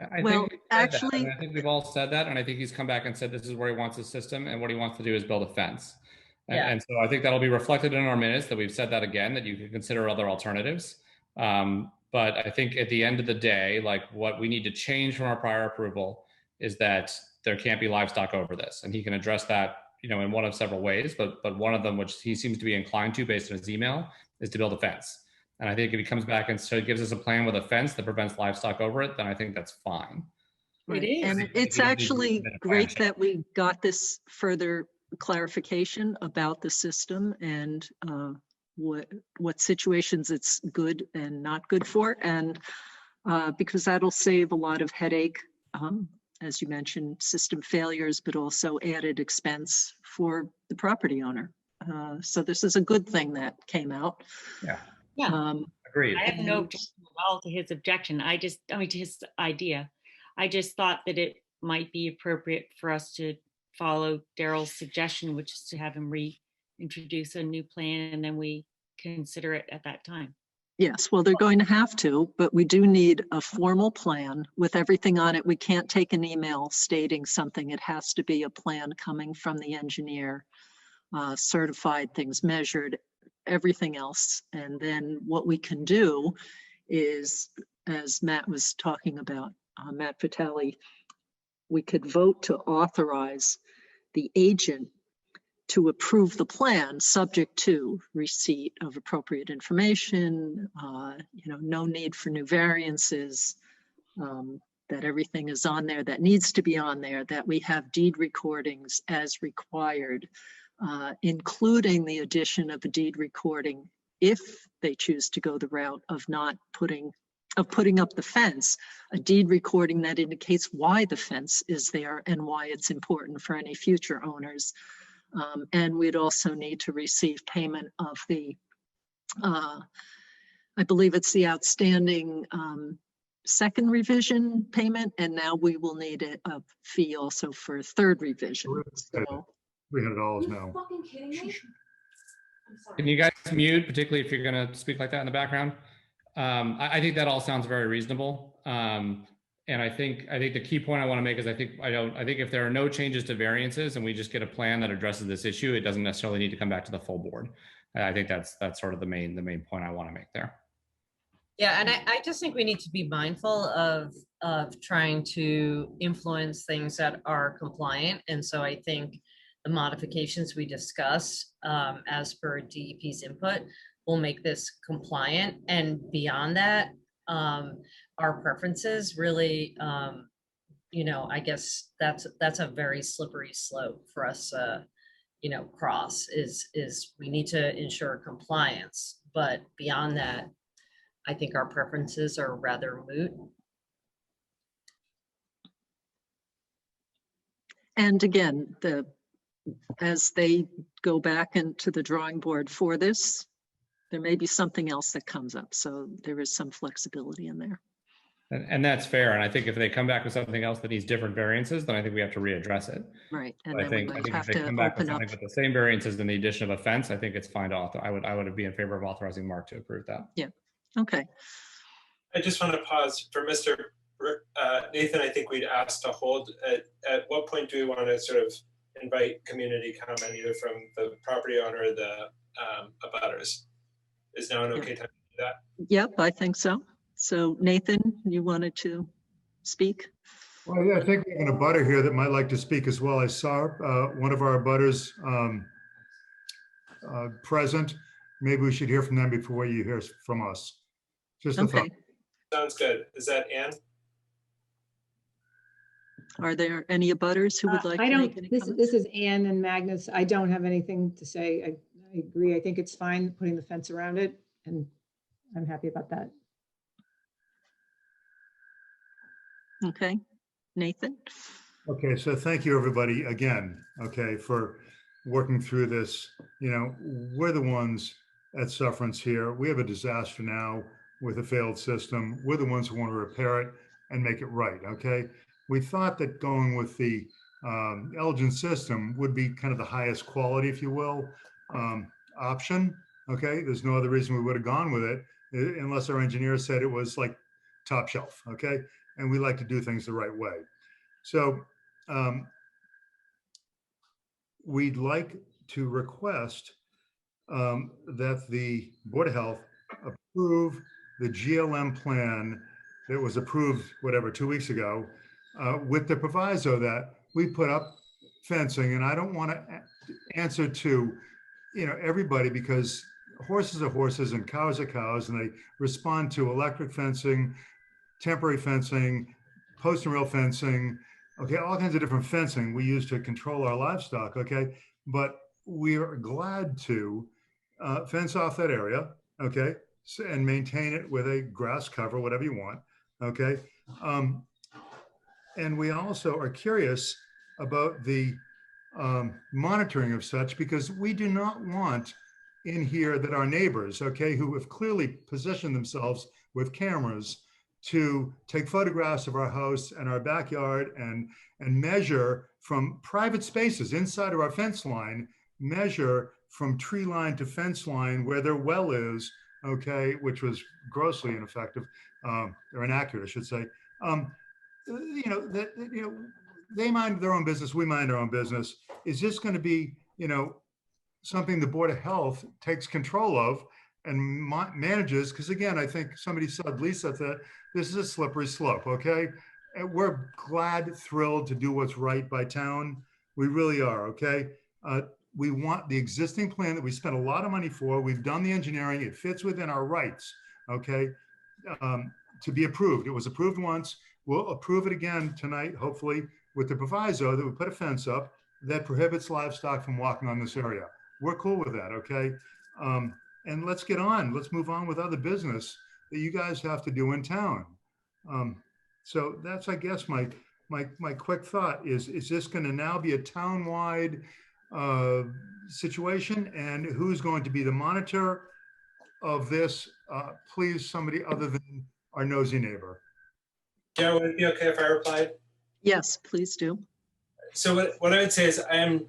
I think we've all said that, and I think he's come back and said this is where he wants his system, and what he wants to do is build a fence. And so I think that'll be reflected in our minutes that we've said that again, that you can consider other alternatives. But I think at the end of the day, like, what we need to change from our prior approval is that there can't be livestock over this, and he can address that, in one of several ways. But one of them, which he seems to be inclined to based on his email, is to build a fence. And I think if he comes back and so gives us a plan with a fence that prevents livestock over it, then I think that's fine. Right. It is. And it's actually great that we got this further clarification about the system and what situations it's good and not good for. And because that'll save a lot of headache, as you mentioned, system failures, but also added expense for the property owner. So this is a good thing that came out. Yeah. Yeah. Agreed. I have no objection at all to his objection. I mean, to his idea. I just thought that it might be appropriate for us to follow Daryl's suggestion, which is to have him reintroduce a new plan and then we consider it at that time. Yes, well, they're going to have to, but we do need a formal plan with everything on it. We can't take an email stating something. It has to be a plan coming from the engineer, certified, things measured, everything else. And then what we can do is, as Matt was talking about, Matt Vitale, we could vote to authorize the agent to approve the plan subject to receipt of appropriate information, no need for new variances, that everything is on there that needs to be on there, that we have deed recordings as required, including the addition of a deed recording if they choose to go the route of not putting up the fence, a deed recording that indicates why the fence is there and why it's important for any future owners. And we'd also need to receive payment of the, I believe it's the outstanding second revision payment, and now we will need a fee also for third revision. So $300 now. Fucking kidding me? Can you guys mute, particularly if you're going to speak like that in the background? I think that all sounds very reasonable. And I think the key point I want to make is I think if there are no changes to variances and we just get a plan that addresses this issue, it doesn't necessarily need to come back to the full board. I think that's sort of the main point I want to make there. Yeah, and I just think we need to be mindful of trying to influence things that are compliant. And so I think the modifications we discuss as per DEP's input will make this compliant. And beyond that, our preferences really, I guess that's a very slippery slope for us, cross is we need to ensure compliance. But beyond that, I think our preferences are rather moot. And again, as they go back into the drawing board for this, there may be something else that comes up. So there is some flexibility in there. And that's fair. And I think if they come back with something else that needs different variances, then I think we have to readdress it. Right. And I then think we might if have they to come back with open up. something with the same variances than the addition of a fence, I think it's fine to author. I would be in favor of authorizing Mark to approve that. Yeah. Okay. I just want to pause for Mr. Nathan. I think we'd asked to hold. At what point do we want to sort of invite community comment either from the property owner or the abutters? Is now an okay time to do that? Yep, I think so. So Nathan, you wanted to speak? Well, yeah, I think we have an abutter here that might like to speak as well. I saw one of our abutters present. Maybe we should hear from them before you hear from us. Just a thought. Okay. Sounds good. Is that Ann? Are there any abutters who would like I to don't, make any this comments? is Ann and Magnus. I don't have anything to say. I agree. I think it's fine putting the fence around it, and I'm happy about that. Okay, Nathan? Okay, so thank you, everybody, again, okay, for working through this. We're the ones at sufferance here. We have a disaster now with a failed system. We're the ones who want to repair it and make it right, okay? We thought that going with the Elgin system would be kind of the highest quality, if you will, option, okay? There's no other reason we would have gone with it unless our engineer said it was like top shelf, okay? And we like to do things the right way. So we'd like to request that the Board of Health approve the GLM plan that was approved, 2 weeks ago, with the proviso that we put up fencing. And I don't want to answer to, everybody, because horses are horses and cows are cows, and they respond to electric fencing, temporary fencing, post and rail fencing, okay, all kinds of different fencing we use to control our livestock, okay? But we are glad to fence off that area, okay, and maintain it with a grass cover, whatever you want, okay? And we also are curious about the monitoring of such, because we do not want in here that are neighbors, okay, who have clearly positioned themselves with cameras to take photographs of our house and our backyard and measure from private spaces inside of our fence line, measure from tree line to fence line where their well is, okay, which was grossly ineffective, or inaccurate, I should say. They mind their own business, we mind our own business. Is this going to be, something the Board of Health takes control of and manages? Because again, I think somebody said, Lisa, that this is a slippery slope, okay? And we're glad, thrilled to do what's right by town. We really are, okay? We want the existing plan that we spent a lot of money for. We've done the engineering. It fits within our rights, okay, to be approved. It was approved once. We'll approve it again tonight, hopefully, with the proviso that we put a fence up that prohibits livestock from walking on this area. We're cool with that, okay? And let's get on. Let's move on with other business that you guys have to do in town. So that's, I guess, my quick thought is this going to now be a town-wide situation? And who's going to be the monitor of this? Please, somebody other than our nosy neighbor. Yeah, would it be okay if I replied? Yes, please do. So what I would say is I am,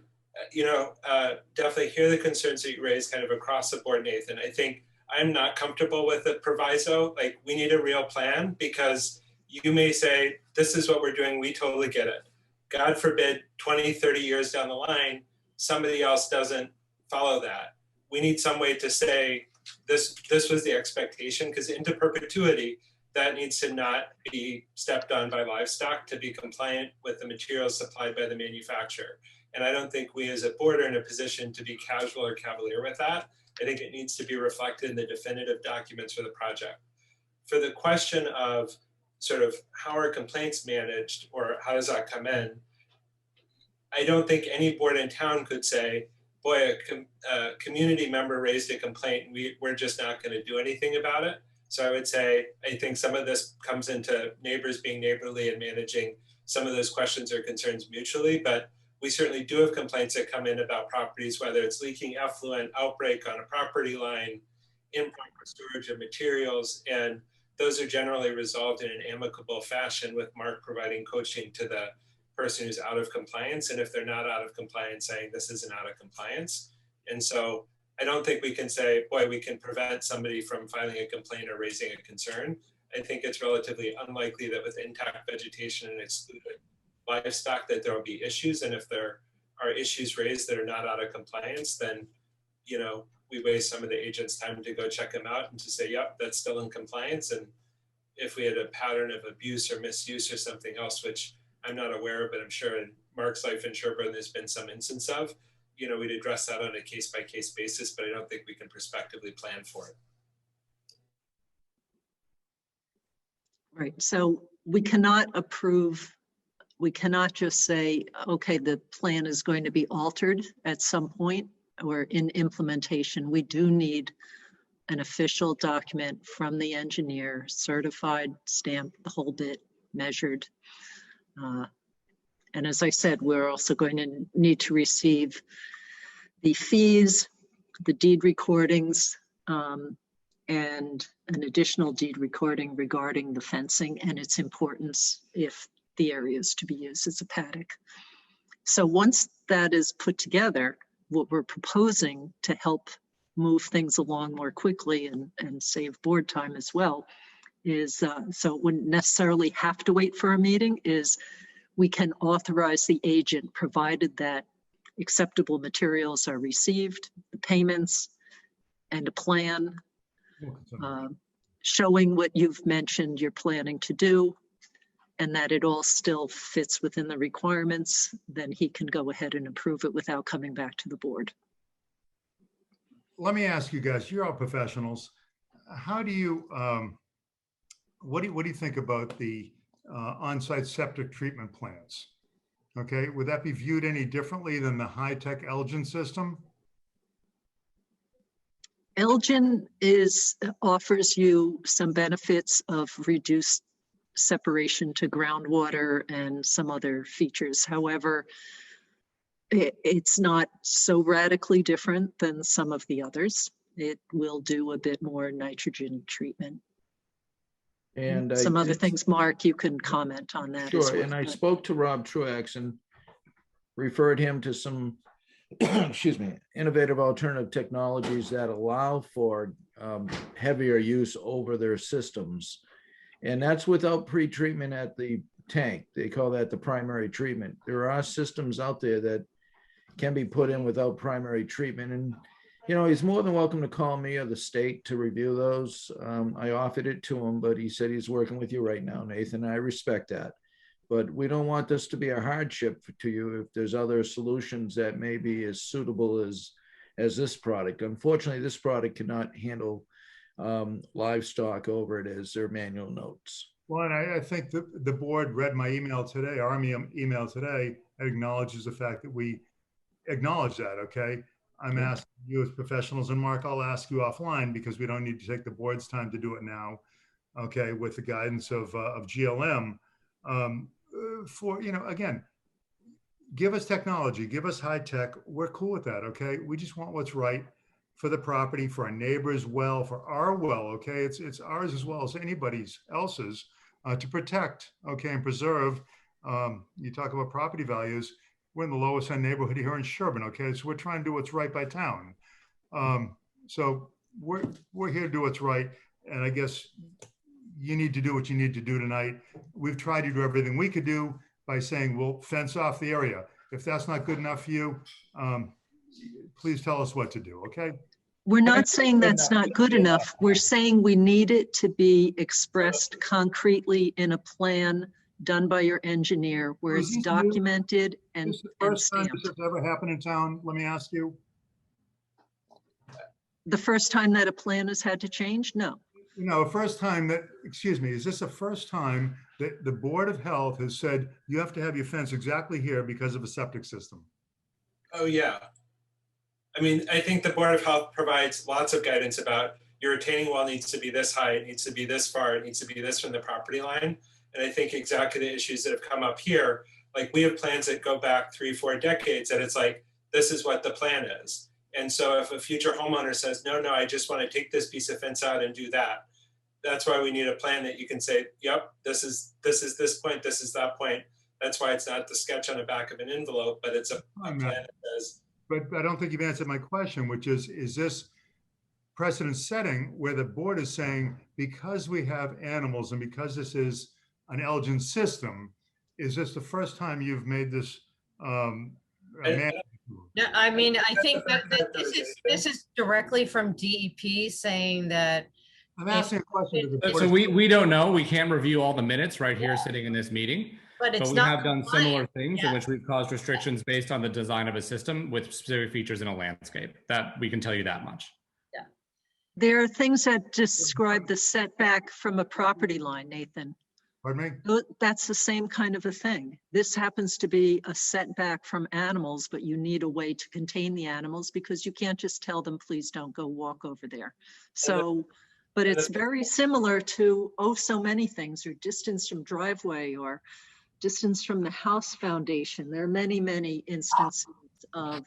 definitely hear the concerns that you raised kind of across the board, Nathan. I think I'm not comfortable with the proviso. Like, we need a real plan, because you may say, this is what we're doing. We totally get it. God forbid 20, 30 years down the line, somebody else doesn't follow that. We need some way to say this was the expectation, because into perpetuity, that needs to not be stepped on by livestock to be compliant with the materials supplied by the manufacturer. And I don't think we as a board are in a position to be casual or cavalier with that. I think it needs to be reflected in the definitive documents for the project. For the question of sort of how are complaints managed, or how does that come in, I don't think any board in town could say, boy, a community member raised a complaint and we're just not going to do anything about it. So I would say, I think some of this comes into neighbors being neighborly and managing some of those questions or concerns mutually, but we certainly do have complaints that come in about properties, whether it's leaking effluent, outbreak on a property line, improper storage of materials, and those are generally resolved in an amicable fashion, with Mark providing coaching to the person who's out of compliance. And if they're not out of compliance, saying this isn't out of compliance. And so I don't think we can say, boy, we can prevent somebody from filing a complaint or raising a concern. I think it's relatively unlikely that with intact vegetation and excluded livestock that there will be issues. And if there are issues raised that are not out of compliance, then, we waste some of the agent's time to go check them out and to say, yep, that's still in compliance. And if we had a pattern of abuse or misuse or something else, which I'm not aware of, but I'm sure in Mark's life in Sherborn, there's been some instance of, we'd address that on a case-by-case basis, but I don't think we can prospectively plan for it. Right, so we cannot approve, we cannot just say, okay, the plan is going to be altered at some point or in implementation. We do need an official document from the engineer, certified, stamped, the whole bit, measured. And as I said, we're also going to need to receive the fees, the deed recordings, and an additional deed recording regarding the fencing and its importance if the area is to be used as a paddock. So once that is put together, what we're proposing to help move things along more quickly and save board time as well is, so it wouldn't necessarily have to wait for a meeting, is we can authorize the agent, provided that acceptable materials are received, the payments, and a plan showing what you've mentioned you're planning to do, and that it all still fits within the requirements, then he can go ahead and approve it without coming back to the board. Let me ask you guys, you're all professionals. How do you, what do you think about the on-site septic treatment plants? Okay, would that be viewed any differently than the high-tech Elgin system? Elgin offers you some benefits of reduced separation to groundwater and some other features. However, It's not so radically different than some of the others. It will do a bit more nitrogen treatment. And Some I other did- things, Mark, you can comment on that as Sure, well. and I but- spoke to Rob Truax and referred him to some, excuse me, innovative alternative technologies that allow for heavier use over their systems. And that's without pre-treatment at the tank. They call that the primary treatment. There are systems out there that can be put in without primary treatment. And, you know, he's more than welcome to call me or the state to review those. I offered it to him, but he said he's working with you right now, Nathan. I respect that. But we don't want this to be a hardship to you if there's other solutions that may be as suitable as this product. Unfortunately, this product cannot handle livestock over it as their manual notes. Well, and I think the board read my email today, our email today, acknowledges the fact that we acknowledge that, okay? I'm asking you as professionals, and Mark, I'll ask you offline because we don't need to take the board's time to do it now, okay, with the guidance of GLM. For, you know, again, give us technology, give us high tech. We're cool with that, okay? We just want what's right for the property, for our neighbors' well, for our well, okay? It's ours as well as anybody else's to protect, okay, and preserve. You talk about property values. We're in the lowest end neighborhood here in Sherborn, okay? So we're trying to do what's right by town. So we're here to do what's right. And I guess you need to do what you need to do tonight. We've tried to do everything we could do by saying, we'll fence off the area. If that's not good enough for you, please tell us what to do, okay? We're not saying that's not good enough. We're saying we need it to be expressed concretely in a plan done by your engineer where Was it's this new? documented and This is the first time stamped. this has ever happened in town, let me ask you. The first time that a plan has had to change? No. You know, first time that, excuse me, is this the first time that the Board of Health has said you have to have your fence exactly here because of a septic system? Oh, yeah. I mean, I think the Board of Health provides lots of guidance about your retaining wall needs to be this high, it needs to be this far, it needs to be this from the property line. And I think exactly the issues that have come up here, like we have plans that go back 3-4 decades that it's like, this is what the plan is. And so if a future homeowner says, no, I just want to take this piece of fence out and do that, that's why we need a plan that you can say, yep, this is this point, this is that point. That's why it's not the sketch on the back of an envelope, but it's a plan that says. But I don't think you've answered my question, which is this precedent setting where the board is saying, because we have animals and because this is an Elgin system, is this the first time you've made this No, I mean, I think that this is directly from DEP saying that. I'm asking a question. to the board. So we don't know. We can't review all the minutes right here sitting in this meeting. But it's we not have done similar things in yeah. which we've caused restrictions based on the design of a system with specific features in a landscape. That we can tell you that much. Yeah. There are things that describe the setback from a property line, Nathan. Pardon me? That's the same kind of a thing. This happens to be a setback from animals, but you need a way to contain the animals because you can't just tell them, please don't go walk over there. So, but it's very similar to, so many things, or distance from driveway or distance from the house foundation. There are many, many instances of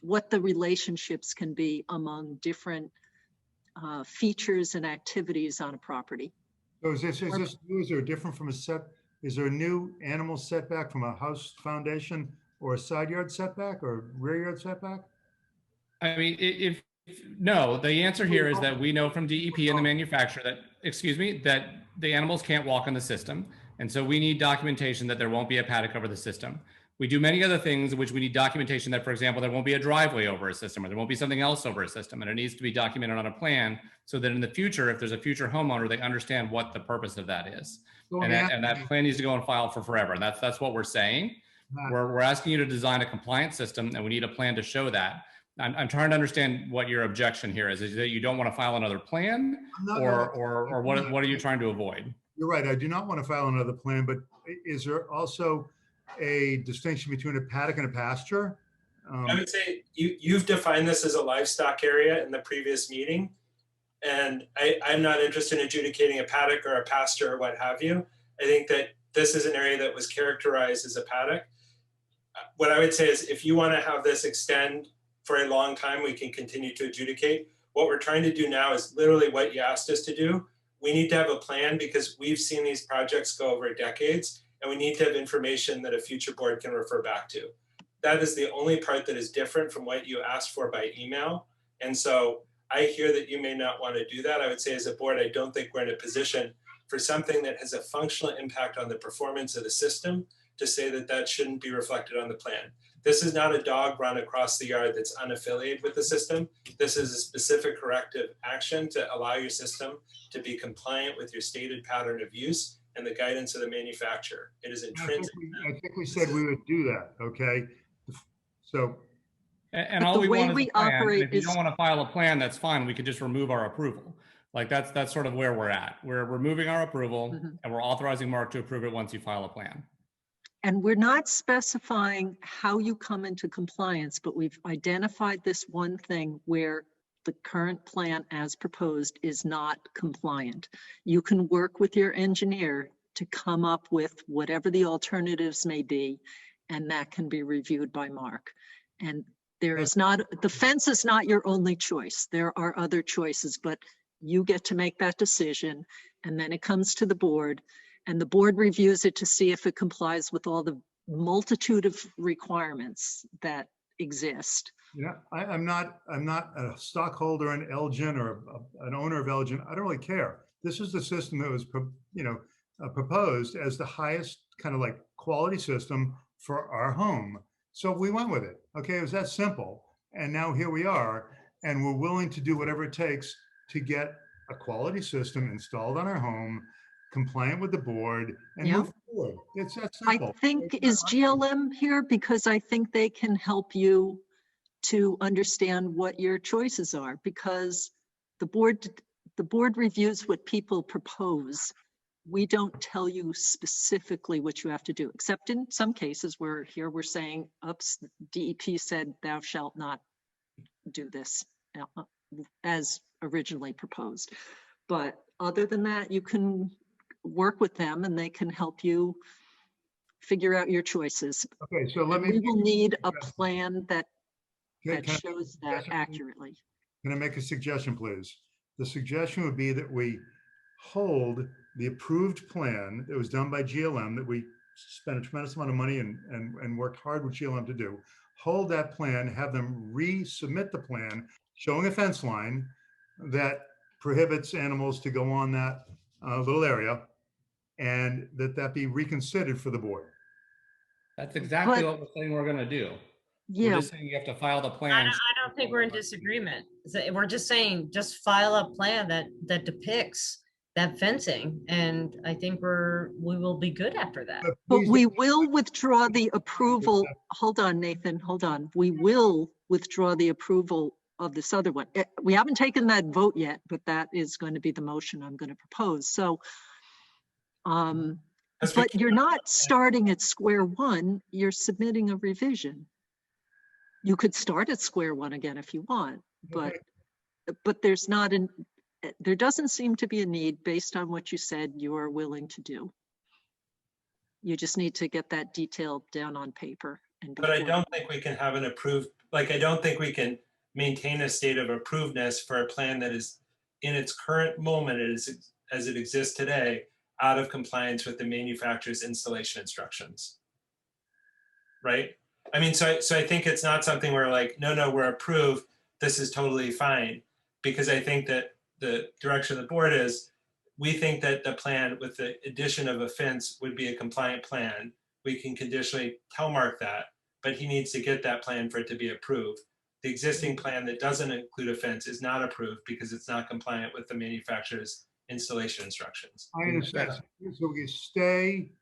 what the relationships can be among different features and activities on a property. So is there different from is there a new animal setback from a house foundation or a side yard setback or rear yard setback? I mean, no, the answer here is that we know from DEP and the manufacturer that, that the animals can't walk on the system. And so we need documentation that there won't be a paddock over the system. We do many other things in which we need documentation that, for example, there won't be a driveway over a system or there won't be something else over a system. And it needs to be documented on a plan so that in the future, if there's a future homeowner, they understand what the purpose of that is. And that plan needs to go on file for forever. And that's what we're saying. We're asking you to design a compliant system and we need a plan to show that. I'm trying to understand what your objection here is that you don't want to file another plan or what are you trying to avoid? You're right. I do not want to file another plan, but is there also a distinction between a paddock and a pasture? I would say you've defined this as a livestock area in the previous meeting. And I'm not interested in adjudicating a paddock or a pasture or what have you. I think that this is an area that was characterized as a paddock. what I would say is if you want to have this extend for a long time, we can continue to adjudicate. What we're trying to do now is literally what you asked us to do. We need to have a plan because we've seen these projects go over decades, and we need to have information that a future board can refer back to. That is the only part that is different from what you asked for by email. And so I hear that you may not want to do that. I would say as a board, I don't think we're in a position for something that has a functional impact on the performance of the system to say that that shouldn't be reflected on the plan. This is not a dog run across the yard that's unaffiliated with the system. This is a specific corrective action to allow your system to be compliant with your stated pattern of use and the guidance of the manufacturer. It is intrinsic. I think we said we would do that, okay? So. And But all the we way want is we a plan. And operate if you is- don't want to file a plan, that's fine. We could just remove our approval. Like that's sort of where we're at. We're removing our approval and we're authorizing Mark to approve it once you file a plan. And we're not specifying how you come into compliance, but we've identified this one thing where the current plan as proposed is not compliant. You can work with your engineer to come up with whatever the alternatives may be, and that can be reviewed by Mark. And there is not, the fence is not your only choice. There are other choices, but you get to make that decision, and then it comes to the board, and the board reviews it to see if it complies with all the multitude of requirements that exist. Yeah, I'm not a stockholder in Elgin or an owner of Elgin. I don't really care. This is the system that was, proposed as the highest kind of like quality system for our home. So we went with it. Okay, it was that simple. And now here we are, and we're willing to do whatever it takes to get a quality system installed on our home, compliant with the board, and move forward. It's that simple. I think, is GLM here? Because I think they can help you to understand what your choices are, because the board reviews what people propose. We don't tell you specifically what you have to do, except in some cases where here we're saying, oops, DEP said thou shalt not do this as originally proposed. But other than that, you can work with them and they can help you figure out your choices. Okay, so we will need a plan that Can I shows that accurately. Can I make a suggestion, please? The suggestion would be that we hold the approved plan that was done by GLM, that we spent a tremendous amount of money and worked hard with GLM to do. Hold that plan, have them resubmit the plan showing a fence line that prohibits animals to go on that little area, and that be reconsidered for the board. That's exactly what we're saying we're going to do. Yeah. We're just saying you have to file the plan. I don't think we're in disagreement. We're just saying, just file a plan that depicts that fencing. And I think we will be good after that. But we will withdraw the approval. Hold on, Nathan, hold on. We will withdraw the approval of this other one. We haven't taken that vote yet, but that is going to be the motion I'm going to propose. So, but you're not starting at square one, you're submitting a revision. You could start at square one again if you want, but there doesn't seem to be a need based on what you said you are willing to do. You just need to get that detail down on paper. But I don't think we can have an approved, I don't think we can maintain a state of approvedness for a plan that is in its current moment as it exists today, out of compliance with the manufacturer's installation instructions. Right? I mean, so I think it's not something where no, we're approved, this is totally fine. Because I think that the direction of the board is, we think that the plan with the addition of a fence would be a compliant plan. We can conditionally tell Mark that, but he needs to get that plan for it to be approved. The existing plan that doesn't include a fence is not approved because it's not compliant with the manufacturer's installation instructions. I understand. So we stay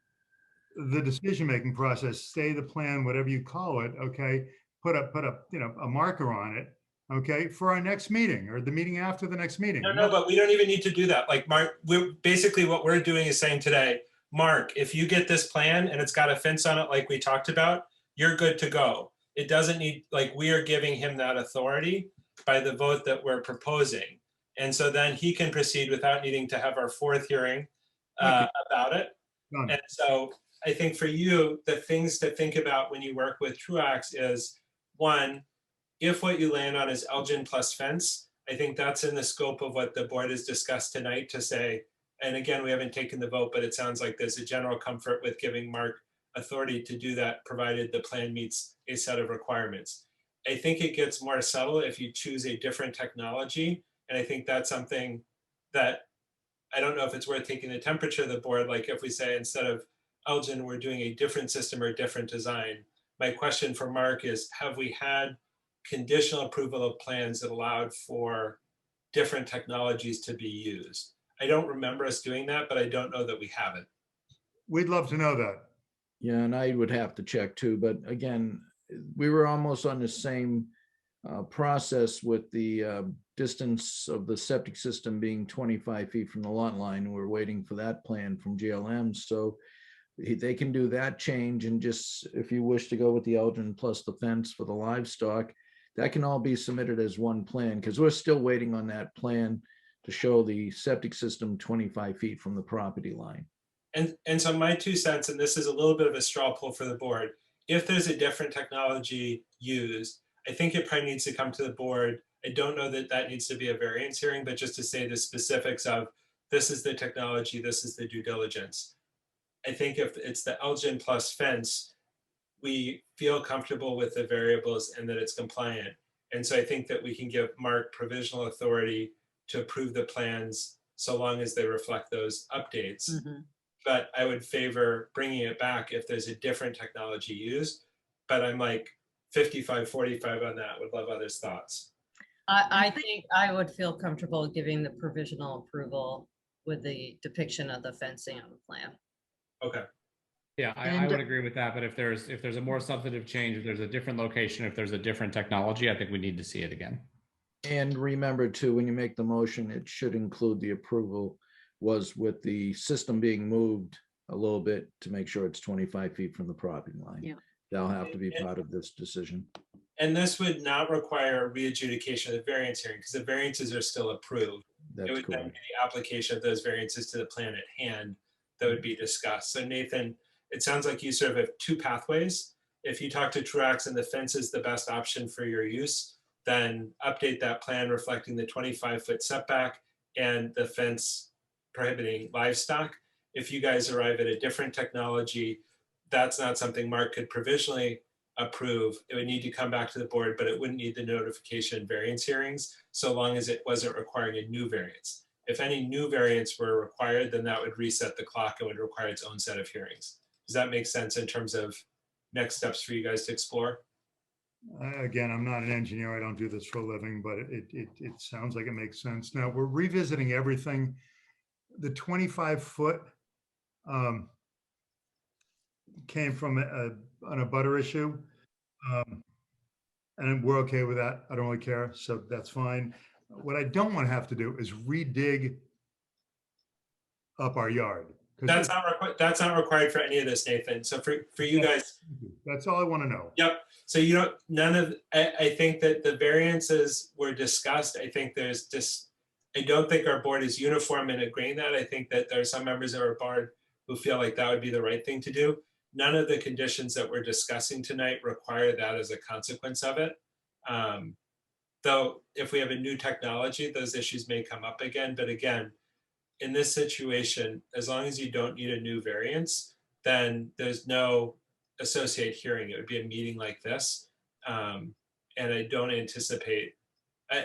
the decision-making process, stay the plan, whatever you call it, okay? Put a marker on it, okay, for our next meeting or the meeting after the next meeting. No, but we don't even need to do that. Mark, basically what we're doing is saying today, Mark, if you get this plan and it's got a fence on it like we talked about, you're good to go. It doesn't need, we are giving him that authority by the vote that we're proposing. And so then he can proceed without needing to have our fourth hearing about it. And so I think for you, the things to think about when you work with Truax is, one, if what you land on is Elgin plus fence, I think that's in the scope of what the board has discussed tonight to say, and again, we haven't taken the vote, but it sounds like there's a general comfort with giving Mark authority to do that, provided the plan meets a set of requirements. I think it gets more subtle if you choose a different technology. And I think that's something that I don't know if it's worth taking the temperature of the board. Like if we say instead of Elgin, we're doing a different system or a different design. My question for Mark is, have we had conditional approval of plans that allowed for different technologies to be used? I don't remember us doing that, but I don't know that we haven't. We'd love to know that. Yeah, and I would have to check too, but again, we were almost on the same process with the distance of the septic system being 25 feet from the lot line. We're waiting for that plan from GLM, so they can do that change, and just if you wish to go with the Elgin plus the fence for the livestock, that can all be submitted as one plan, because we're still waiting on that plan to show the septic system 25 feet from the property line. And so my 2 cents, and this is a little bit of a straw poll for the board, if there's a different technology used, I think it probably needs to come to the board. I don't know that that needs to be a variance hearing, but just to say the specifics of this is the technology, this is the due diligence. I think if it's the Elgin plus fence, we feel comfortable with the variables and that it's compliant. And so I think that we can give Mark provisional authority to approve the plans so long as they reflect those updates. But I would favor bringing it back if there's a different technology used. But I'm like 55-45 on that. Would love others' thoughts. I think I would feel comfortable giving the provisional approval with the depiction of the fencing on the plan. Okay. Yeah, I would agree with that. But if there's a more substantive change, if there's a different location, if there's a different technology, I think we need to see it again. And remember too, when you make the motion, it should include the approval was with the system being moved a little bit to make sure it's 25 feet from the property line. Yeah. That'll have to be part of this decision. And this would not require re-adjudication of the variance hearing because the variances are still approved. That's it would then correct. be the application of those variances to the plan at hand that would be discussed. So Nathan, it sounds like you sort of have two pathways. If you talk to Truax and the fence is the best option for your use, then update that plan reflecting the 25-foot setback and the fence prohibiting livestock. If you guys arrive at a different technology, that's not something Mark could provisionally approve. It would need to come back to the board, but it wouldn't need the notification and variance hearings so long as it wasn't requiring a new variance. If any new variance were required, then that would reset the clock and would require its own set of hearings. Does that make sense in terms of next steps for you guys to explore? Again, I'm not an engineer. I don't do this for a living, but it sounds like it makes sense. Now we're revisiting everything. The 25-foot came from an abutter issue. And we're okay with that. I don't really care. So that's fine. What I don't want to have to do is redig up our yard. That's not required for any of this, Nathan. So for you guys, that's all I want to know. Yep. So you don't, none of, I think that the variances were discussed. I think there's just, I don't think our board is uniform in agreeing that. I think that there are some members of our board who feel like that would be the right thing to do. None of the conditions that we're discussing tonight require that as a consequence of it. Though if we have a new technology, those issues may come up again. But again, in this situation, as long as you don't need a new variance, then there's no associate hearing. It would be a meeting like this. And I don't anticipate,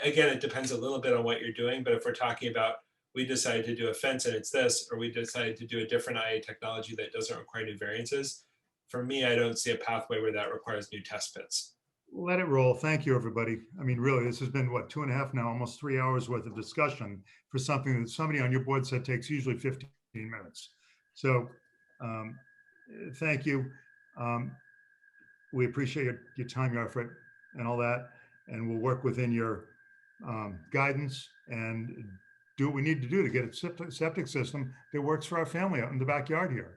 again, it depends a little bit on what you're doing, but if we're talking about, we decided to do a fence and it's this, or we decided to do a different IA technology that doesn't require new variances, for me, I don't see a pathway where that requires new test pits. Let it roll. Thank you, everybody. I mean, really, this has been what, 2.5 now, almost 3 hours worth of discussion for something that somebody on your board said takes usually 15 minutes. So thank you. We appreciate your time, your effort and all that. And we'll work within your guidance and do what we need to do to get a septic system that works for our family out in the backyard here.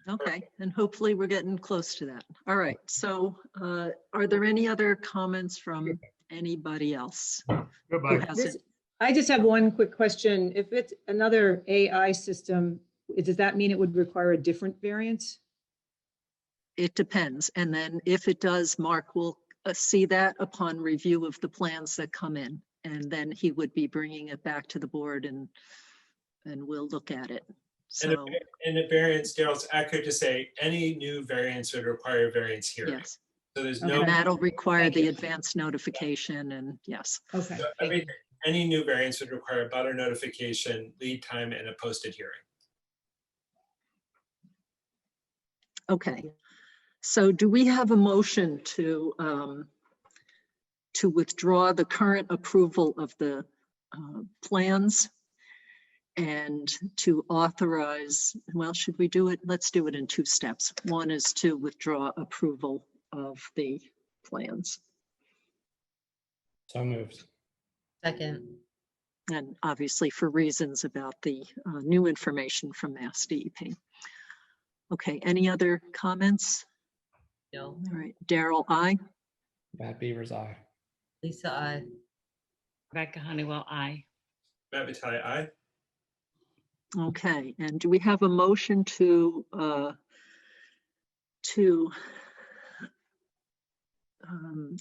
Okay, and hopefully we're getting close to that. All right, so are there any other comments from anybody else? Goodbye. I just have one quick question. If it's another AI system, Does that mean it would require a different variance? It depends. And then if it does, Mark will see that upon review of the plans that come in. And then he would be bringing it back to the board and we'll look at it. So, And a variance, Daryl's accurate to say any new variance would require a variance hearing. yes. So there's Okay. no, And that'll require the advance notification and yes. Okay. so any new variance would require butter notification, lead time, and a posted hearing. Okay. So do we have a motion to withdraw the current approval of the plans and to authorize, well, should we do it? Let's do it in two steps. One is to withdraw approval of the plans. So moved. Second. And obviously for reasons about the new information from Mass DEP. Okay, any other comments? No. All right, Daryl, aye. Matt Beavers, aye. Lisa, I. Rebecca Honeywell, aye. Matt Vitale, aye. Okay, and do we have a motion to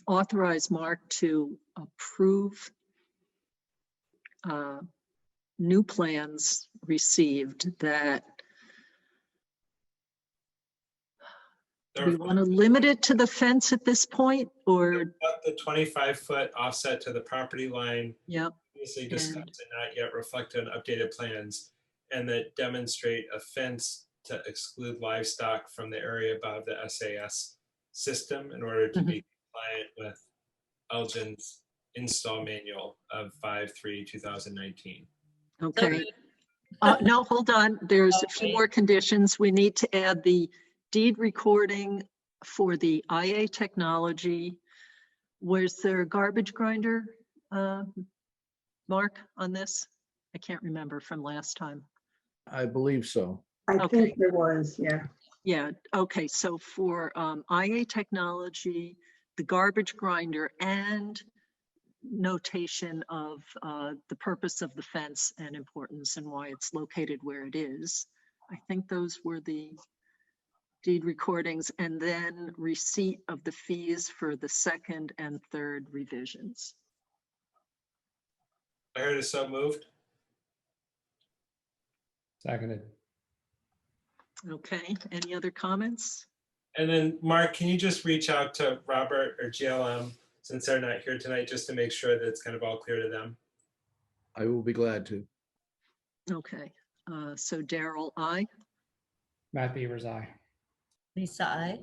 authorize Mark to approve new plans received that do we want to limit it to the fence at this point or? The 25-foot offset to the property line. Yep. Previously discussed and not yet reflected on updated plans, and that demonstrate a fence to exclude livestock from the area above the SAS system in order to be compliant with Elgin's install manual of 5/3/2019. Okay. No, hold on. There's a few more conditions. We need to add the deed recording for the IA technology. Was there a garbage grinder, Mark, on this? I can't remember from last time. I believe so. I Okay. think there was, yeah. Yeah, okay, so for IA technology, the garbage grinder and notation of the purpose of the fence and importance and why it's located where it is. I think those were the deed recordings and then receipt of the fees for the second and third revisions. I heard a so moved. Seconded. Okay, any other comments? And then Mark, can you just reach out to Robert or GLM since they're not here tonight, just to make sure that it's kind of all clear to them? I will be glad to. Okay, so Daryl, aye. Matt Beavers, aye. Lisa, I.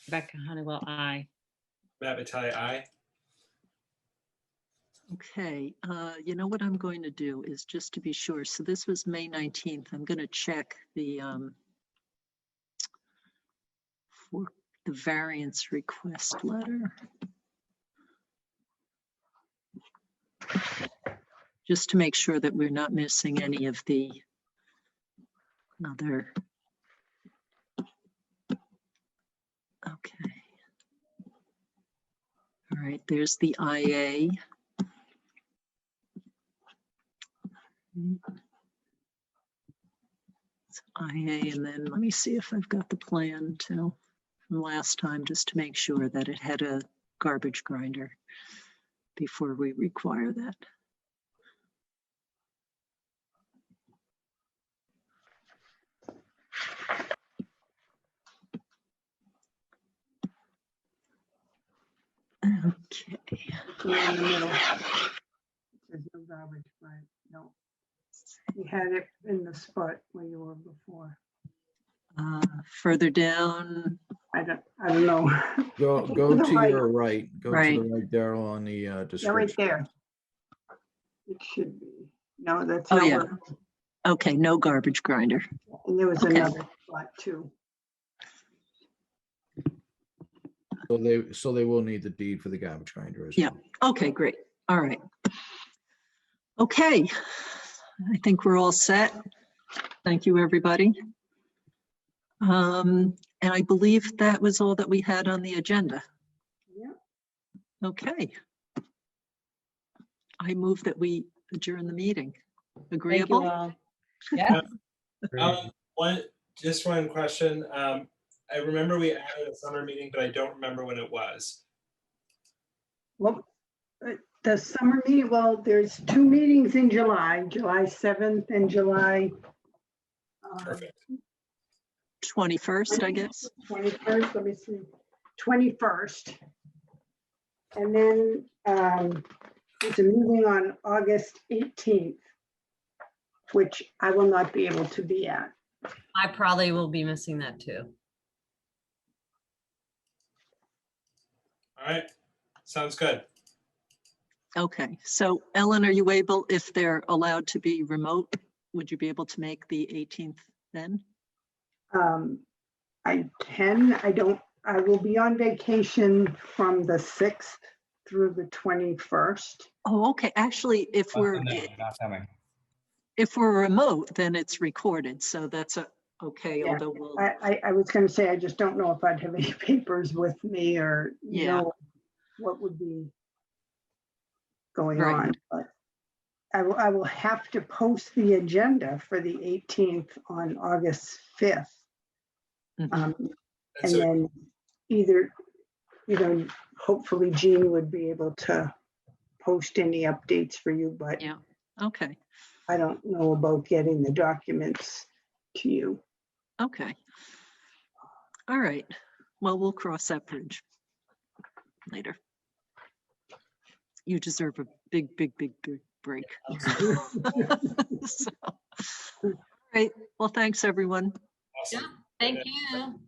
Rebecca Honeywell, aye. Matt Vitale, aye. Okay, you know what I'm going to do is just to be sure. So this was May 19th. I'm going to check the for the variance request letter. Just to make sure that we're not missing any of the other. Okay. All right, there's the IA. It's IA, and then let me see if I've got the plan too from last time, just to make sure that it had a garbage grinder before we require that. Okay. Yeah, in the middle. There's no garbage, right? No. You had it in the spot where you were before. Further down. I don't know. Go To the to right. your right. Go to Right. the right, Daryl, on the Yeah, right description. there. It should be. No, that's Oh, not yeah. what- Okay, no garbage grinder. And there was Okay. another spot too. So they will need the deed for the garbage grinder as Yeah. well. Okay, great. All right. Okay, I think we're all set. Thank you, everybody. And I believe that was all that we had on the agenda. Yeah. Okay. I move that we adjourn the meeting. Thank you Agreeable? all. Yeah. Just one question. I remember we added a summer meeting, but I don't remember when it was. Well, the summer meeting, well, there's 2 meetings in July, July 7th and July Perfect. 21st, I guess. 21st, let me see, 21st. And then there's a meeting on August 18th, which I will not be able to be at. I probably will be missing that too. All right, sounds good. Okay, so Ellen, are you able, if they're allowed to be remote, would you be able to make the 18th then? I can, I will be on vacation from the 6th through the 21st. Oh, okay, actually, if we're remote, then it's recorded, so that's okay, Yeah, although we'll, I was gonna say, I just don't know if I'd have any papers with me or, you Yeah. know, what would be going Right. on, but I will have to post the agenda for the 18th on August 5th. Mhm. And so- then either, hopefully Jean would be able to post any updates for you, but Yeah, okay, I don't know about getting the documents to you. okay. All right, well, we'll cross that bridge later. You deserve a big, big, big, big break. So, all right, well, thanks, everyone. Awesome. Thank you.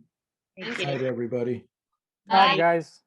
Thank Good night, everybody. Bye, guys.